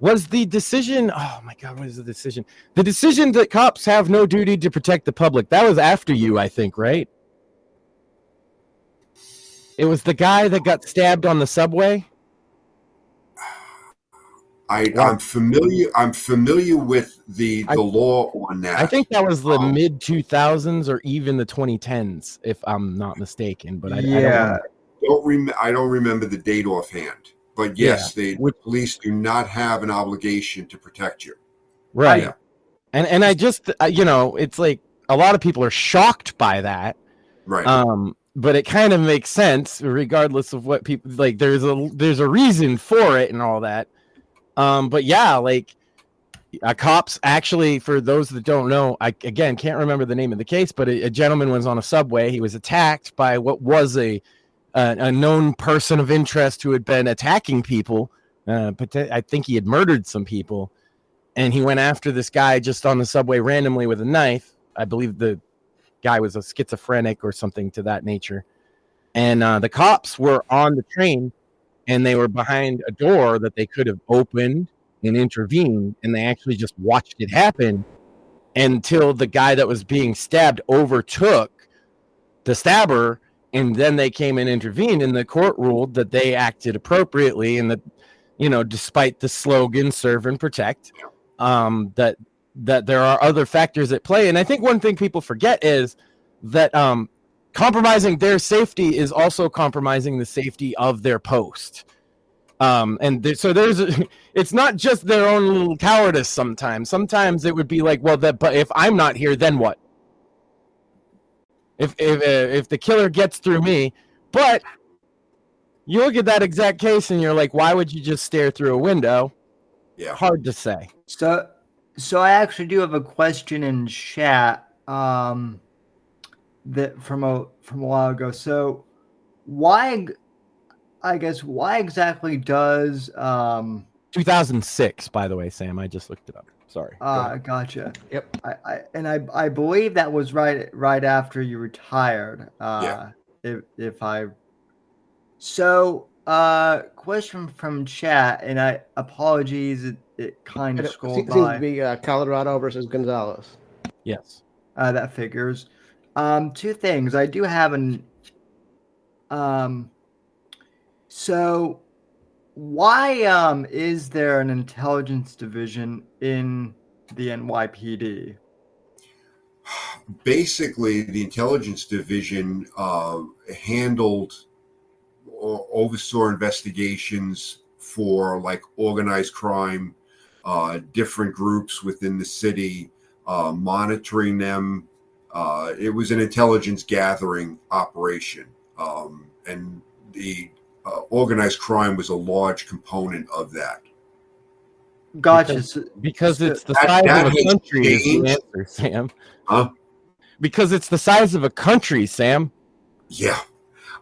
Was the decision, oh my God, what is the decision? The decision that cops have no duty to protect the public. That was after you, I think, right? It was the guy that got stabbed on the subway. I'm familiar with the law on that. I think that was the mid 2000s or even the 2010s, if I'm not mistaken. But I don't remember the date offhand. But yes, the police do not have an obligation to protect you. Right. Yeah. And I just, it's like a lot of people are shocked by that. Right. but it kind of makes sense regardless of what people like. There's a reason for it and all that. But yeah, like cops actually, for those that don't know, I again can't remember the name of the case, but a gentleman was on a subway. He was attacked by what was a known person of interest who had been attacking people. But I think he had murdered some people, and he went after this guy just on the subway randomly with a knife. I believe the guy was a schizophrenic or something to that nature. And the cops were on the train, and they were behind a door that they could have opened and intervened, and they actually just watched it happen until the guy that was being stabbed overtook the stabber, and then they came and intervened, and the court ruled that they acted appropriately, and that, you know, despite the slogan "serve and protect," that there are other factors at play. And I think one thing people forget is that compromising their safety is also compromising the safety of their post. So it's not just their own little cowardice. Sometimes it would be like, well, but if I'm not here, then what? If the killer gets through me, but you look at that exact case and you're like, why would you just stare through a window? Yeah, hard to say. So I actually do have a question in chat that from a while ago. So why exactly does 2006, by the way, Sam, I just looked it up. Sorry. Gotcha. Yep. I believe that was right after you retired. Yeah. Question from chat, and apologies, it kind of scrolled by. Seems to be Colorado versus Gonzalez. Yes. That figures. Two things. I do have so why is there an intelligence division in the NYPD? Basically, the intelligence division handled or oversaw investigations for like organized crime, different groups within the city, monitoring them. It was an intelligence gathering operation, and the organized crime was a large component of that. Gotcha. Because it's the size of a country is the answer, Sam. Huh? Because it's the size of a country, Sam. Yeah.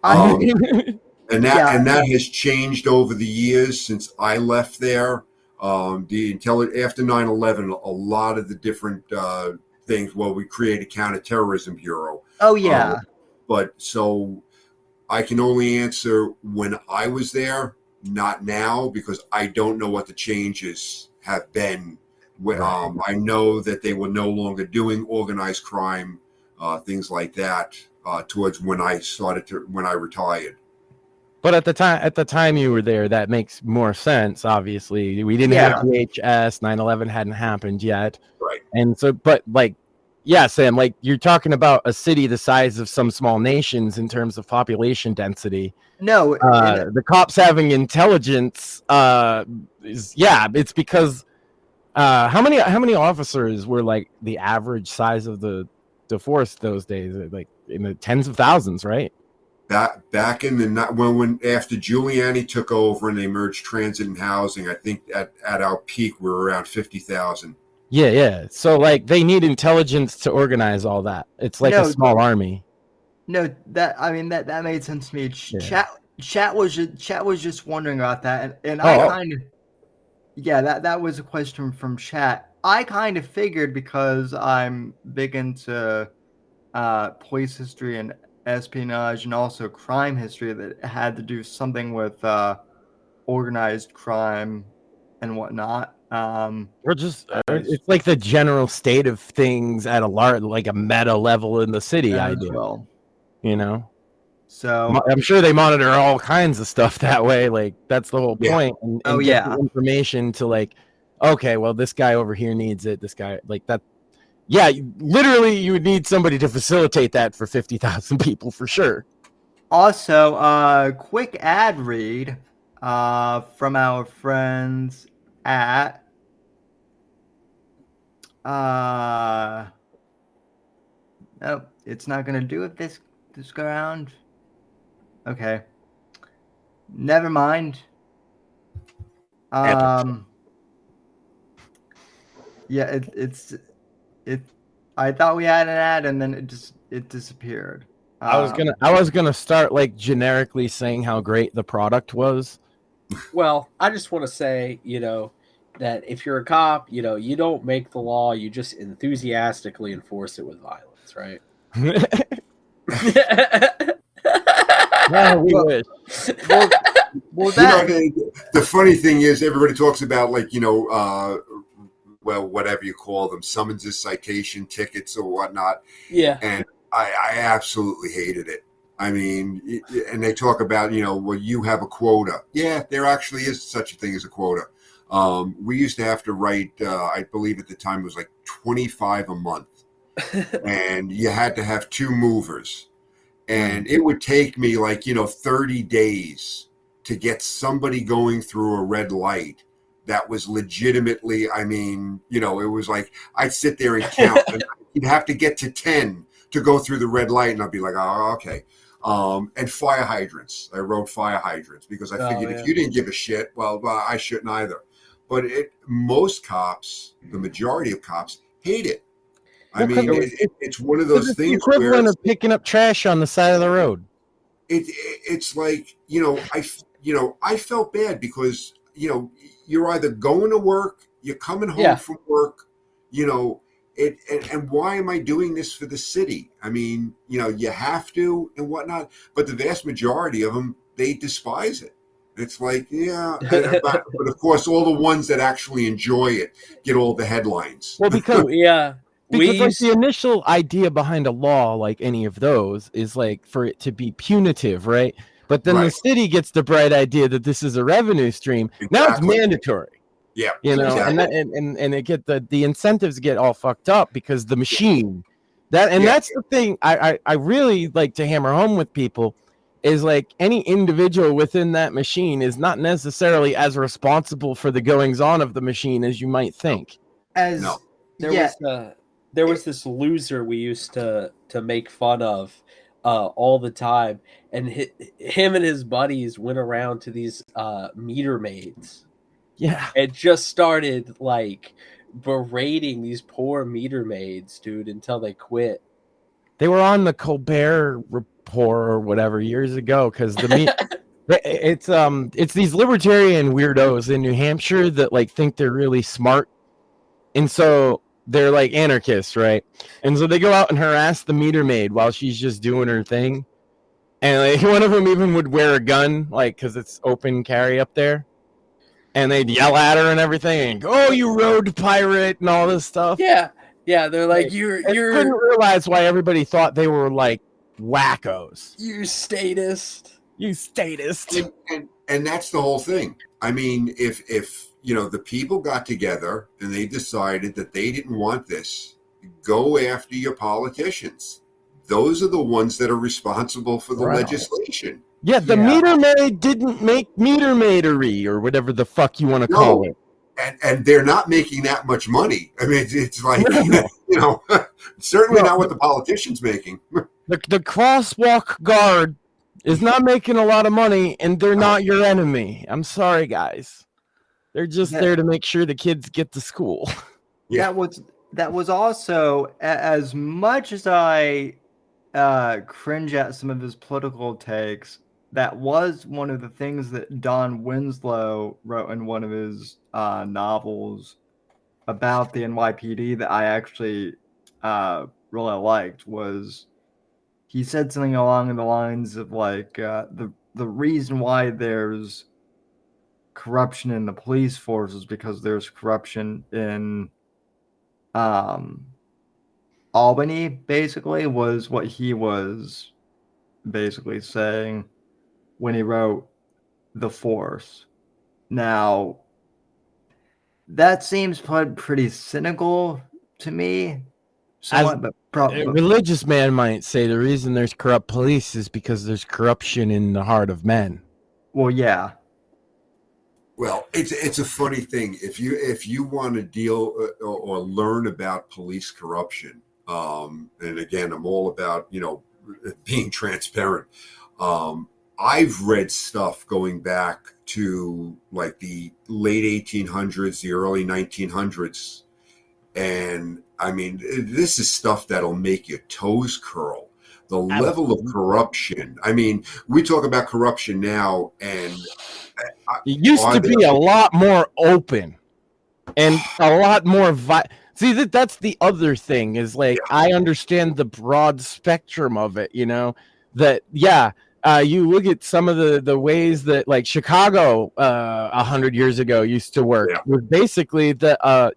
And that has changed over the years since I left there. After 9/11, a lot of the different things. Well, we created Counterterrorism Bureau. Oh yeah. But so I can only answer when I was there, not now, because I don't know what the changes have been. I know that they were no longer doing organized crime, things like that, towards when I retired. But at the time you were there, that makes more sense. Obviously, we didn't have VHS. 9/11 hadn't happened yet, right? And so, but like, yeah, Sam, like you're talking about a city the size of some small nations in terms of population density. No, the cops having intelligence it's because how many officers were like the average size of the force those days? Like in the tens of thousands, right? Back in when after Giuliani took over and they merged transit and housing, I think at our peak we were around 50,000. Yeah. So like they need intelligence to organize all that. It's like a small army. No, that made sense to me. Chat was just wondering about that, and I kind of that was a question from chat. I kind of figured, because I'm big into police history and espionage and also crime history, that it had to do something with organized crime and whatnot. We're just it's like the general state of things at a meta level in the city idea. Well, you know, so I'm sure they monitor all kinds of stuff that way. Like that's the whole point. And get the information to like, okay, well this guy over here needs it. This guy like that. Yeah, literally, you would need somebody to facilitate that for 50,000 people for sure. Also, quick ad read from our friends at nope, it's not gonna do it this go around. Okay. Never mind. Yeah, it. I thought we had an ad, and then it disappeared. I was gonna start like generically saying how great the product was. Well, I just want to say, that if you're a cop, you don't make the law, you just enthusiastically enforce it with violence, right? Well, we wish. Well, that the funny thing is, everybody talks about like well, whatever you call them, summonses, citation tickets, or whatnot. Yeah, and I absolutely hated it. I mean, and they talk about well, you have a quota. Yeah, there actually is such a thing as a quota. We used to have to write, I believe at the time it was like 25 a month, and you had to have 2 movers. And it would take me like, 30 days to get somebody going through a red light that was legitimately, I mean, it was like I'd sit there and count, and you'd have to get to 10 to go through the red light, and I'd be like, oh, okay. And fire hydrants. I wrote fire hydrants because I figured if you didn't give a shit, well, I shouldn't either. But most cops, the majority of cops, hate it. I mean, it's one of those things. The equivalent of picking up trash on the side of the road. It's like I felt bad because you're either going to work, you're coming home from work, and why am I doing this for the city? I mean, you have to and whatnot, but the vast majority of them, they despise it. It's like, but of course, all the ones that actually enjoy it get all the headlines. Well, because Because the initial idea behind a law, like any of those, is like for it to be punitive, right? But then the city gets the bright idea that this is a revenue stream. Exactly. Now it's mandatory. Yeah, exactly. and it get the incentives get all fucked up because the machine. That's the thing I really like to hammer home with people is like any individual within that machine is not necessarily as responsible for the goings on of the machine as you might think. There was this loser we used to make fun of all the time, and him and his buddies went around to these meter maids. Yeah, and just started like berating these poor meter maids, dude, until they quit. They were on the Colbert Report or whatever years ago because it's these libertarian weirdos in New Hampshire that like think they're really smart, and so they're like anarchists, right? And so they go out and harass the meter maid while she's just doing her thing. And like one of them even would wear a gun, like because it's open carry up there. And they'd yell at her and everything, and go, "Oh, you road pirate!" and all this stuff. Yeah. They're like, "You couldn't realize why everybody thought they were like wackos. You statist. And that's the whole thing. I mean, if the people got together and they decided that they didn't want this, go after your politicians. Those are the ones that are responsible for the legislation. Yeah, the meter maid didn't make meter maidery or whatever the fuck you want to call it. And they're not making that much money. I mean, it's like, certainly not what the politicians making. The crosswalk guard is not making a lot of money, and they're not your enemy. I'm sorry, guys. They're just there to make sure the kids get to school. Yeah. That was also, as much as I cringe at some of his political takes, that was one of the things that Don Winslow wrote in one of his novels about the NYPD that I actually really liked. Was he said something along the lines of like the reason why there's corruption in the police force is because there's corruption in Albany, basically, was what he was basically saying when he wrote The Force. Now, that seems pretty cynical to me. Somewhat, but a religious man might say the reason there's corrupt police is because there's corruption in the heart of men. Well, yeah. Well, it's a funny thing. If you want to deal or learn about police corruption, and again, I'm all about being transparent. I've read stuff going back to like the late 1800s, the early 1900s. And I mean, this is stuff that'll make your toes curl. The level of corruption. I mean, we talk about corruption now, and it used to be a lot more open and a lot more see, that's the other thing is like, I understand the broad spectrum of it, that, you look at some of the ways that like Chicago 100 years ago used to work was basically the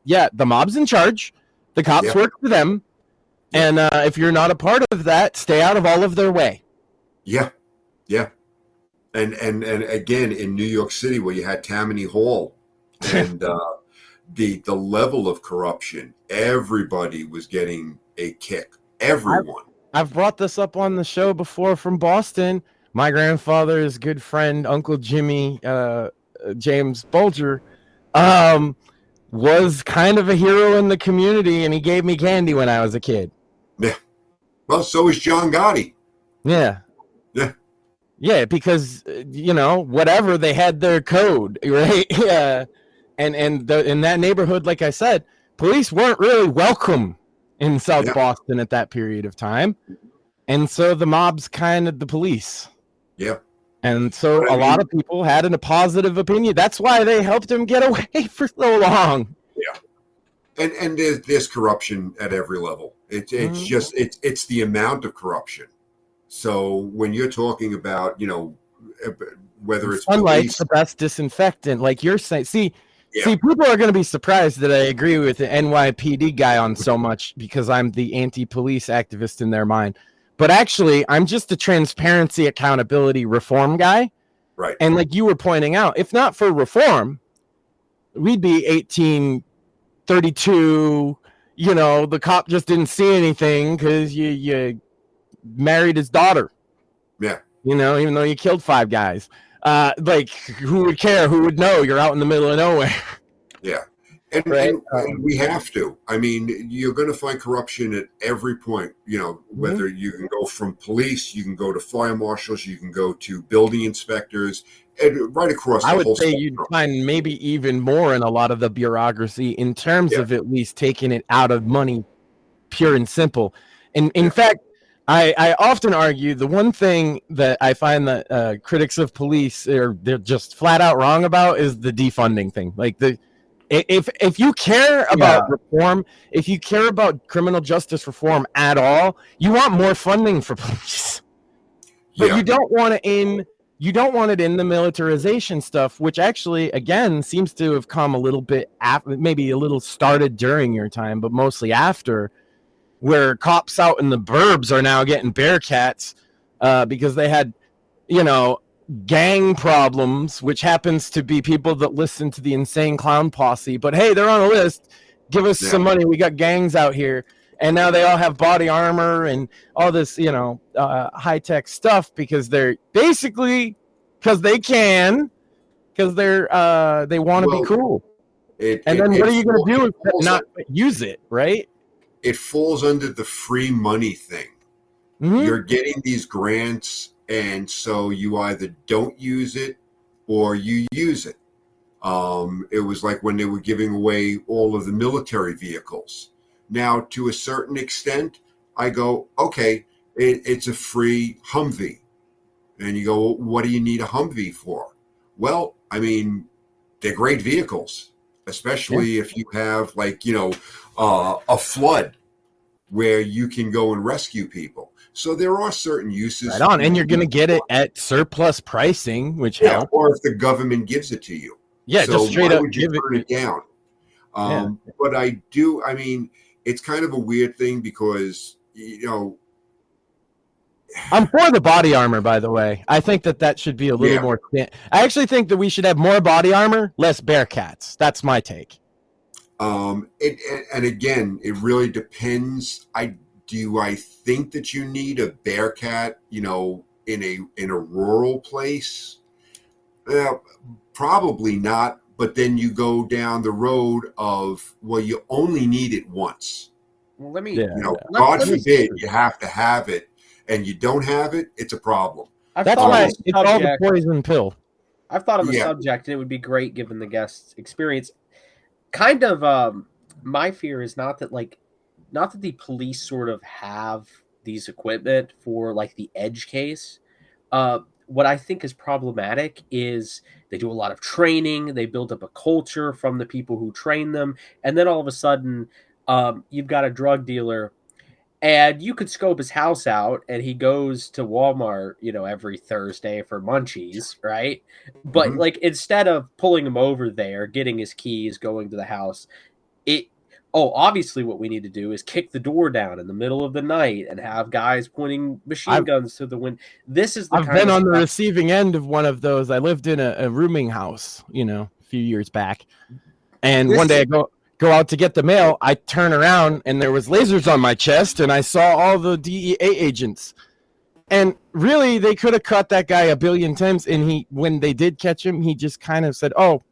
mob's in charge, the cops work for them, and if you're not a part of that, stay out of all of their way. Yeah. And again, in New York City, where you had Tammany Hall, and the level of corruption, everybody was getting a kick. Everyone. I've brought this up on the show before from Boston. My grandfather's good friend, Uncle Jimmy James Bulger, was kind of a hero in the community, and he gave me candy when I was a kid. Yeah. Well, so is John Gotti. Yeah. Yeah, because whatever, they had their code, right? Yeah, and in that neighborhood, like I said, police weren't really welcome in South Boston at that period of time, and so the mob's kind of the police. Yeah, and so a lot of people had a positive opinion. That's why they helped him get away for so long. Yeah, and there's corruption at every level. It's just it's the amount of corruption. So when you're talking about, whether it's sunlight's the best disinfectant, like you're saying, see, people are going to be surprised that I agree with the NYPD guy on so much because I'm the anti-police activist in their mind. But actually, I'm just a transparency, accountability, reform guy. Right. And like you were pointing out, if not for reform, we'd be 1832. The cop just didn't see anything because you married his daughter. Yeah. Even though you killed 5 guys. Like, who would care? Who would know? You're out in the middle of nowhere. Yeah. And we have to. I mean, you're going to find corruption at every point, whether you can go from police, you can go to fire marshals, you can go to building inspectors, and right across the whole spectrum. I would say you'd find maybe even more in a lot of the bureaucracy in terms of at least taking it out of money, pure and simple. And in fact, I often argue the one thing that I find that critics of police they're just flat out wrong about is the defunding thing. Like if you care about reform, if you care about criminal justice reform at all, you want more funding for police. But you don't want it in the militarization stuff, which actually again seems to have come a little bit after, maybe a little started during your time, but mostly after. Where cops out in the burbs are now getting Bearcats because they had, gang problems, which happens to be people that listen to the Insane Clown Posse. But hey, they're on a list. Give us some money. We got gangs out here. And now they all have body armor and all this, high-tech stuff because they're basically, because they can, because they want to be cool. What are you going to do if not use it, right? It falls under the free money thing. Mm-hmm. You're getting these grants, and so you either don't use it or you use it. It was like when they were giving away all of the military vehicles. Now, to a certain extent, I go, okay, it's a free Humvee. And you go, what do you need a Humvee for? Well, I mean, they're great vehicles, especially if you have a flood where you can go and rescue people. So there are certain uses. Right on, and you're going to get it at surplus pricing, which helps. Or if the government gives it to you. Yeah, so just straight up would you turn it down? But I mean, it's kind of a weird thing because, I'm for the body armor, by the way. I think that should be a little more. I actually think that we should have more body armor, less Bearcats. That's my take. And again, it really depends. I think that you need a Bearcat, in a rural place? Probably not. But then you go down the road of, well, you only need it once. Well, let me, God forbid you have to have it and you don't have it. It's a problem. That's why it's all the poison pill. I've thought of the subject, and it would be great given the guest's experience. Kind of, my fear is not that the police sort of have these equipment for like the edge case. What I think is problematic is they do a lot of training. They build up a culture from the people who train them. And then all of a sudden, you've got a drug dealer and you could scope his house out and he goes to Walmart, every Thursday for munchies, right? But like, instead of pulling him over there, getting his keys, going to the house, obviously what we need to do is kick the door down in the middle of the night and have guys pointing machine guns to the window. I've been on the receiving end of one of those. I lived in a rooming house, a few years back. And one day I go out to get the mail. I turn around and there was lasers on my chest and I saw all the DEA agents. And really, they could have caught that guy a billion times. And when they did catch him, he just kind of said, "Oh,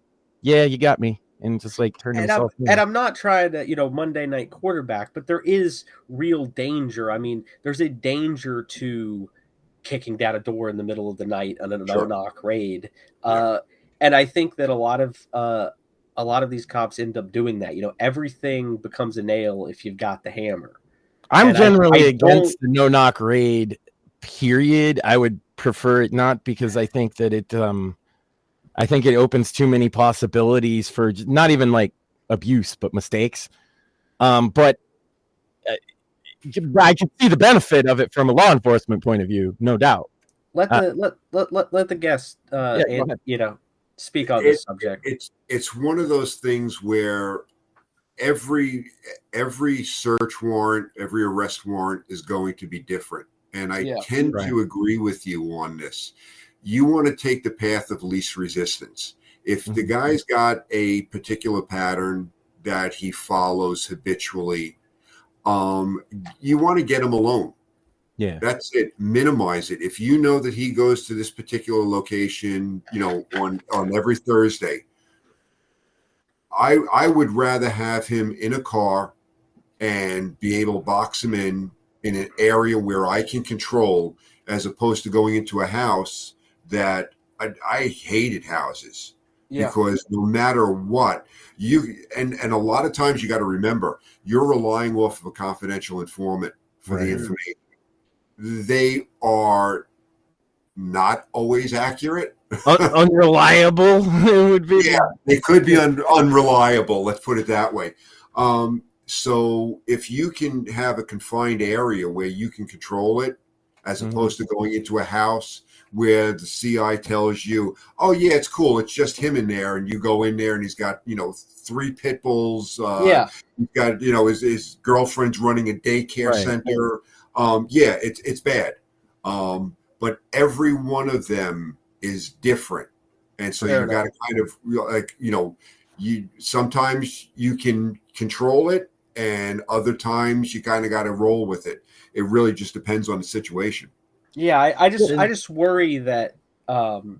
yeah, you got me." And just like turned himself in. And I'm not trying to, Monday night quarterback, but there is real danger. I mean, there's a danger to kicking down a door in the middle of the night on a no-knock raid. And I think that a lot of these cops end up doing that. Everything becomes a nail if you've got the hammer. I'm generally against the no-knock raid, period. I would prefer it not because I think that it opens too many possibilities for not even like abuse, but mistakes. But I can see the benefit of it from a law enforcement point of view, no doubt. Let the guest speak on this subject. It's one of those things where every search warrant, every arrest warrant is going to be different, and I tend to agree with you on this. You want to take the path of least resistance. If the guy's got a particular pattern that he follows habitually, you want to get him alone. Yeah, that's it. Minimize it. If you know that he goes to this particular location, on every Thursday, I would rather have him in a car and be able to box him in an area where I can control, as opposed to going into a house that I hated houses. Because no matter what and a lot of times you got to remember, you're relying off of a confidential informant for the information. They are not always accurate. Unreliable, it would be. Yeah, they could be unreliable. Let's put it that way. So if you can have a confined area where you can control it, as opposed to going into a house where the CI tells you, "Oh yeah, it's cool. It's just him in there," and you go in there and he's got 3 pit bulls. He's got his girlfriend's running a daycare center. It's bad. But every one of them is different, and so you got to kind of you sometimes you can control it, and other times you kind of got to roll with it. It really just depends on the situation. Yeah, I just worry that, and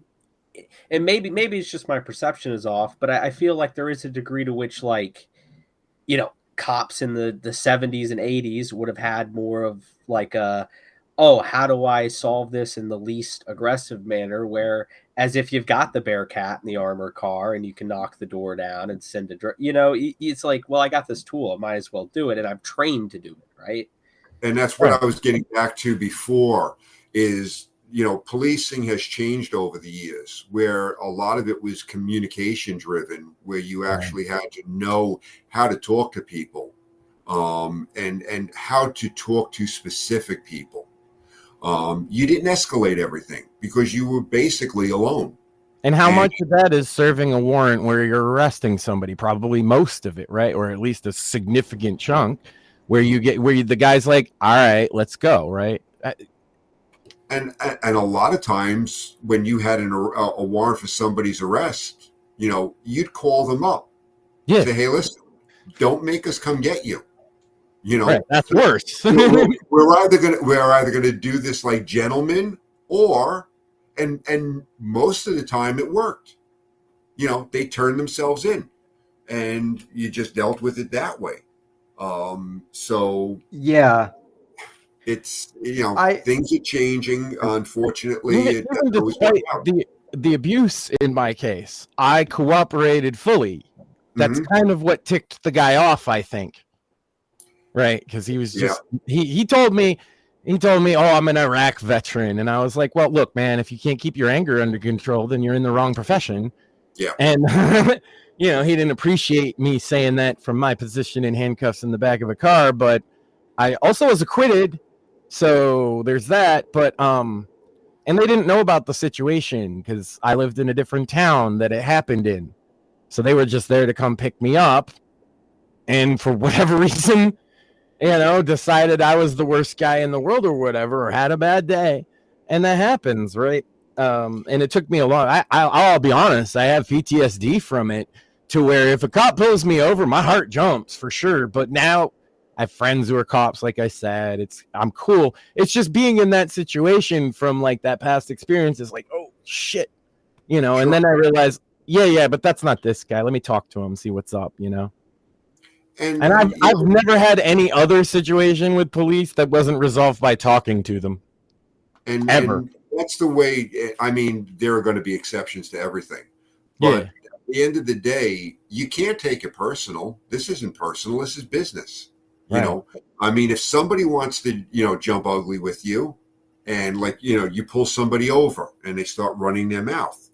maybe it's just my perception is off, but I feel like there is a degree to which, cops in the 70s and 80s would have had more of like how do I solve this in the least aggressive manner, where as if you've got the Bearcat in the armored car and you can knock the door down and send it's like, well, I got this tool, I might as well do it, and I'm trained to do it, right? And that's what I was getting back to before is, policing has changed over the years, where a lot of it was communication driven, where you actually had to know how to talk to people, and how to talk to specific people. You didn't escalate everything because you were basically alone. And how much of that is serving a warrant where you're arresting somebody? Probably most of it, right? Or at least a significant chunk. Where the guy's like, all right, let's go, right? And a lot of times when you had a warrant for somebody's arrest, you'd call them up, say, hey, listen, don't make us come get you. Right, that's worse. we're either gonna do this like gentlemen, or and most of the time it worked. They turned themselves in, and you just dealt with it that way. It's things are changing. Unfortunately, even despite the abuse in my case, I cooperated fully. That's kind of what ticked the guy off, I think. Right, because he was just he told me, oh, I'm an Iraq veteran, and I was like, well, look, man, if you can't keep your anger under control, then you're in the wrong profession. Yeah, and he didn't appreciate me saying that from my position in handcuffs in the back of a car, but I also was acquitted, so there's that. But and they didn't know about the situation because I lived in a different town that it happened in, so they were just there to come pick me up, and for whatever reason, decided I was the worst guy in the world or whatever, or had a bad day. And that happens, right? And it took me a long, I'll be honest, I have PTSD from it, to where if a cop pulls me over, my heart jumps for sure. But now I have friends who are cops, like I said, I'm cool. It's just being in that situation from like that past experience is like, oh shit, sure. And then I realized, but that's not this guy. Let me talk to him, see what's up, And I've never had any other situation with police that wasn't resolved by talking to them. Ever. And that's the way. I mean, there are going to be exceptions to everything. But at the end of the day, you can't take it personal. This isn't personal. This is business. Right. I mean, if somebody wants to, jump ugly with you and you pull somebody over and they start running their mouth.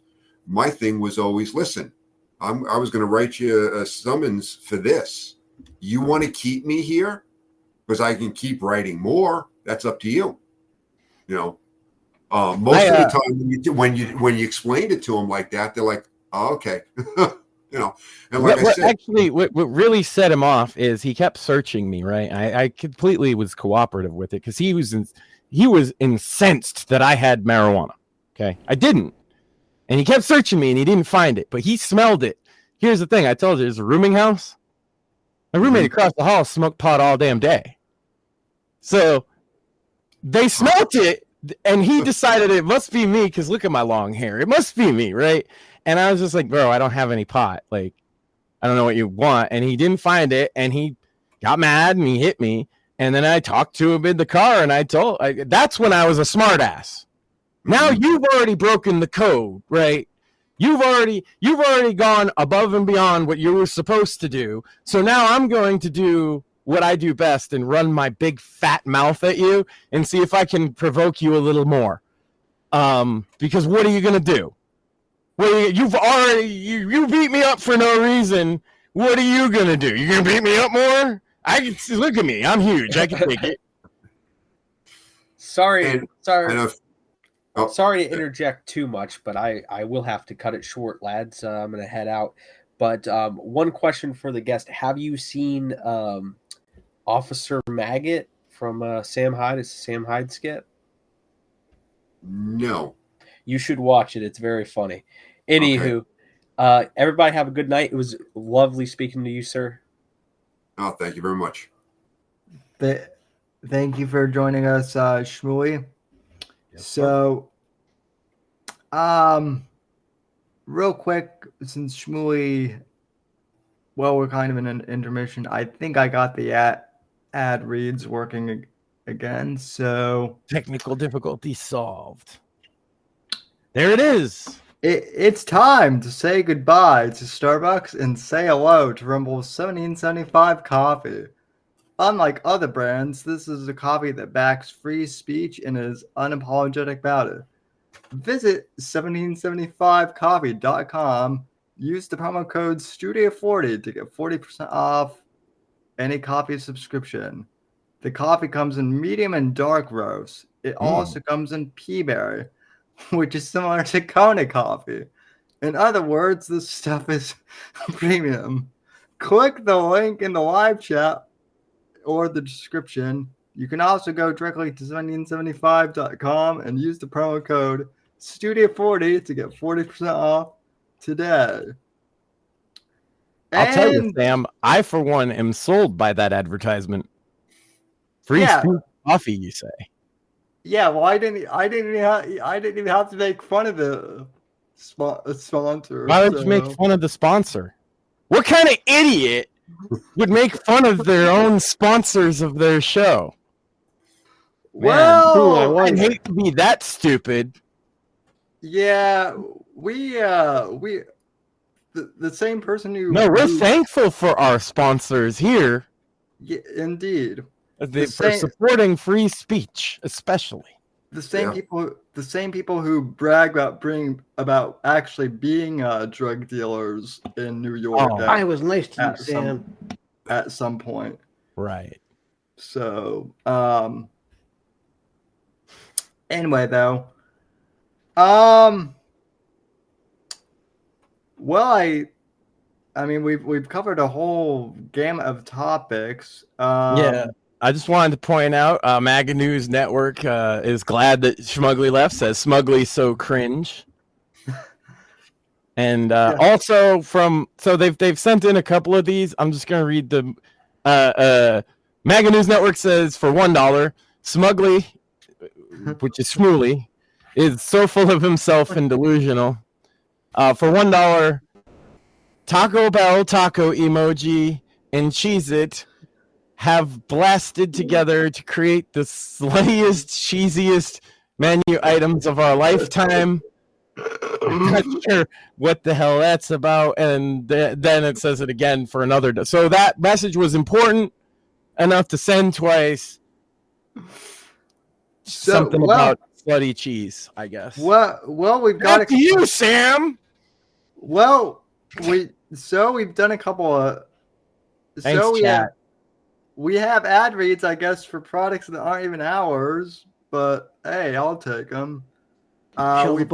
My thing was always, listen, I was going to write you a summons for this. You want to keep me here because I can keep writing more. That's up to you. Most of the time when you explained it to them like that, they're like, "Oh, okay." And like I said, actually, what really set him off is he kept searching me. Right, I completely was cooperative with it because he was incensed that I had marijuana. Okay, I didn't, and he kept searching me and he didn't find it, but he smelled it. Here's the thing: I told you, it's a rooming house. My roommate across the hall smoked pot all damn day. So they smelt it, and he decided it must be me because look at my long hair. It must be me, right? And I was just like, bro, I don't have any pot. Like, I don't know what you want. And he didn't find it, and he got mad, and he hit me. And then I talked to him in the car, and that's when I was a smart ass. Now you've already broken the code, right? You've already gone above and beyond what you were supposed to do. So now I'm going to do what I do best and run my big fat mouth at you and see if I can provoke you a little more. Because what are you going to do? You beat me up for no reason. What are you going to do? You're going to beat me up more? Look at me. I'm huge. I can take it. Sorry to interject too much, but I will have to cut it short, lads. I'm going to head out. But one question for the guest. Have you seen Officer Maggot from Sam Hyde? It's a Sam Hyde skit. No. You should watch it. It's very funny. Anywho, everybody have a good night. It was lovely speaking to you, sir. Oh, thank you very much. Thank you for joining us, Shmuley. Yes, so, real quick, since Shmuley, we're kind of in an intermission. I think I got the ad reads working again. So technical difficulty solved. There it is. It's time to say goodbye to Starbucks and say hello to Rumble's 1775 coffee. Unlike other brands, this is a coffee that backs free speech and is unapologetic about it. Visit 1775coffee.com. Use the promo code STUDIO40 to get 40% off any coffee subscription. The coffee comes in medium and dark roast. It also comes in peaberry, which is similar to Kona coffee. In other words, this stuff is premium. Click the link in the live chat or the description. You can also go directly to 1775.com and use the promo code STUDIO40 to get 40% off today. I'll tell you, Sam, I for one am sold by that advertisement. Free coffee, you say? Yeah, well, I didn't even have to make fun of the sponsor. Why would you make fun of the sponsor? What kind of idiot would make fun of their own sponsors of their show? Well, I'd hate to be that stupid. Yeah, the same person who. No, we're thankful for our sponsors here. Yeah, indeed. For supporting free speech, especially. The same people who brag about actually being drug dealers in New York. I was nice to you, Sam. At some point. Right. So, anyway, though, well, I mean, we've covered a whole gamut of topics. Yeah. I just wanted to point out, MAGA News Network is glad that Schmugly left. Says Smugly so cringe. And also so they've sent in a couple of these. I'm just gonna read them. MAGA News Network says for $1, Smugly, which is Shmooly, is so full of himself and delusional. For $1, Taco Bell taco emoji and Cheez-It have blasted together to create the sluttiest, cheesiest menu items of our lifetime. I'm not sure what the hell that's about. And then it says it again for another. So that message was important enough to send twice. Something about slutty cheese, I guess. Well, we've got Back to you, Sam. Well, we've done a couple of. Thanks, chat. We have ad reads, I guess, for products that aren't even ours, but hey, I'll take them. We've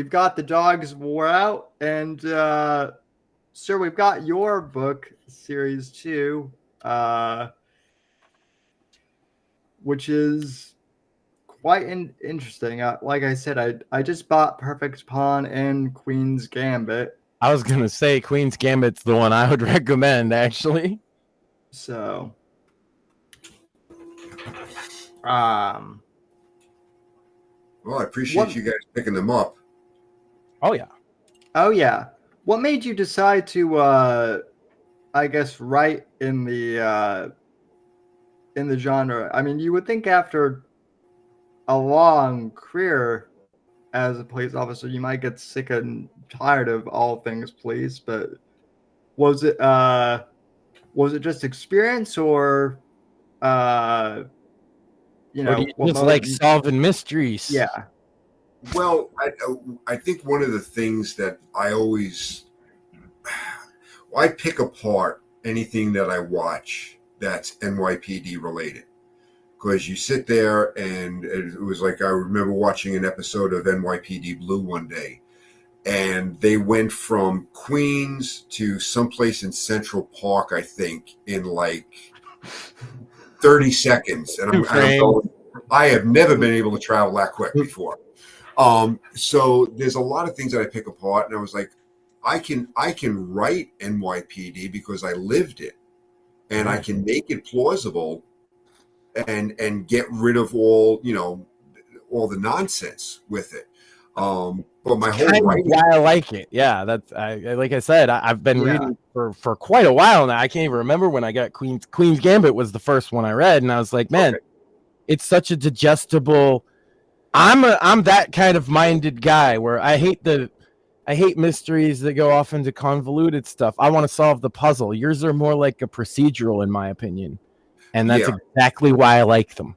got The Dogs Wore Out, and sir, we've got your book series too, which is quite interesting. Like I said, I just bought Perfect Pawn and Queen's Gambit. I was gonna say Queen's Gambit's the one I would recommend, actually. So, well, I appreciate you guys picking them up. Oh yeah. What made you decide to, I guess, write in the genre? I mean, you would think after a long career as a police officer, you might get sick and tired of all things police, but was it just experience, or or you just like solving mysteries? Yeah. Well, I think one of the things that I pick apart anything that I watch that's NYPD related, because you sit there and it was like, I remember watching an episode of NYPD Blue one day, and they went from Queens to someplace in Central Park, I think, in like 30 seconds. And I have never been able to travel that quick before. So there's a lot of things that I pick apart, and I was like, I can write NYPD because I lived it, and I can make it plausible and get rid of all the nonsense with it. But my whole writing, I like it. Yeah, that's like I said, I've been reading for quite a while now. I can't even remember when I got Queen's Gambit was the first one I read, and I was like, man, it's such a digestible. I'm that kind of minded guy where I hate mysteries that go off into convoluted stuff. I want to solve the puzzle. Yours are more like a procedural, in my opinion, and that's exactly why I like them.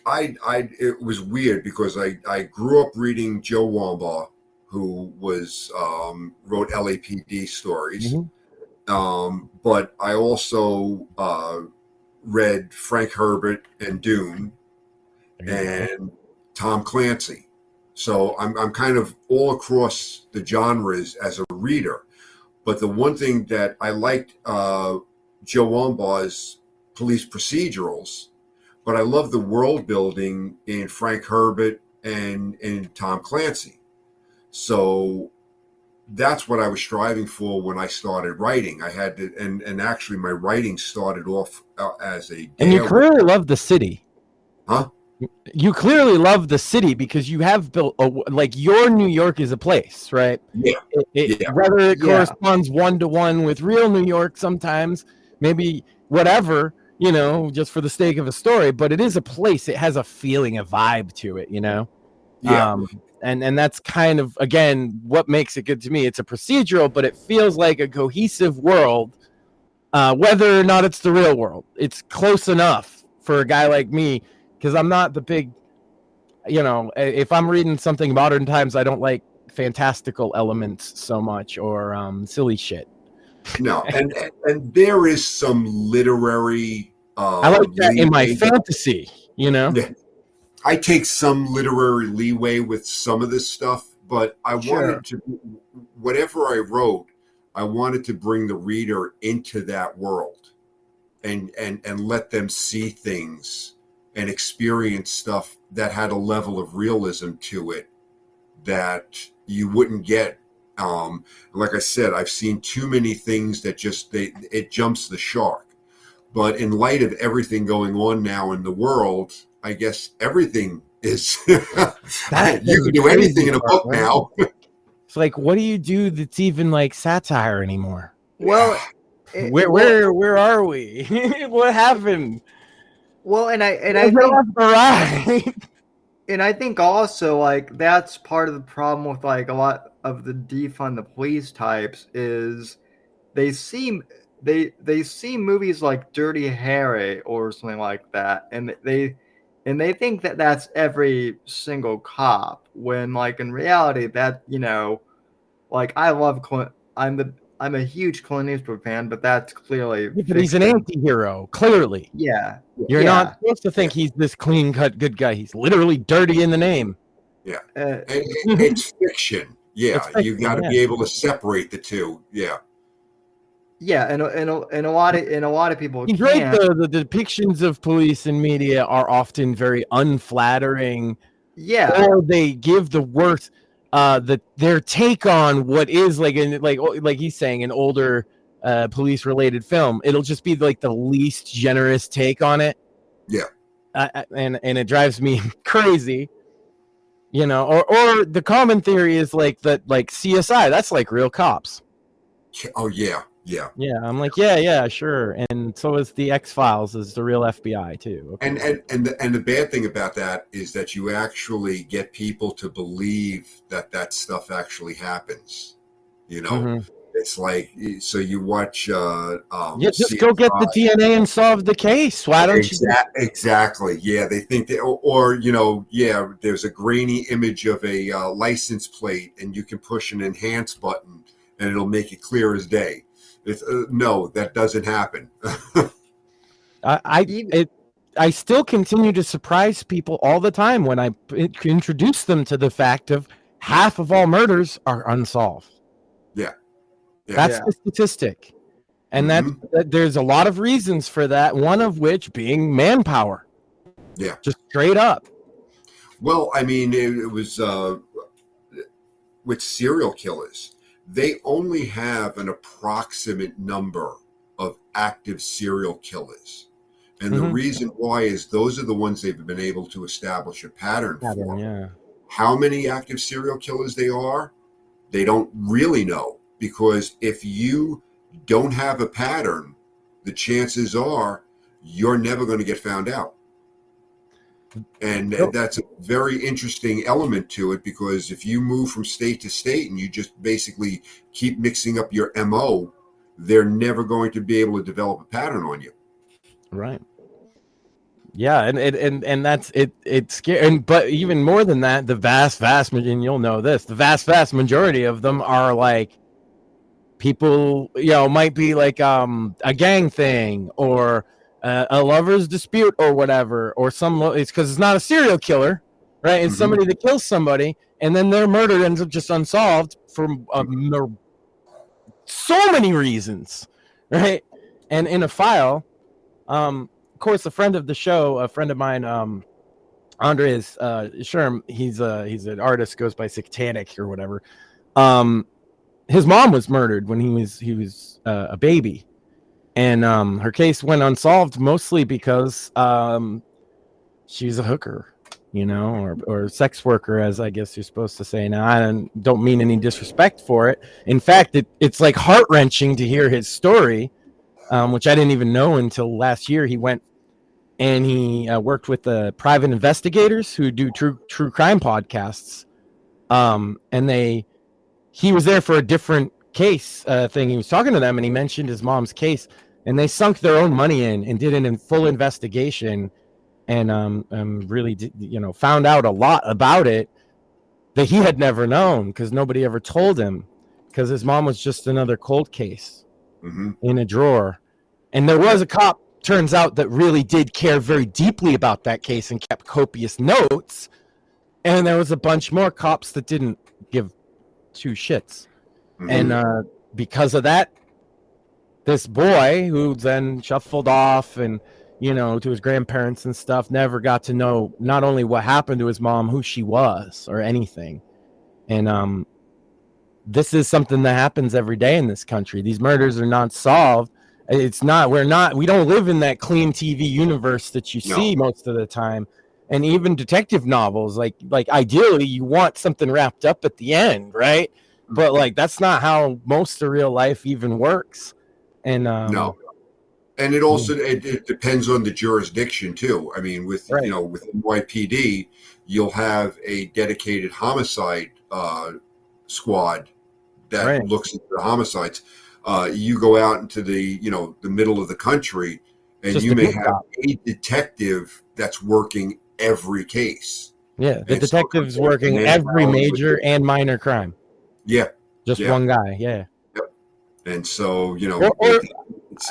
It was weird because I grew up reading Joe Wambaugh, who wrote LAPD stories. Mm-hmm. But I also read Frank Herbert and Dune and Tom Clancy. So I'm kind of all across the genres as a reader. But the one thing that I liked, Joe Wambaugh's police procedurals, but I love the world building in Frank Herbert and in Tom Clancy. So that's what I was striving for when I started writing. I had to, and actually my writing started off as a. And you clearly love the city. Huh? You clearly love the city because you have built your New York is a place, right? Yeah. Whether it corresponds 1-to-1 with real New York, sometimes maybe whatever. you know, just for the sake of a story, but it is a place. It has a feeling, a vibe to it, you know? Yeah. And that's kind of, again, what makes it good to me. It's a procedural, but it feels like a cohesive world, whether or not it's the real world. It's close enough for a guy like me, because I'm not the big, you know, if I'm reading something modern times, I don't like fantastical elements so much, or silly shit. No, and there is some literary. I like that in my fantasy, you know. Yeah, I take some literary leeway with some of this stuff, but I wanted to, whatever I wrote, I wanted to bring the reader into that world, and let them see things and experience stuff that had a level of realism to it that you wouldn't get. Like I said, I've seen too many things that just it jumps the shark. But in light of everything going on now in the world, I guess everything is. You can do anything in a book now. It's like, what do you do that's even like satire anymore? Well, where are we? What happened? Well, and I think and I think also, like, that's part of the problem with, like, a lot of the defund the police types is they see movies like Dirty Harry or something like that, and they think that that's every single cop, when, like, in reality, that, you know, like, I love I'm a huge Clint Eastwood fan, but that's clearly but he's an anti-hero, clearly. Yeah. You're not supposed to think he's this clean-cut good guy. He's literally dirty in the name. Yeah. It's fiction. Yeah, you got to be able to separate the two. Yeah. Yeah, and a lot of people He's right, though. The depictions of police in media are often very unflattering. Yeah. Or they give the worst their take on what is like he's saying, an older police related film. It'll just be like the least generous take on it. Yeah. And it drives me crazy, you know. Or the common theory is like that, like CSI, that's like real cops. Oh yeah. I'm like, yeah, sure. And so is the X-Files, is the real FBI too. Okay. And the bad thing about that is that you actually get people to believe that stuff actually happens. You know, It's like, so you watch. Just CSI. Go get the DNA and solve the case. Why don't you? Exactly. Yeah, they think that, or you know, yeah, there's a grainy image of a license plate, and you can push an enhance button, and it'll make it clear as day. No, that doesn't happen. I still continue to surprise people all the time when I introduce them to the fact of half of all murders are unsolved. Yeah. That's the statistic. And that there's a lot of reasons for that, one of which being manpower. Yeah. Just straight up. Well, I mean, it was with serial killers. They only have an approximate number of active serial killers. And the reason why is those are the ones they've been able to establish a pattern for. Yeah. How many active serial killers they are, they don't really know. Because if you don't have a pattern, the chances are you're never going to get found out. And that's a very interesting element to it, because if you move from state to state and you just basically keep mixing up your MO, they're never going to be able to develop a pattern on you. Right. Yeah, and that's it. It's scary. But even more than that, the vast majority, and you'll know this, the vast majority of them are like people, you know, might be like a gang thing or a lover's dispute or whatever, or it's because it's not a serial killer, right? It's somebody that kills somebody, and then their murder ends up just unsolved for so many reasons, right? And in a file, of course, a friend of the show, a friend of mine, Andres Sherm, he's an artist, goes by Satanic or whatever. His mom was murdered when he was a baby. And her case went unsolved mostly because she's a hooker, you know, or sex worker, as I guess you're supposed to say now. I don't mean any disrespect for it. In fact, it's like heart-wrenching to hear his story which I didn't even know until last year. He went and he worked with the private investigators who do true crime podcasts. And he was there for a different case thing. He was talking to them and he mentioned his mom's case, and they sunk their own money in and did an full investigation, and really found out a lot about it that he had never known because nobody ever told him, because his mom was just another cold case in a drawer. And there was a cop, turns out, that really did care very deeply about that case and kept copious notes. And there was a bunch more cops that didn't give two shits. And because of that, this boy, who then shuffled off and, to his grandparents and stuff, never got to know not only what happened to his mom, who she was or anything. And this is something that happens every day in this country. These murders are not solved. We don't live in that clean TV universe that you see most of the time. And even detective novels, like ideally you want something wrapped up at the end, right? But that's not how most of real life even works. And no. And it also it depends on the jurisdiction too. I mean, with with NYPD, you'll have a dedicated homicide squad that looks at the homicides. You go out into the the middle of the country, and you may have a detective that's working every case. Yeah, the detective's working every major and minor crime. Yeah, just one guy. Yeah. Yep. And so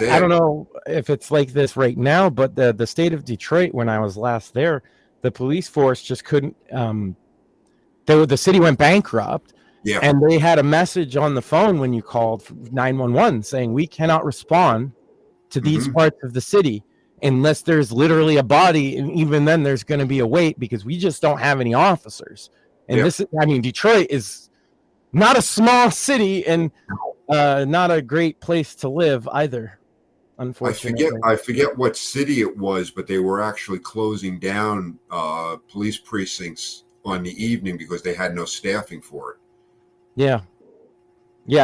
I don't know if it's like this right now, but the state of Detroit, when I was last there, the police force just couldn't. The city went bankrupt. Yeah. And they had a message on the phone when you called 911 saying, we cannot respond to these parts of the city unless there's literally a body. And even then there's going to be a wait because we just don't have any officers. And Detroit is not a small city and not a great place to live either. Unfortunately. I forget what city it was, but they were actually closing down police precincts on the evening because they had no staffing for it. Yeah.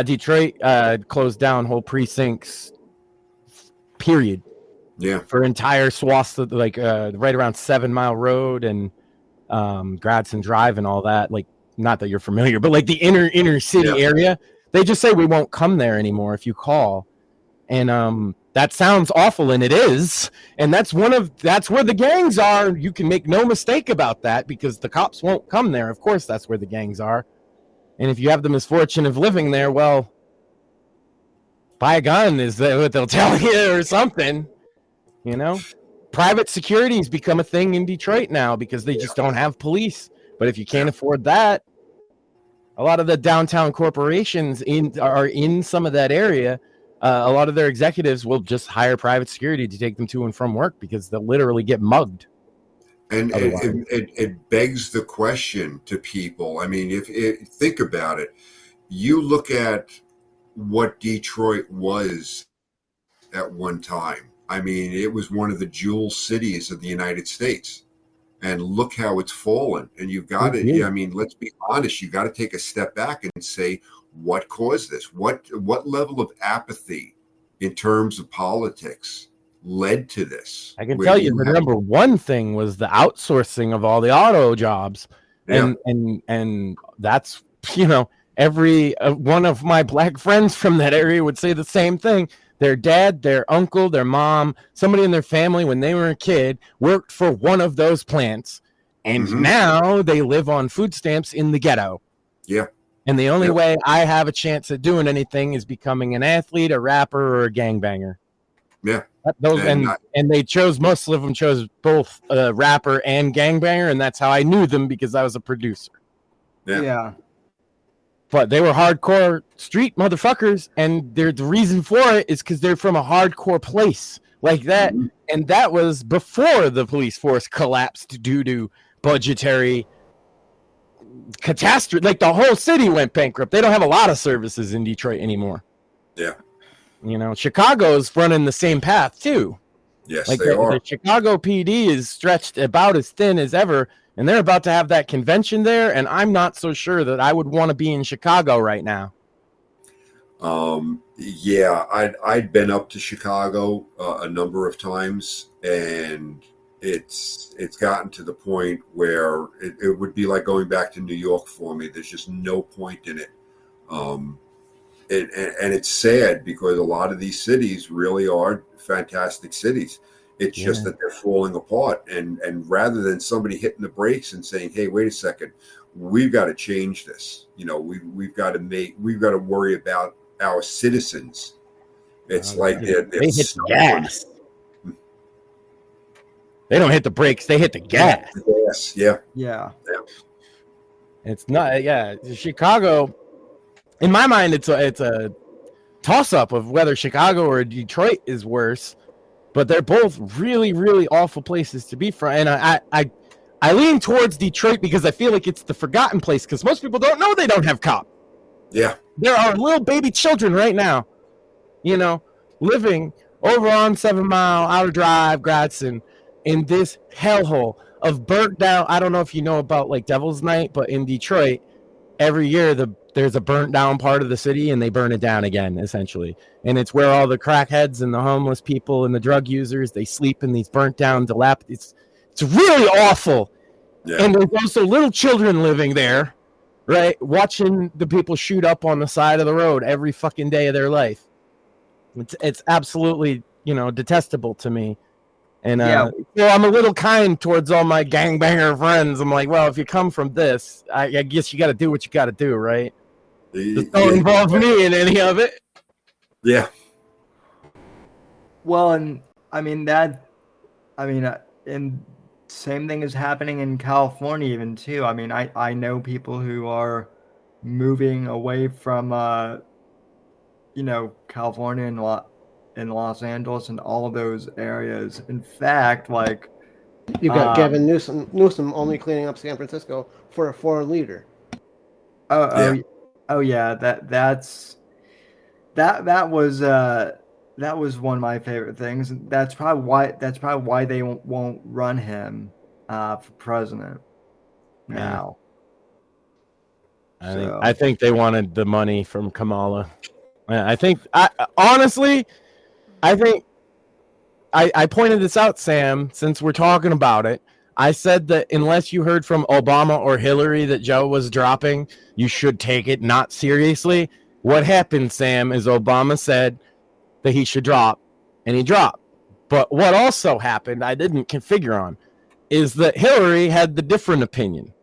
Detroit closed down whole precincts, period. Yeah. For entire swaths of right around 7 Mile Road and Gradson Drive and all that. Not that you're familiar, but the inner city area, they just say we won't come there anymore if you call. And that sounds awful, and it is. And that's where the gangs are. You can make no mistake about that because the cops won't come there. Of course, that's where the gangs are. And if you have the misfortune of living there, well, buy a gun is what they'll tell you or something. Private security has become a thing in Detroit now because they just don't have police. But if you can't afford that, a lot of the downtown corporations are in some of that area. A lot of their executives will just hire private security to take them to and from work because they'll literally get mugged. And it begs the question to people. I mean, if think about it, you look at what Detroit was at one time. I mean, it was one of the jewel cities of the United States. And look how it's fallen. And you've got to, I mean, let's be honest, you got to take a step back and say, what caused this? What level of apathy in terms of politics led to this? I can tell you the number one thing was the outsourcing of all the auto jobs. And that's, every one of my black friends from that area would say the same thing. Their dad, their uncle, their mom, somebody in their family when they were a kid worked for one of those plants. And now they live on food stamps in the ghetto. Yeah. And the only way I have a chance at doing anything is becoming an athlete, a rapper, or a gangbanger. Yeah. And they chose, most of them chose both rapper and gangbanger. And that's how I knew them because I was a producer. Yeah. But they were hardcore street motherfuckers, and the reason for it is because they're from a hardcore place like that. And that was before the police force collapsed due to budgetary catastrophe. The whole city went bankrupt. They don't have a lot of services in Detroit anymore. Yeah. Chicago's running the same path too. Yes, they are. The Chicago PD is stretched about as thin as ever. And they're about to have that convention there, and I'm not so sure that I would want to be in Chicago right now. Yeah, I'd been up to Chicago a number of times, and it's gotten to the point where it would be like going back to New York for me. There's just no point in it. And it's sad because a lot of these cities really are fantastic cities. It's just that they're falling apart. And rather than somebody hitting the brakes and saying, hey, wait a second, we've got to change this. You know, we've got to worry about our citizens. It's like they're they hit the gas. They don't hit the brakes, they hit the gas. Yes, yeah. It's not, Chicago, in my mind, it's a toss-up of whether Chicago or Detroit is worse, but they're both really, really awful places to be from. And I lean towards Detroit because I feel like it's the forgotten place, because most people don't know they don't have cops. Yeah. There are little baby children right now, you know, living over on 7 Mile, Outer Drive, Gradson, in this hellhole of burnt down. I don't know if you know about like Devil's Night, but in Detroit, every year there's a burnt down part of the city and they burn it down again, essentially. And it's where all the crackheads and the homeless people and the drug users, they sleep in these burnt down it's really awful. Yeah. And there's also little children living there, right? Watching the people shoot up on the side of the road every fucking day of their life. It's absolutely, you know, detestable to me. And I'm a little kind towards all my gangbanger friends. I'm like, well, if you come from this, I guess you got to do what you got to do, right? Just don't involve me in any of it. Yeah. Well, and and same thing is happening in California even too. I mean, I know people who are moving away from, California and Los Angeles and all of those areas. In fact, like you got Gavin Newsom only cleaning up San Francisco for a foreign leader. That was one of my favorite things. That's probably why they won't run him for president now. I think they wanted the money from Kamala. I think I pointed this out, Sam, since we're talking about it. I said that unless you heard from Obama or Hillary that Joe was dropping, you should take it not seriously. What happened, Sam, is Obama said that he should drop, and he dropped. But what also happened, I didn't configure on, is that Hillary had the different opinion.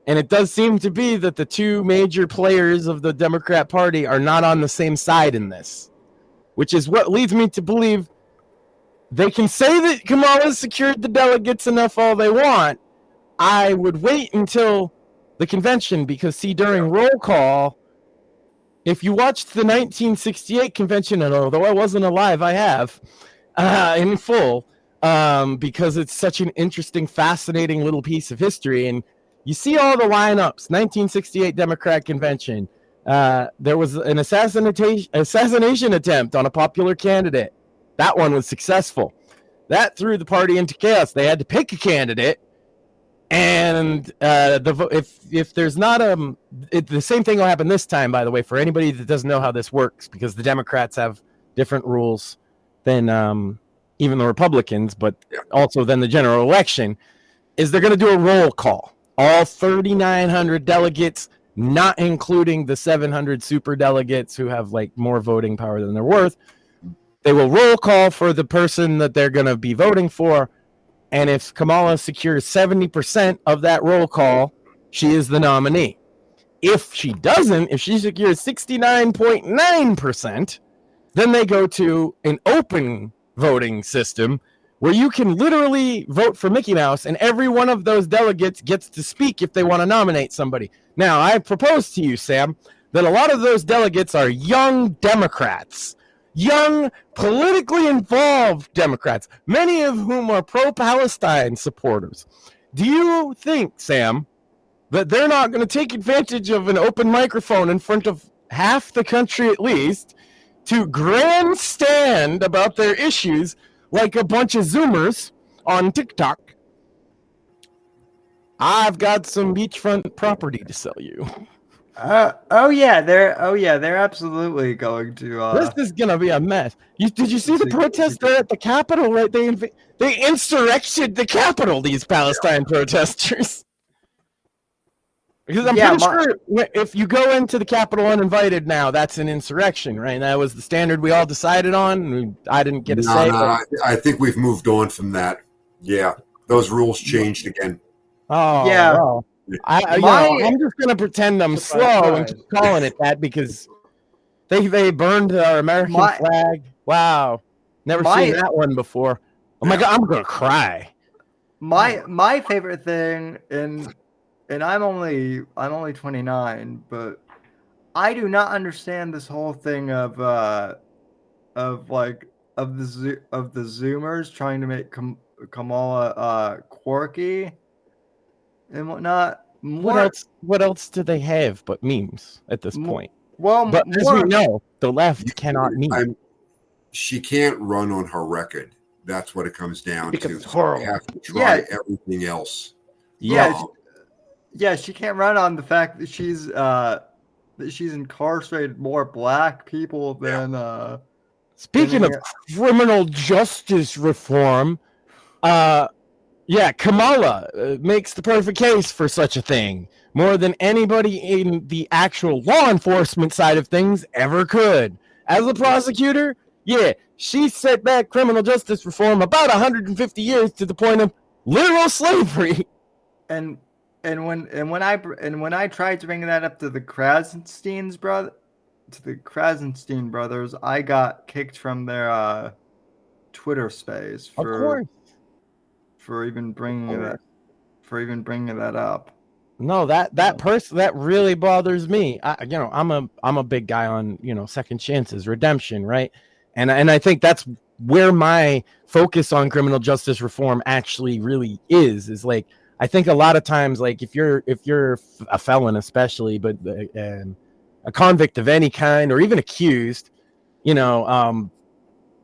And it does seem to be that the two major players of the Democrat Party are not on the same side in this, which is what leads me to believe they can say that Kamala secured the delegates enough all they want. I would wait until the convention because, see, during roll call, if you watched the 1968 convention, and although I wasn't alive, I have in full because it's such an interesting, fascinating little piece of history. And you see all the lineups, 1968 Democrat convention. There was an assassination attempt on a popular candidate. That one was successful. That threw the party into chaos. They had to pick a candidate. And if there's not the same thing will happen this time, by the way, for anybody that doesn't know how this works, because the Democrats have different rules than even the Republicans, but also than the general election, is they're going to do a roll call. All 3,900 delegates, not including the 700 super delegates who have like more voting power than they're worth. They will roll call for the person that they're going to be voting for. And if Kamala secures 70% of that roll call, she is the nominee. If she doesn't, if she secures 69.9%, then they go to an open voting system where you can literally vote for Mickey Mouse, and every one of those delegates gets to speak if they want to nominate somebody. Now, I propose to you, Sam, that a lot of those delegates are young Democrats. Young, politically involved Democrats, many of whom are pro-Palestine supporters. Do you think, Sam, that they're not going to take advantage of an open microphone in front of half the country at least to grandstand about their issues like a bunch of Zoomers on TikTok? I've got some beachfront property to sell you. They're absolutely going to. This is gonna be a mess. Did you see the protest there at the Capitol? Right, they insurrected the Capitol. These Palestine protesters. Because I'm pretty sure if you go into the Capitol uninvited now, that's an insurrection, right? And that was the standard we all decided on. I didn't get a say. I think we've moved on from that. Yeah, those rules changed again. Oh, yeah. Well, I'm just going to pretend I'm slow and keep calling it that because they burned our American flag. Wow. Never seen that one before. Oh, my God, I'm going to cry. My favorite thing, and I'm only 29, but I do not understand this whole thing of the Zoomers trying to make Kamala quirky and whatnot. What else do they have but memes at this point? Well, but as we know, the left cannot meme. She can't run on her record. That's what it comes down to. It's horrible. You have to try everything else. Yeah, she can't run on the fact that she's incarcerated more black people than. Speaking of criminal justice reform, Kamala makes the perfect case for such a thing, more than anybody in the actual law enforcement side of things ever could. As a prosecutor, she set back criminal justice reform about 150 years to the point of literal slavery. And when I tried to bring that up to the Krasenstein brothers, I got kicked from their Twitter space for even bringing that up. No, that person that really bothers me. I'm a big guy on second chances, redemption, right? And I think that's where my focus on criminal justice reform actually really is like. I think a lot of times, like if you're a felon, especially, but a convict of any kind, or even accused,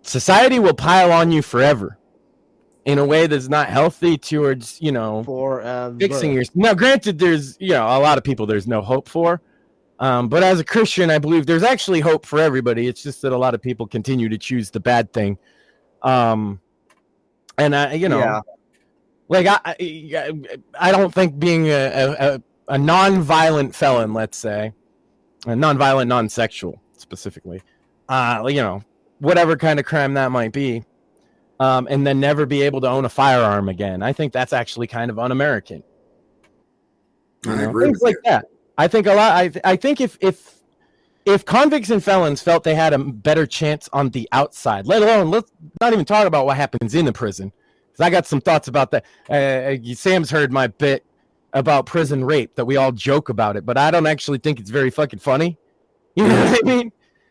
society will pile on you forever in a way that's not healthy towards fixing your. Now, granted, there's a lot of people there's no hope for, but as a Christian, I believe there's actually hope for everybody. It's just that a lot of people continue to choose the bad thing, Like I don't think being a non-violent felon, let's say, a non-violent, non-sexual specifically, whatever kind of crime that might be, and then never be able to own a firearm again. I think that's actually kind of un-American. I agree things like that. I think a lot. I think if convicts and felons felt they had a better chance on the outside, let alone let's not even talk about what happens in the prison. I got some thoughts about that. Sam's heard my bit about prison rape that we all joke about it, but I don't actually think it's very fucking funny. You know what I mean?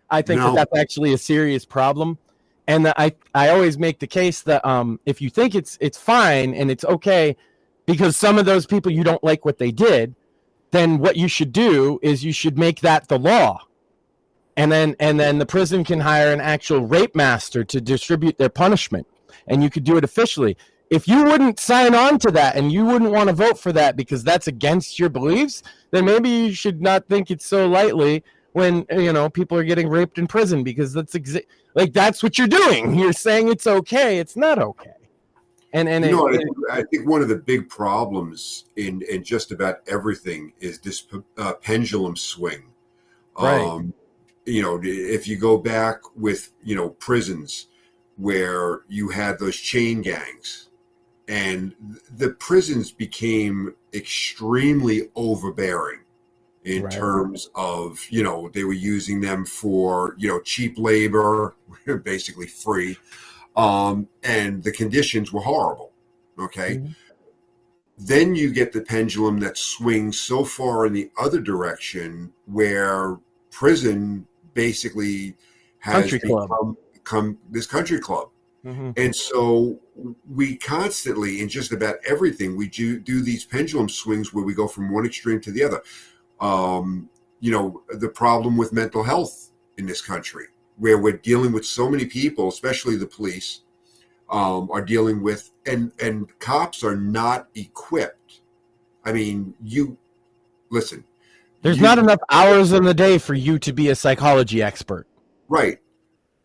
I think that's actually a serious problem. And I always make the case that if you think it's fine and it's okay because some of those people you don't like what they did, then what you should do is you should make that the law. And then the prison can hire an actual rape master to distribute their punishment. And you could do it officially. If you wouldn't sign on to that and you wouldn't want to vote for that because that's against your beliefs, then maybe you should not think it so lightly when people are getting raped in prison because that's what you're doing. You're saying it's okay. It's not okay. I think one of the big problems in just about everything is this pendulum swing. Right. If you go back with prisons, where you had those chain gangs and the prisons became extremely overbearing in terms of, they were using them for, cheap labor, basically free. And the conditions were horrible. Okay. Mm-hmm. Then you get the pendulum that swings so far in the other direction where prison basically has become this country club. Mm-hmm. And so we constantly, in just about everything, we do these pendulum swings where we go from one extreme to the other. The problem with mental health in this country, where we're dealing with so many people, especially the police, are dealing with, and cops are not equipped. I mean, There's not enough hours in the day for you to be a psychology expert. Right.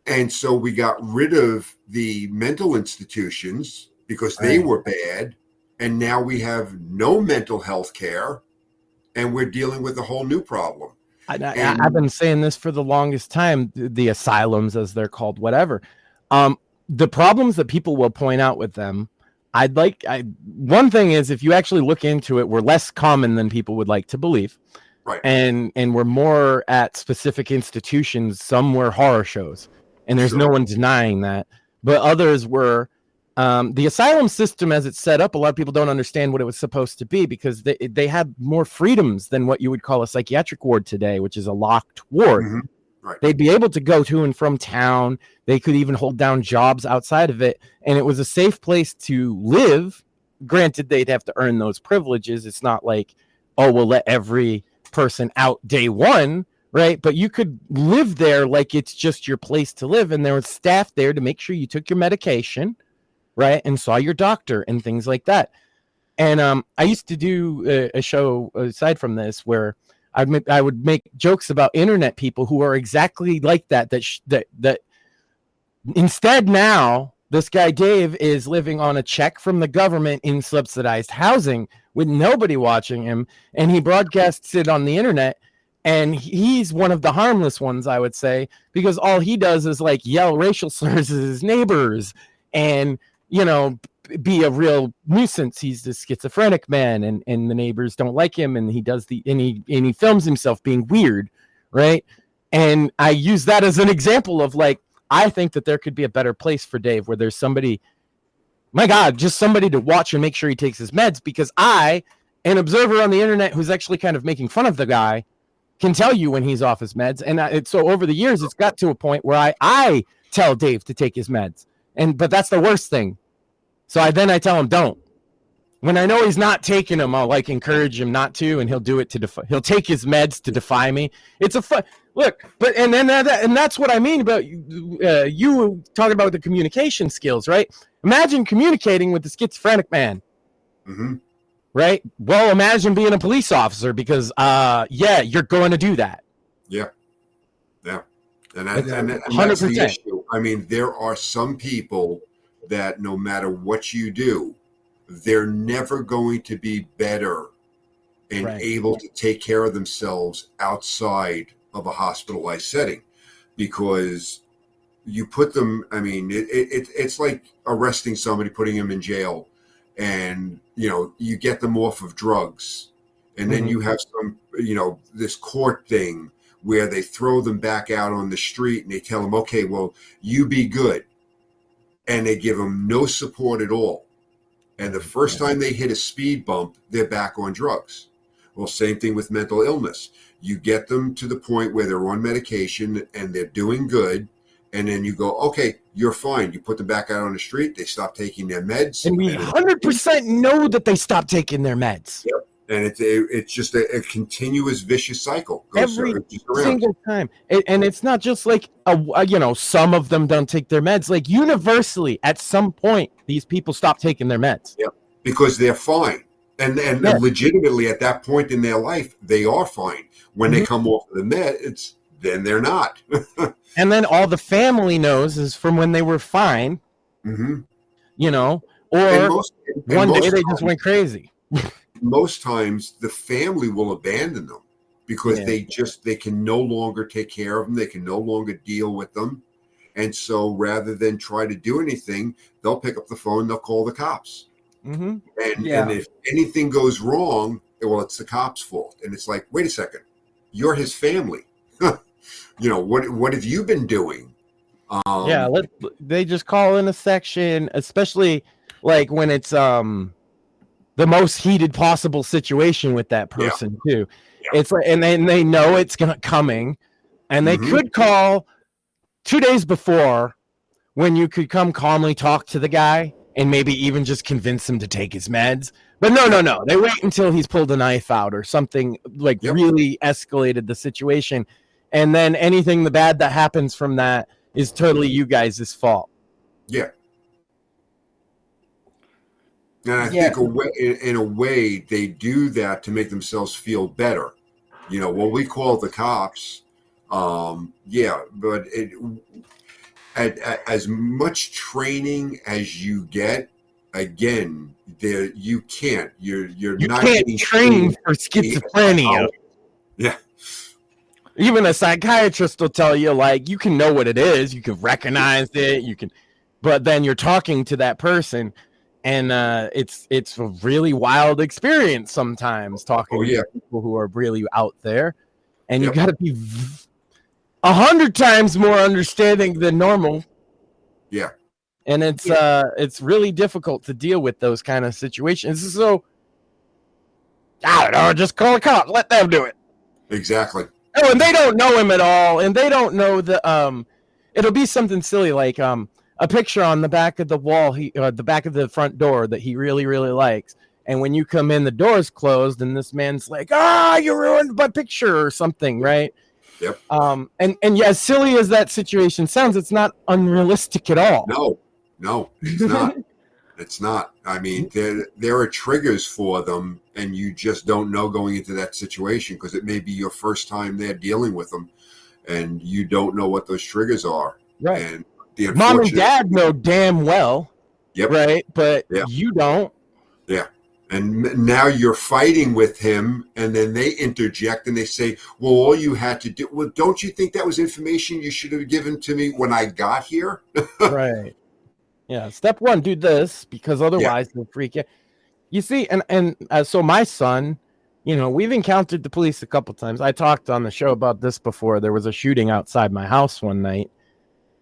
And so we got rid of the mental institutions because they were bad. And now we have no mental health care. And we're dealing with a whole new problem. I've been saying this for the longest time, the asylums, as they're called, whatever. The problems that people will point out with them, one thing is, if you actually look into it, we're less common than people would like to believe. Right. And we're more at specific institutions. Some were horror shows, and there's no one denying that. But others were the asylum system as it's set up. A lot of people don't understand what it was supposed to be, because they had more freedoms than what you would call a psychiatric ward today, which is a locked ward. Mm-hmm. Right. They'd be able to go to and from town. They could even hold down jobs outside of it. And it was a safe place to live. Granted, they'd have to earn those privileges. It's not like, oh, we'll let every person out day one, right? But you could live there like it's just your place to live. And there was staff there to make sure you took your medication, right? And saw your doctor and things like that. And I used to do a show aside from this where I would make jokes about internet people who are exactly like that. That instead now this guy Dave is living on a check from the government in subsidized housing with nobody watching him, and he broadcasts it on the internet. And he's one of the harmless ones, I would say, because all he does is like yell racial slurs at his neighbors and, you know, be a real nuisance. He's a schizophrenic man, and the neighbors don't like him, and he does and he films himself being weird, right? And I use that as an example of, like, I think that there could be a better place for Dave where there's somebody, my God, just somebody to watch and make sure he takes his meds, because I, an observer on the internet who's actually kind of making fun of the guy, can tell you when he's off his meds. And so over the years, it's got to a point where I tell Dave to take his meds, but that's the worst thing. So I tell him don't. When I know he's not taking them, I'll like encourage him not to, and he'll do it he'll take his meds to defy me. It's a fun look, but and that's what I mean about you talking about the communication skills, right? Imagine communicating with the schizophrenic man, right? Well, imagine being a police officer, because you're going to do that. Yeah, and that's the issue. I mean, there are some people that no matter what you do, they're never going to be better and able to take care of themselves outside of a hospitalized setting, because you put them, I mean, it's like arresting somebody, putting them in jail, and, you know, you get them off of drugs, and then you have some, you know, this court thing where they throw them back out on the street and they tell them, okay, well, you be good. And they give them no support at all. And the first time they hit a speed bump, they're back on drugs. Well, same thing with mental illness. You get them to the point where they're on medication and they're doing good. And then you go, okay, you're fine. You put them back out on the street. They stop taking their meds. And we 100% know that they stop taking their meds. Yep. And it's just a continuous vicious cycle. Every single time. And it's not just like, some of them don't take their meds. Like, universally, at some point, these people stop taking their meds. Yeah, because they're fine. And legitimately, at that point in their life, they are fine. When they come off the meds, then they're not. And then all the family knows is from when they were fine, you know, or one day they just went crazy. Most times the family will abandon them because they can no longer take care of them. They can no longer deal with them. And so rather than try to do anything, they'll pick up the phone, they'll call the cops. And if anything goes wrong, well, it's the cops' fault. And it's like, wait a second, you're his family. You know, what have you been doing? They just call in a section, especially like when it's the most heated possible situation with that person too. It's like, and then they know it's coming, and they could call 2 days before when you could come calmly talk to the guy and maybe even just convince him to take his meds. But no. They wait until he's pulled a knife out or something, like really escalated the situation. And then anything the bad that happens from that is totally you guys' fault. Yeah. And I think in a way they do that to make themselves feel better. When we call the cops, but as much training as you get, again, you can't. You not can't train for schizophrenia. Yeah. Even a psychiatrist will tell you, like, you can know what it is, you can recognize it, but then you're talking to that person, and it's a really wild experience sometimes talking to people who are really out there, and you got to be 100 times more understanding than normal. Yeah. And it's really difficult to deal with those kind of situations. So I don't know, just call a cop, let them do it. Exactly. Oh, and they don't know him at all, and they don't know the it'll be something silly like a picture on the back of the wall, the back of the front door that he really, really likes. And when you come in, the door's closed, and this man's like, you ruined my picture or something, right? Yep. And as silly as that situation sounds, it's not unrealistic at all. No, it's not. It's not. I mean, there are triggers for them, and you just don't know going into that situation because it may be your first time there dealing with them, and you don't know what those triggers are. Right. And Mom and Dad know damn well. Yep. Right. But you don't. Yeah. And now you're fighting with him, and then they interject and they say, well, all you had to do, well, don't you think that was information you should have given to me when I got here? Right. Yeah. Step one, do this, because otherwise they'll freak out. You see, and so my son, we've encountered the police a couple times. I talked on the show about this before. There was a shooting outside my house one night.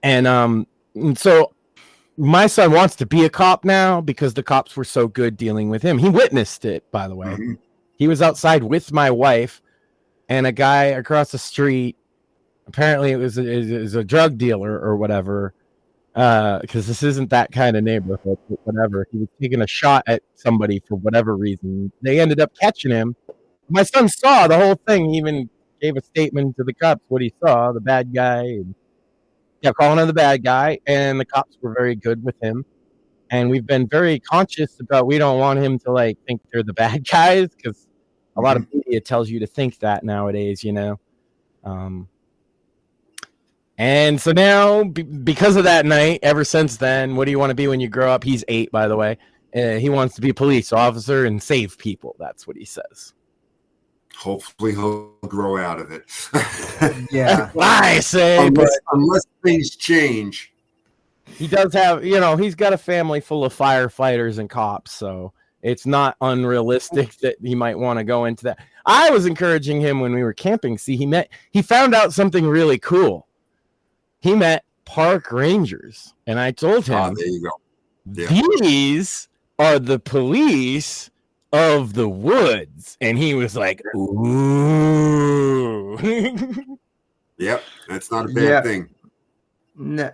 And so my son wants to be a cop now because the cops were so good dealing with him. He witnessed it, by the way. Mm-hmm. He was outside with my wife and a guy across the street. Apparently it was a drug dealer or whatever, because this isn't that kind of neighborhood, but whatever. He was taking a shot at somebody for whatever reason. They ended up catching him. My son saw the whole thing. He even gave a statement to the cops what he saw, the bad guy, and calling him the bad guy, and the cops were very good with him. And we've been very conscious about, we don't want him to think they're the bad guys, because a lot of media tells you to think that nowadays, and so now, because of that night, ever since then, what do you want to be when you grow up? He's 8, by the way. He wants to be a police officer and save people. That's what he says. Hopefully he'll grow out of it. Yeah. That's what I say. Unless things change. He does have, he's got a family full of firefighters and cops, so it's not unrealistic that he might want to go into that. I was encouraging him when we were camping. See, he found out something really cool. He met park rangers, and I told him, there you go. Yeah. These are the police of the woods. And he was like, ooh. Yep, that's not a bad thing. No,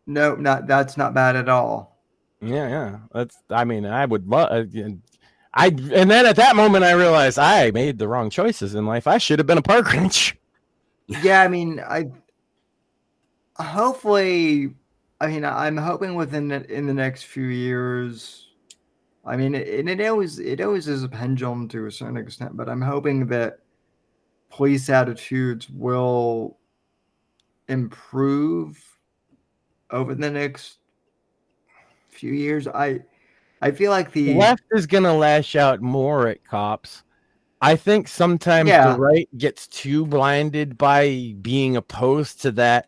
that's not bad at all. Yeah. I would love. And then at that moment I realized I made the wrong choices in life. I should have been a park ranger. Yeah, I'm hoping in the next few years. It always is a pendulum to a certain extent, but I'm hoping that police attitudes will improve over the next few years. I feel like the left is going to lash out more at cops. I think sometimes the right gets too blinded by being opposed to that.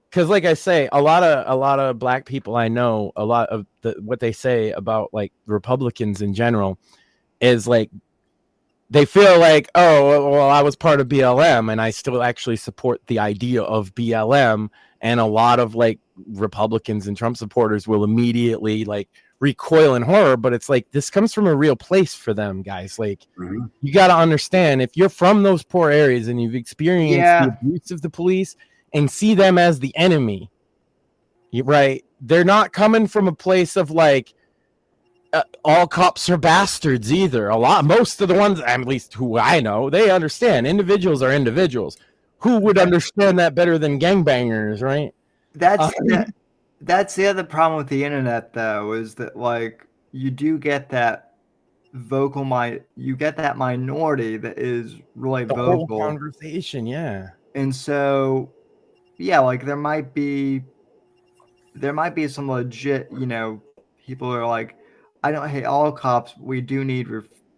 Because, like I say, a lot of black people I know, a lot of what they say about Republicans in general is they feel like, oh, well, I was part of BLM and I still actually support the idea of BLM. And a lot of Republicans and Trump supporters will immediately recoil in horror. But it's this comes from a real place for them, guys. You got to understand, if you're from those poor areas and you've experienced the abuse of the police and see them as the enemy, right? They're not coming from a place of all cops are bastards either. Most of the ones, at least who I know, they understand individuals are individuals. Who would understand that better than gangbangers, right? That's the other problem with the internet, though, is that you do get that you get that minority that is really the vocal whole conversation, yeah. And so, yeah, like there might be some legit, people are like, I don't hate all cops. We do need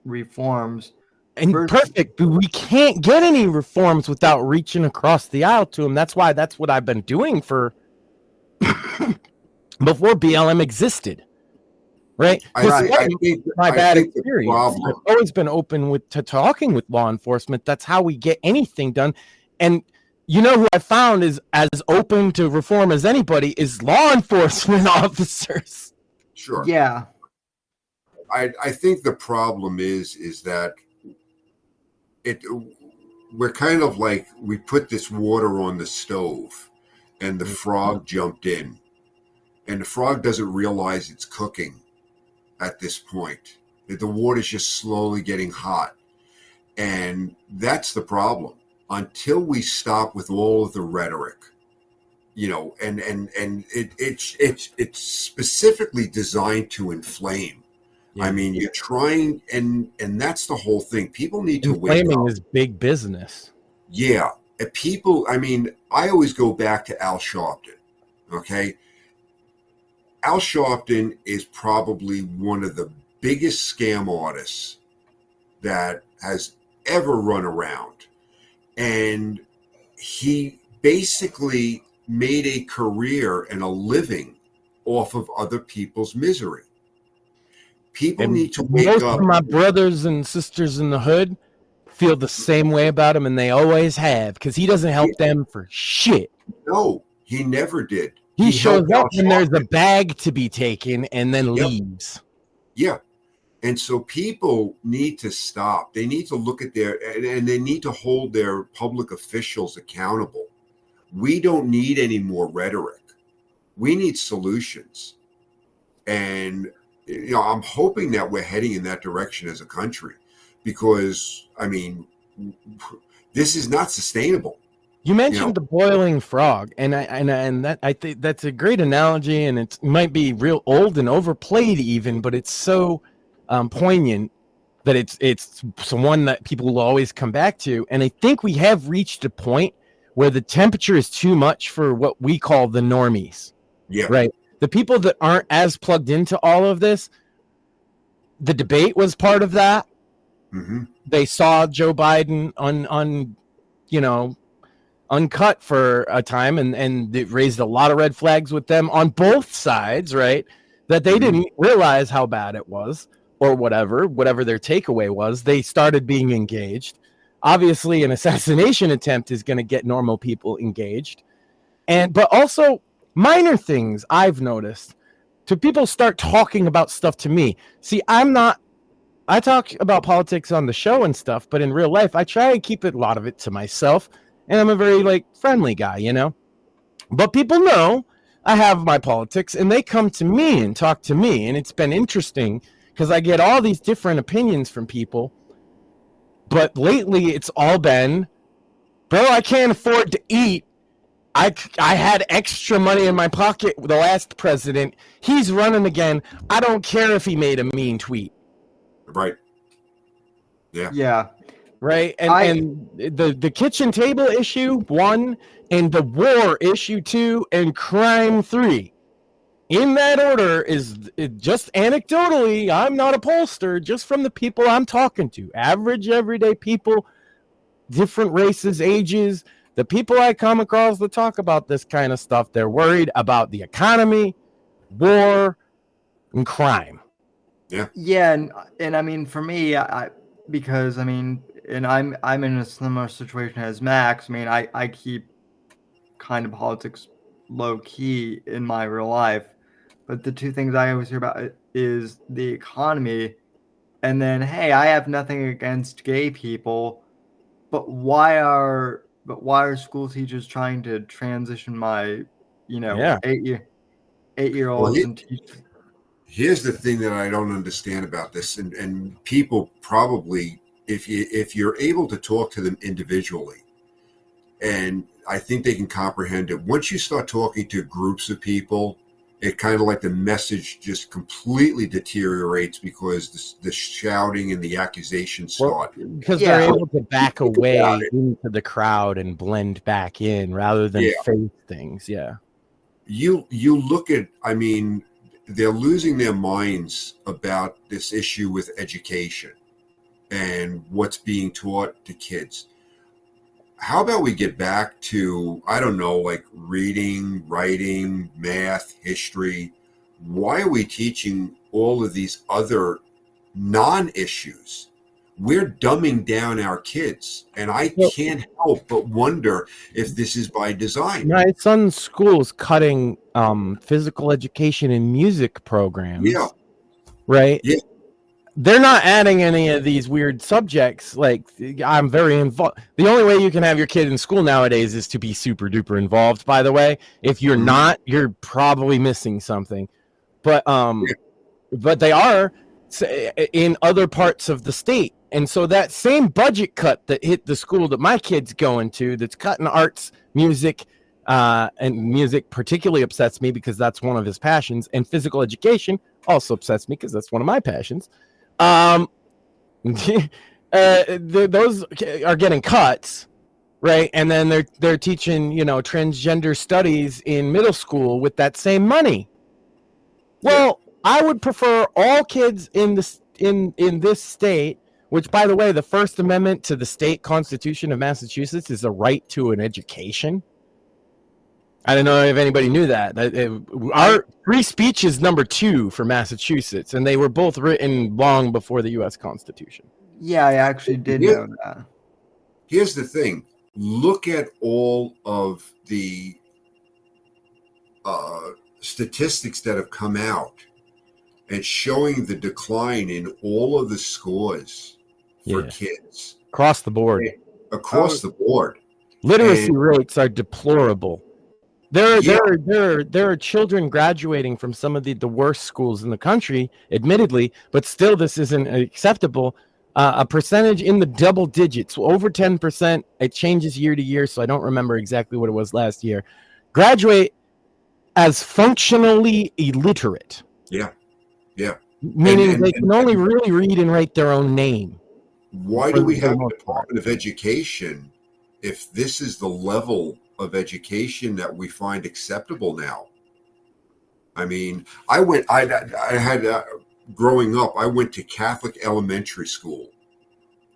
reforms. And perfect, but we can't get any reforms without reaching across the aisle to them. That's what I've been doing for before BLM existed. Right. I think my bad experience. I've always been open to talking with law enforcement. That's how we get anything done. And you know who I found is as open to reform as anybody is law enforcement officers. Sure. Yeah. I think the problem is that we're kind of like we put this water on the stove and the frog jumped in, and the frog doesn't realize it's cooking at this point. The water's just slowly getting hot. And that's the problem. Until we stop with all of the rhetoric, and it's specifically designed to inflame. Yeah. I mean, you're trying, and that's the whole thing. People need to wake up. Inflaming is big business. Yeah. I always go back to Al Sharpton. Okay. Al Sharpton is probably one of the biggest scam artists that has ever run around. And he basically made a career and a living off of other people's misery. People need to wake up. Most of my brothers and sisters in the hood feel the same way about him, and they always have, because he doesn't help them for shit. No, he never did. He shows up when there's a bag to be taken and then leaves. Yeah. And so people need to stop. They need to look at and they need to hold their public officials accountable. We don't need any more rhetoric. We need solutions. And, I'm hoping that we're heading in that direction as a country, because, this is not sustainable. You mentioned the boiling frog, and I think that's a great analogy, and it might be real old and overplayed even, but it's so poignant that it's one that people will always come back to. And I think we have reached a point where the temperature is too much for what we call the normies. Yeah. Right. The people that aren't as plugged into all of this, the debate was part of that. Mm-hmm. They saw Joe Biden uncut for a time, and it raised a lot of red flags with them on both sides, right? That they didn't realize how bad it was, or whatever their takeaway was. They started being engaged. Obviously, an assassination attempt is going to get normal people engaged. But also minor things I've noticed. To people start talking about stuff to me. See, I talk about politics on the show and stuff, but in real life, I try and keep a lot of it to myself. And I'm a very friendly guy, But people know I have my politics, and they come to me and talk to me. And it's been interesting because I get all these different opinions from people. But lately it's all been, bro, I can't afford to eat. I had extra money in my pocket with the last president. He's running again. I don't care if he made a mean tweet. Right. Yeah. Yeah. Right. And the kitchen table issue 1, and the war issue 2, and crime 3. In that order is just anecdotally, I'm not a pollster, just from the people I'm talking to. Average, everyday people, different races, ages. The people I come across that talk about this kind of stuff, they're worried about the economy, war, and crime. Yeah. Yeah, and for me, because I'm in a similar situation as Max. I keep kind of politics low key in my real life, but the two things I always hear about is the economy, and then, hey, I have nothing against gay people, but why are school teachers trying to transition my 8-year-olds and teach? Here's the thing that I don't understand about this, and people probably, if you're able to talk to them individually, and I think they can comprehend it. Once you start talking to groups of people, it kind of like the message just completely deteriorates because the shouting and the accusations start. Because they're able to back away into the crowd and blend back in rather than face things. Yeah. You look at, I mean, they're losing their minds about this issue with education and what's being taught to kids. How about we get back to, I don't know, like reading, writing, math, history? Why are we teaching all of these other non-issues? We're dumbing down our kids, and I can't help but wonder if this is by design. My son's school is cutting physical education and music programs. Yeah. Right? Yeah. They're not adding any of these weird subjects. Like, I'm very involved. The only way you can have your kid in school nowadays is to be super duper involved, by the way. If you're not, you're probably missing something. But they are in other parts of the state. And so that same budget cut that hit the school that my kid's going to, that's cutting arts, music, and music particularly upsets me because that's one of his passions, and physical education also upsets me because that's one of my passions. Those are getting cuts, right? And then they're teaching, transgender studies in middle school with that same money. Well, I would prefer all kids in this state, which, by the way, the First Amendment to the state constitution of Massachusetts is a right to an education. I don't know if anybody knew that. Our free speech is number 2 for Massachusetts, and they were both written long before the U.S. Constitution. Yeah, I actually did know that. Here's the thing. Look at all of the statistics that have come out and showing the decline in all of the scores for kids. Across the board. Across the board. Literacy rates are deplorable. There are children graduating from some of the worst schools in the country, admittedly, but still this isn't acceptable. A percentage in the double digits, over 10%. It changes year to year, so I don't remember exactly what it was last year. Graduate as functionally illiterate. Yeah. Meaning they can only really read and write their own name. Why do we have a Department of Education if this is the level of education that we find acceptable now? I mean, growing up, I went to Catholic elementary school,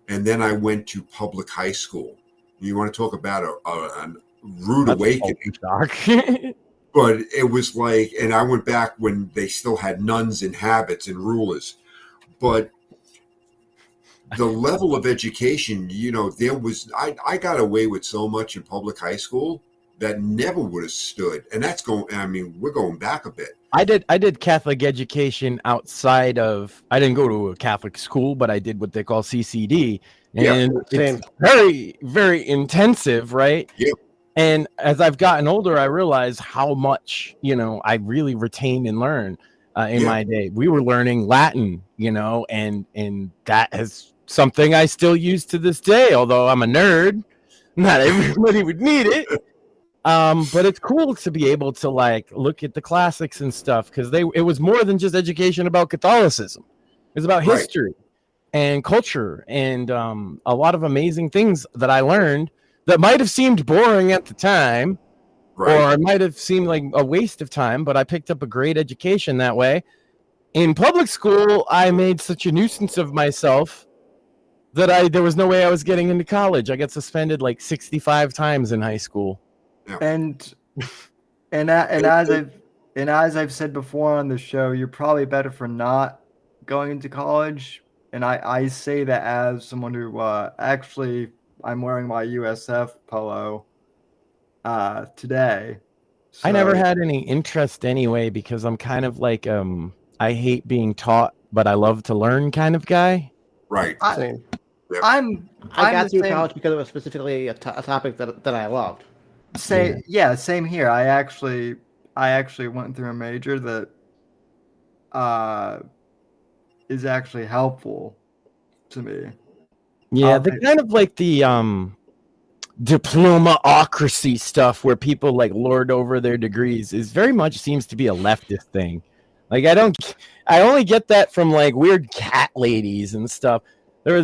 and then I went to public high school. You want to talk about a rude awakening? But it was like, and I went back when they still had nuns and habits and rulers. But the level of education, there was, I got away with so much in public high school that never would have stood. And we're going back a bit. I did Catholic education outside of, I didn't go to a Catholic school, but I did what they call CCD. And it's very, very intensive, right? Yeah. And as I've gotten older, I realize how much, I really retain and learn in my day. We were learning Latin, and that is something I still use to this day, although I'm a nerd. Not everybody would need it. But it's cool to be able to look at the classics and stuff, because it was more than just education about Catholicism. It was about history and culture and a lot of amazing things that I learned that might have seemed boring at the time, or it might have seemed like a waste of time, but I picked up a great education that way. In public school, I made such a nuisance of myself that there was no way I was getting into college. I got suspended 65 times in high school. And as I've said before on the show, you're probably better for not going into college. And I say that as someone who actually, I'm wearing my USF polo today. So, I never had any interest anyway, because I'm kind of I hate being taught, but I love to learn kind of guy. Right. I got through college because it was specifically a topic that I loved. Same here. I actually went through a major that is actually helpful to me. Yeah, the kind of diplomaocracy stuff where people like lord over their degrees is very much seems to be a leftist thing. Like I only get that from like weird cat ladies and stuff. There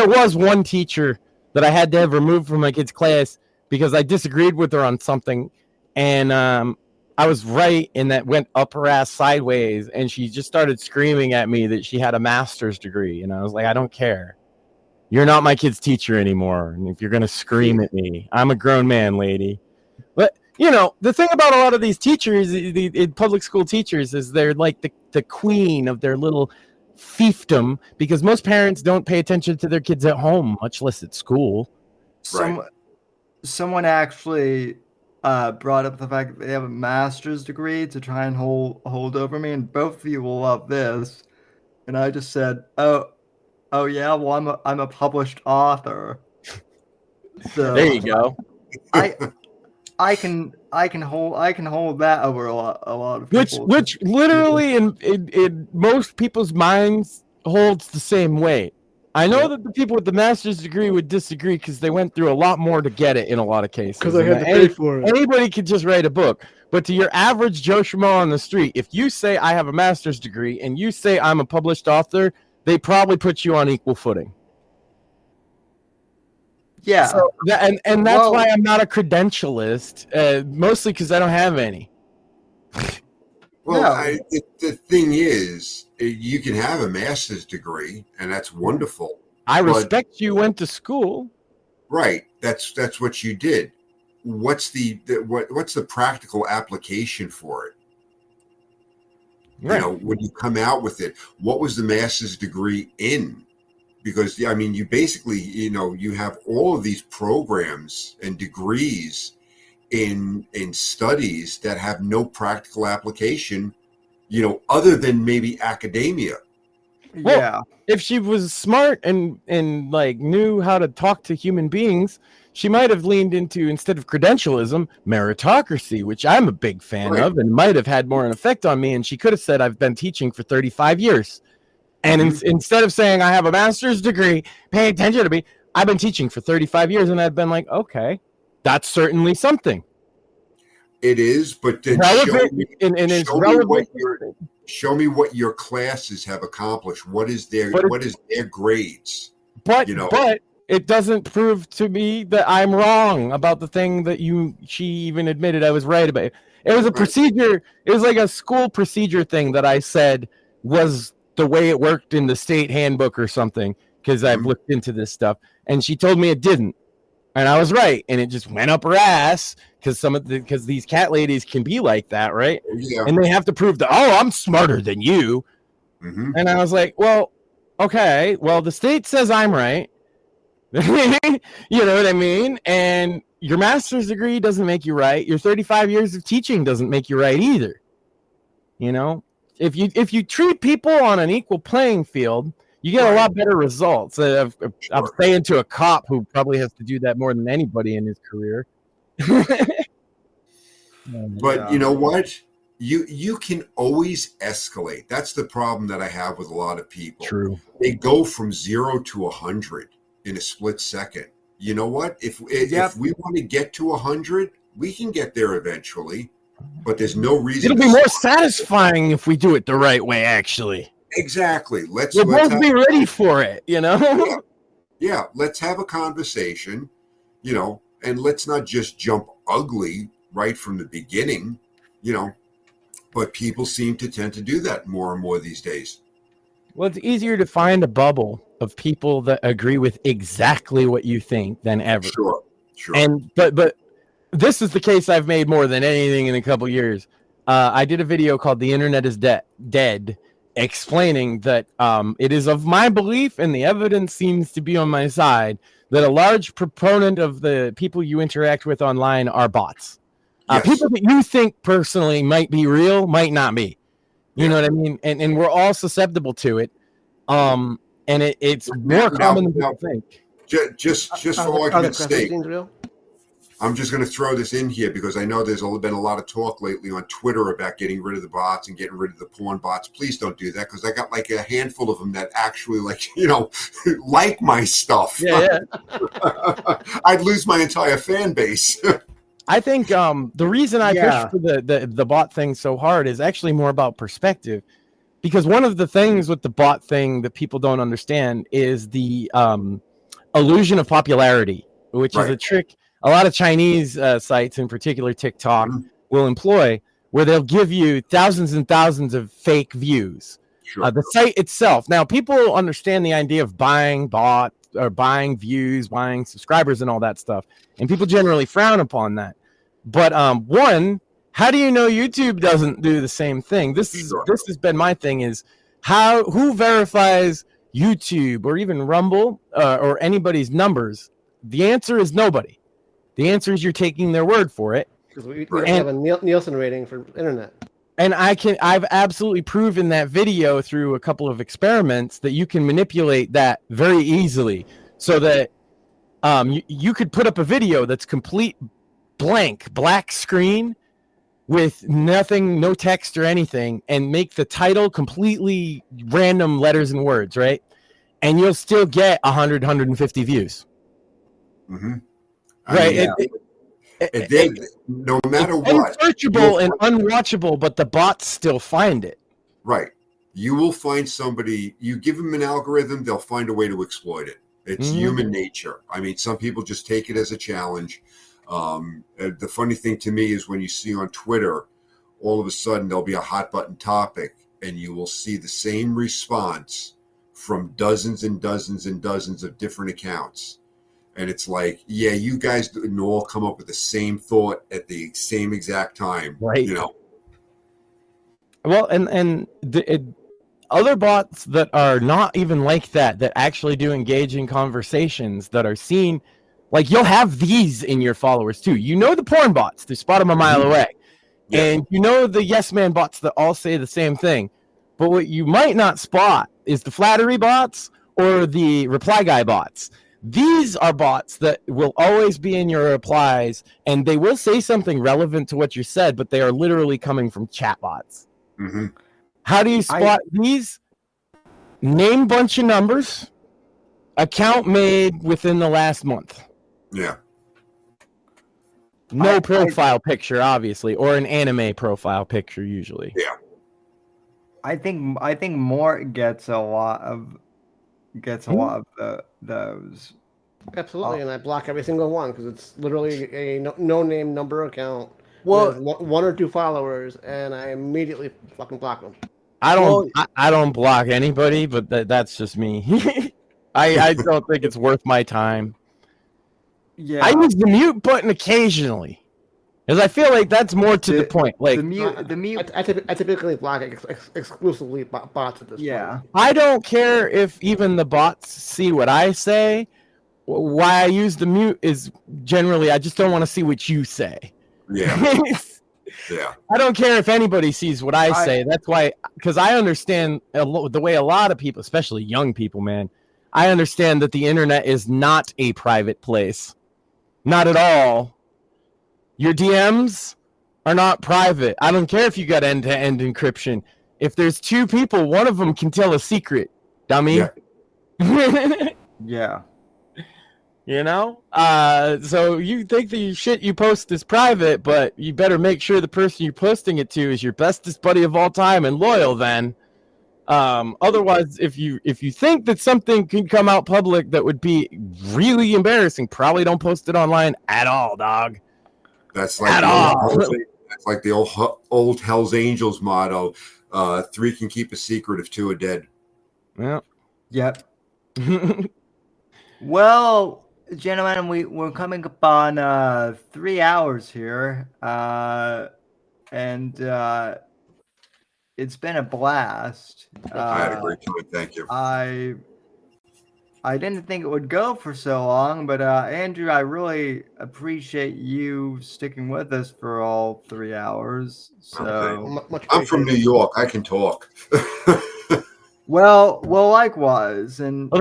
was one teacher that I had to have removed from my kid's class because I disagreed with her on something, and I was right, and that went up her ass sideways, and she just started screaming at me that she had a master's degree, and I was like, I don't care. You're not my kid's teacher anymore, and if you're going to scream at me, I'm a grown man, lady. But, you know, the thing about a lot of these teachers, the public school teachers, is they're like the queen of their little fiefdom, because most parents don't pay attention to their kids at home, much less at school. Someone actually brought up the fact that they have a master's degree to try and hold over me, and both of you will love this. And I just said, "Oh yeah, well I'm a published author." So there you go. I can hold that over a lot of people. Which literally in most people's minds holds the same weight. I know that the people with the master's degree would disagree because they went through a lot more to get it in a lot of cases. Because they had to pay for it. Anybody could just write a book. But to your average Joe Schmo on the street, if you say I have a master's degree and you say I'm a published author, they probably put you on equal footing. Yeah. So, and that's why I'm not a credentialist, mostly because I don't have any. Well, the thing is, you can have a master's degree, and that's wonderful. I respect you went to school. Right. That's what you did. What's the practical application for it? Right. You know, when you come out with it, what was the master's degree in? Because, I mean, you basically, you know, you have all of these programs and degrees in studies that have no practical application, you know, other than maybe academia. Well, yeah. If she was smart and like knew how to talk to human beings, she might have leaned into, instead of credentialism, meritocracy, which I'm a big fan of and might have had more an effect on me. And she could have said, I've been teaching for 35 years. And instead of saying I have a master's degree, pay attention to me, I've been teaching for 35 years. And I've been like, okay, that's certainly something. It is, but then show me what your classes have accomplished. What is their grades? But it doesn't prove to me that I'm wrong about the thing that she even admitted I was right about. It was a procedure. It was like a school procedure thing that I said was the way it worked in the state handbook or something, because I've looked into this stuff, and she told me it didn't, and I was right, and it just went up her ass because these cat ladies can be like that, right? Yeah. And they have to prove that, I'm smarter than you. And I was like, well, okay, well, the state says I'm right. You know what I mean? And your master's degree doesn't make you right. Your 35 years of teaching doesn't make you right either. You know, if you treat people on an equal playing field, you get a lot better results. I'm saying to a cop who probably has to do that more than anybody in his career. But you know what? You can always escalate. That's the problem that I have with a lot of people. True. They go from 0 to 100 in a split second. You know what? If we want to get to 100, we can get there eventually. But there's no reason. It'll be more satisfying if we do it the right way, actually. Exactly. Let's both be ready for it, you know? Yeah, let's have a conversation, you know, and let's not just jump ugly right from the beginning, you know. But people seem to tend to do that more and more these days. Well, it's easier to find a bubble of people that agree with exactly what you think than ever. Sure. And but this is the case I've made more than anything in a couple years. I did a video called "The Internet is Dead," explaining that it is of my belief, and the evidence seems to be on my side, that a large proponent of the people you interact with online are bots. Yes. People that you think personally might be real, might not be. You know what I mean? And we're all susceptible to it. And it's more common than people think. Just for argument's sake, I'm just going to throw this in here because I know there's been a lot of talk lately on Twitter about getting rid of the bots and getting rid of the porn bots. Please don't do that because I got like a handful of them that actually like my stuff. Yeah. I'd lose my entire fan base. I think the reason I push for the bot thing so hard is actually more about perspective. Because one of the things with the bot thing that people don't understand is the illusion of popularity, which is a trick a lot of Chinese sites, in particular TikTok, will employ, where they'll give you thousands and thousands of fake views. Sure. The site itself. Now, people understand the idea of buying bot or buying views, buying subscribers, and all that stuff, and people generally frown upon that. But one, how do you know YouTube doesn't do the same thing? This has been my thing: is who verifies YouTube or even Rumble or anybody's numbers? The answer is nobody. The answer is you're taking their word for it. Because we have a Nielsen rating for internet. And I've absolutely proven that video through a couple of experiments that you can manipulate that very easily, so that you could put up a video that's complete black screen with nothing, no text or anything, and make the title completely random letters and words, right? And you'll still get 100, 150 views. Mm-hmm. Right. No matter what, unsearchable and unwatchable, but the bots still find it. Right. You will find somebody, you give them an algorithm, they'll find a way to exploit it. It's human nature. I mean, some people just take it as a challenge. The funny thing to me is when you see on Twitter, all of a sudden there'll be a hot button topic and you will see the same response from dozens and dozens and dozens of different accounts. And it's like, yeah, you guys didn't all come up with the same thought at the same exact time, right? You know. Well, and other bots that are not even like that actually do engage in conversations that are seen, like you'll have these in your followers too. You know the porn bots; they spot them a mile away, and you know the yes man bots that all say the same thing. But what you might not spot is the flattery bots or the reply guy bots. These are bots that will always be in your replies, and they will say something relevant to what you said, but they are literally coming from chat bots. Mm-hmm. How do you spot these? Name bunch of numbers, account made within the last month. Yeah. No profile picture, obviously, or an anime profile picture, usually. Yeah. I think Mort gets a lot of those. Absolutely, and I block every single one because it's literally a no-name number account with one or two followers, and I immediately fucking block them. I don't block anybody, but that's just me. I don't think it's worth my time. Yeah, I use the mute button occasionally, because I feel like that's more to the point. Like the mute. I typically block exclusively bots at this point. I don't care if even the bots see what I say. Why I use the mute is generally I just don't want to see what you say. Yeah. Yeah. I don't care if anybody sees what I say. That's why, because I understand the way a lot of people, especially young people, man, I understand that the internet is not a private place. Not at all. Your DMs are not private. I don't care if you got end-to-end encryption. If there's two people, one of them can tell a secret, dummy. Yeah. Yeah. You know? So you think the shit you post is private, but you better make sure the person you're posting it to is your bestest buddy of all time and loyal then. Otherwise, if you think that something can come out public that would be really embarrassing, probably don't post it online at all, dog. That's like that's like the old Hell's Angels motto. 3 can keep a secret if 2 are dead. Yeah. Yep. Well, gentlemen, we're coming up on 3 hours here, and it's been a blast. I had a great time. Thank you. I didn't think it would go for so long, but Andrew, I really appreciate you sticking with us for all 3 hours. So I'm from New York. I can talk. Well, likewise, and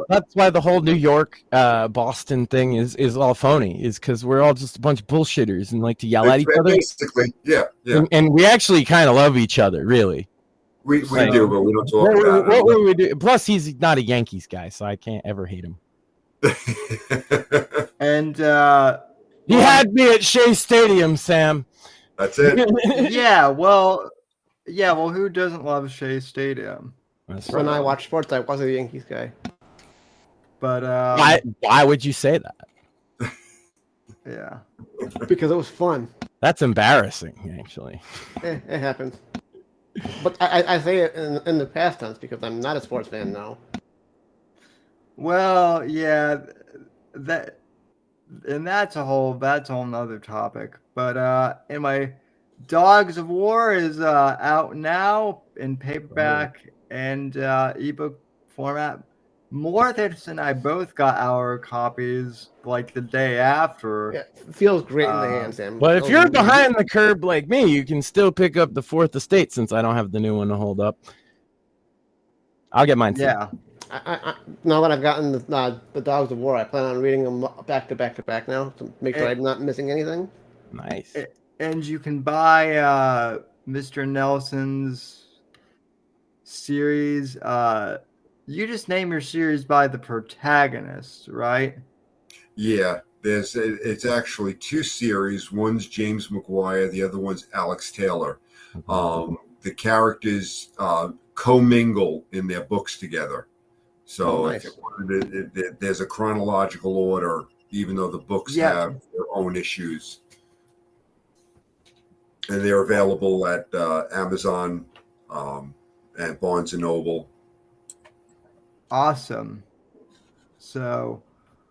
that's why the whole New York, Boston thing is all phony. Is because we're all just a bunch of bullshitters and like to yell at each other. Basically, yeah. And we actually kind of love each other, really. We do, but we don't talk about it. What would we do? Plus, he's not a Yankees guy, so I can't ever hate him. And he had me at Shea Stadium, Sam. That's it. Yeah. Well, who doesn't love Shea Stadium? When I watch sports, I was a Yankees guy. But why would you say that? Yeah, because it was fun. That's embarrassing, actually. It happens. But I say it in the past tense because I'm not a sports fan now. Well, yeah, that's a whole nother topic. But anyway, Dogs of War is out now in paperback and ebook format. Morthis and I both got our copies like the day after. Yeah, it feels great in the hand, Sam. But if you're behind the curve like me, you can still pick up the Fourth Estate since I don't have the new one to hold up. I'll get mine too. Yeah. I now that I've gotten the Dogs of War, I plan on reading them back to back now to make sure I'm not missing anything. Nice. And you can buy Mr. Nelson's series. You just name your series by the protagonist, right? Yeah, it's actually two series. One's James McGuire, the other one's Alex Taylor. The characters commingle in their books together. So nice. There's a chronological order, even though the books have their own issues. And they're available at Amazon and Barnes & Noble. Awesome. So,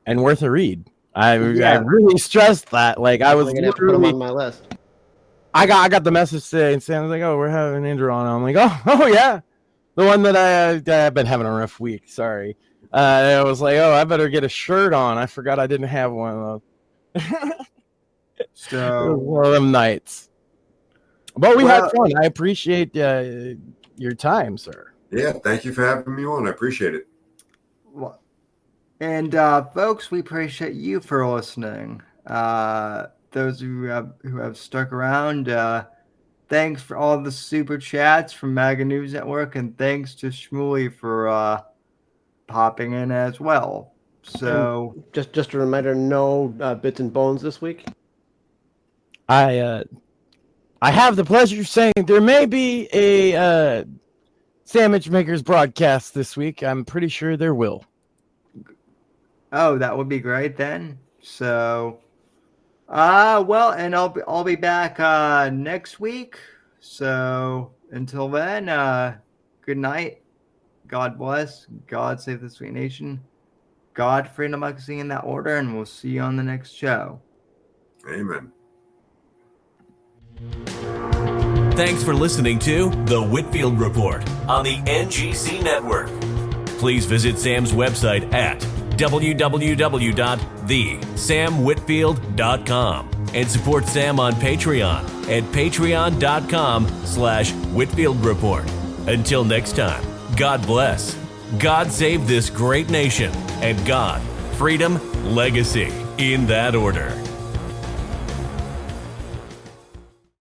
and worth a read. I really stressed that. Like I was literally put them on my list. I got the message today, and Sam was like, "Oh, we're having Andrew on." I'm like, "Oh yeah, the one that I've been having a rough week. Sorry." I was like, "Oh, I better get a shirt on. I forgot I didn't have one of those." So one of them nights. But we had fun. I appreciate your time, sir. Yeah, thank you for having me on. I appreciate it. And folks, we appreciate you for listening. Those who have stuck around, thanks for all the super chats from MAGA News Network, and thanks to Shmuley for popping in as well. So just a reminder, no bits and bones this week. I have the pleasure of saying there may be a Sandwich Makers broadcast this week. I'm pretty sure there will. Oh, that would be great then. So, well, and I'll be back next week. So until then, good night. God bless. God save the sweet nation. God, freedom, democracy in that order, and we'll see you on the next show. Amen. Thanks for listening to The Whitfield Report on the NGC Network. Please visit Sam's website at www.thesamwhitfield.com and support Sam on Patreon at patreon.com/Whitfield Report. Until next time, God bless, God save this great nation, and God, freedom, legacy, in that order.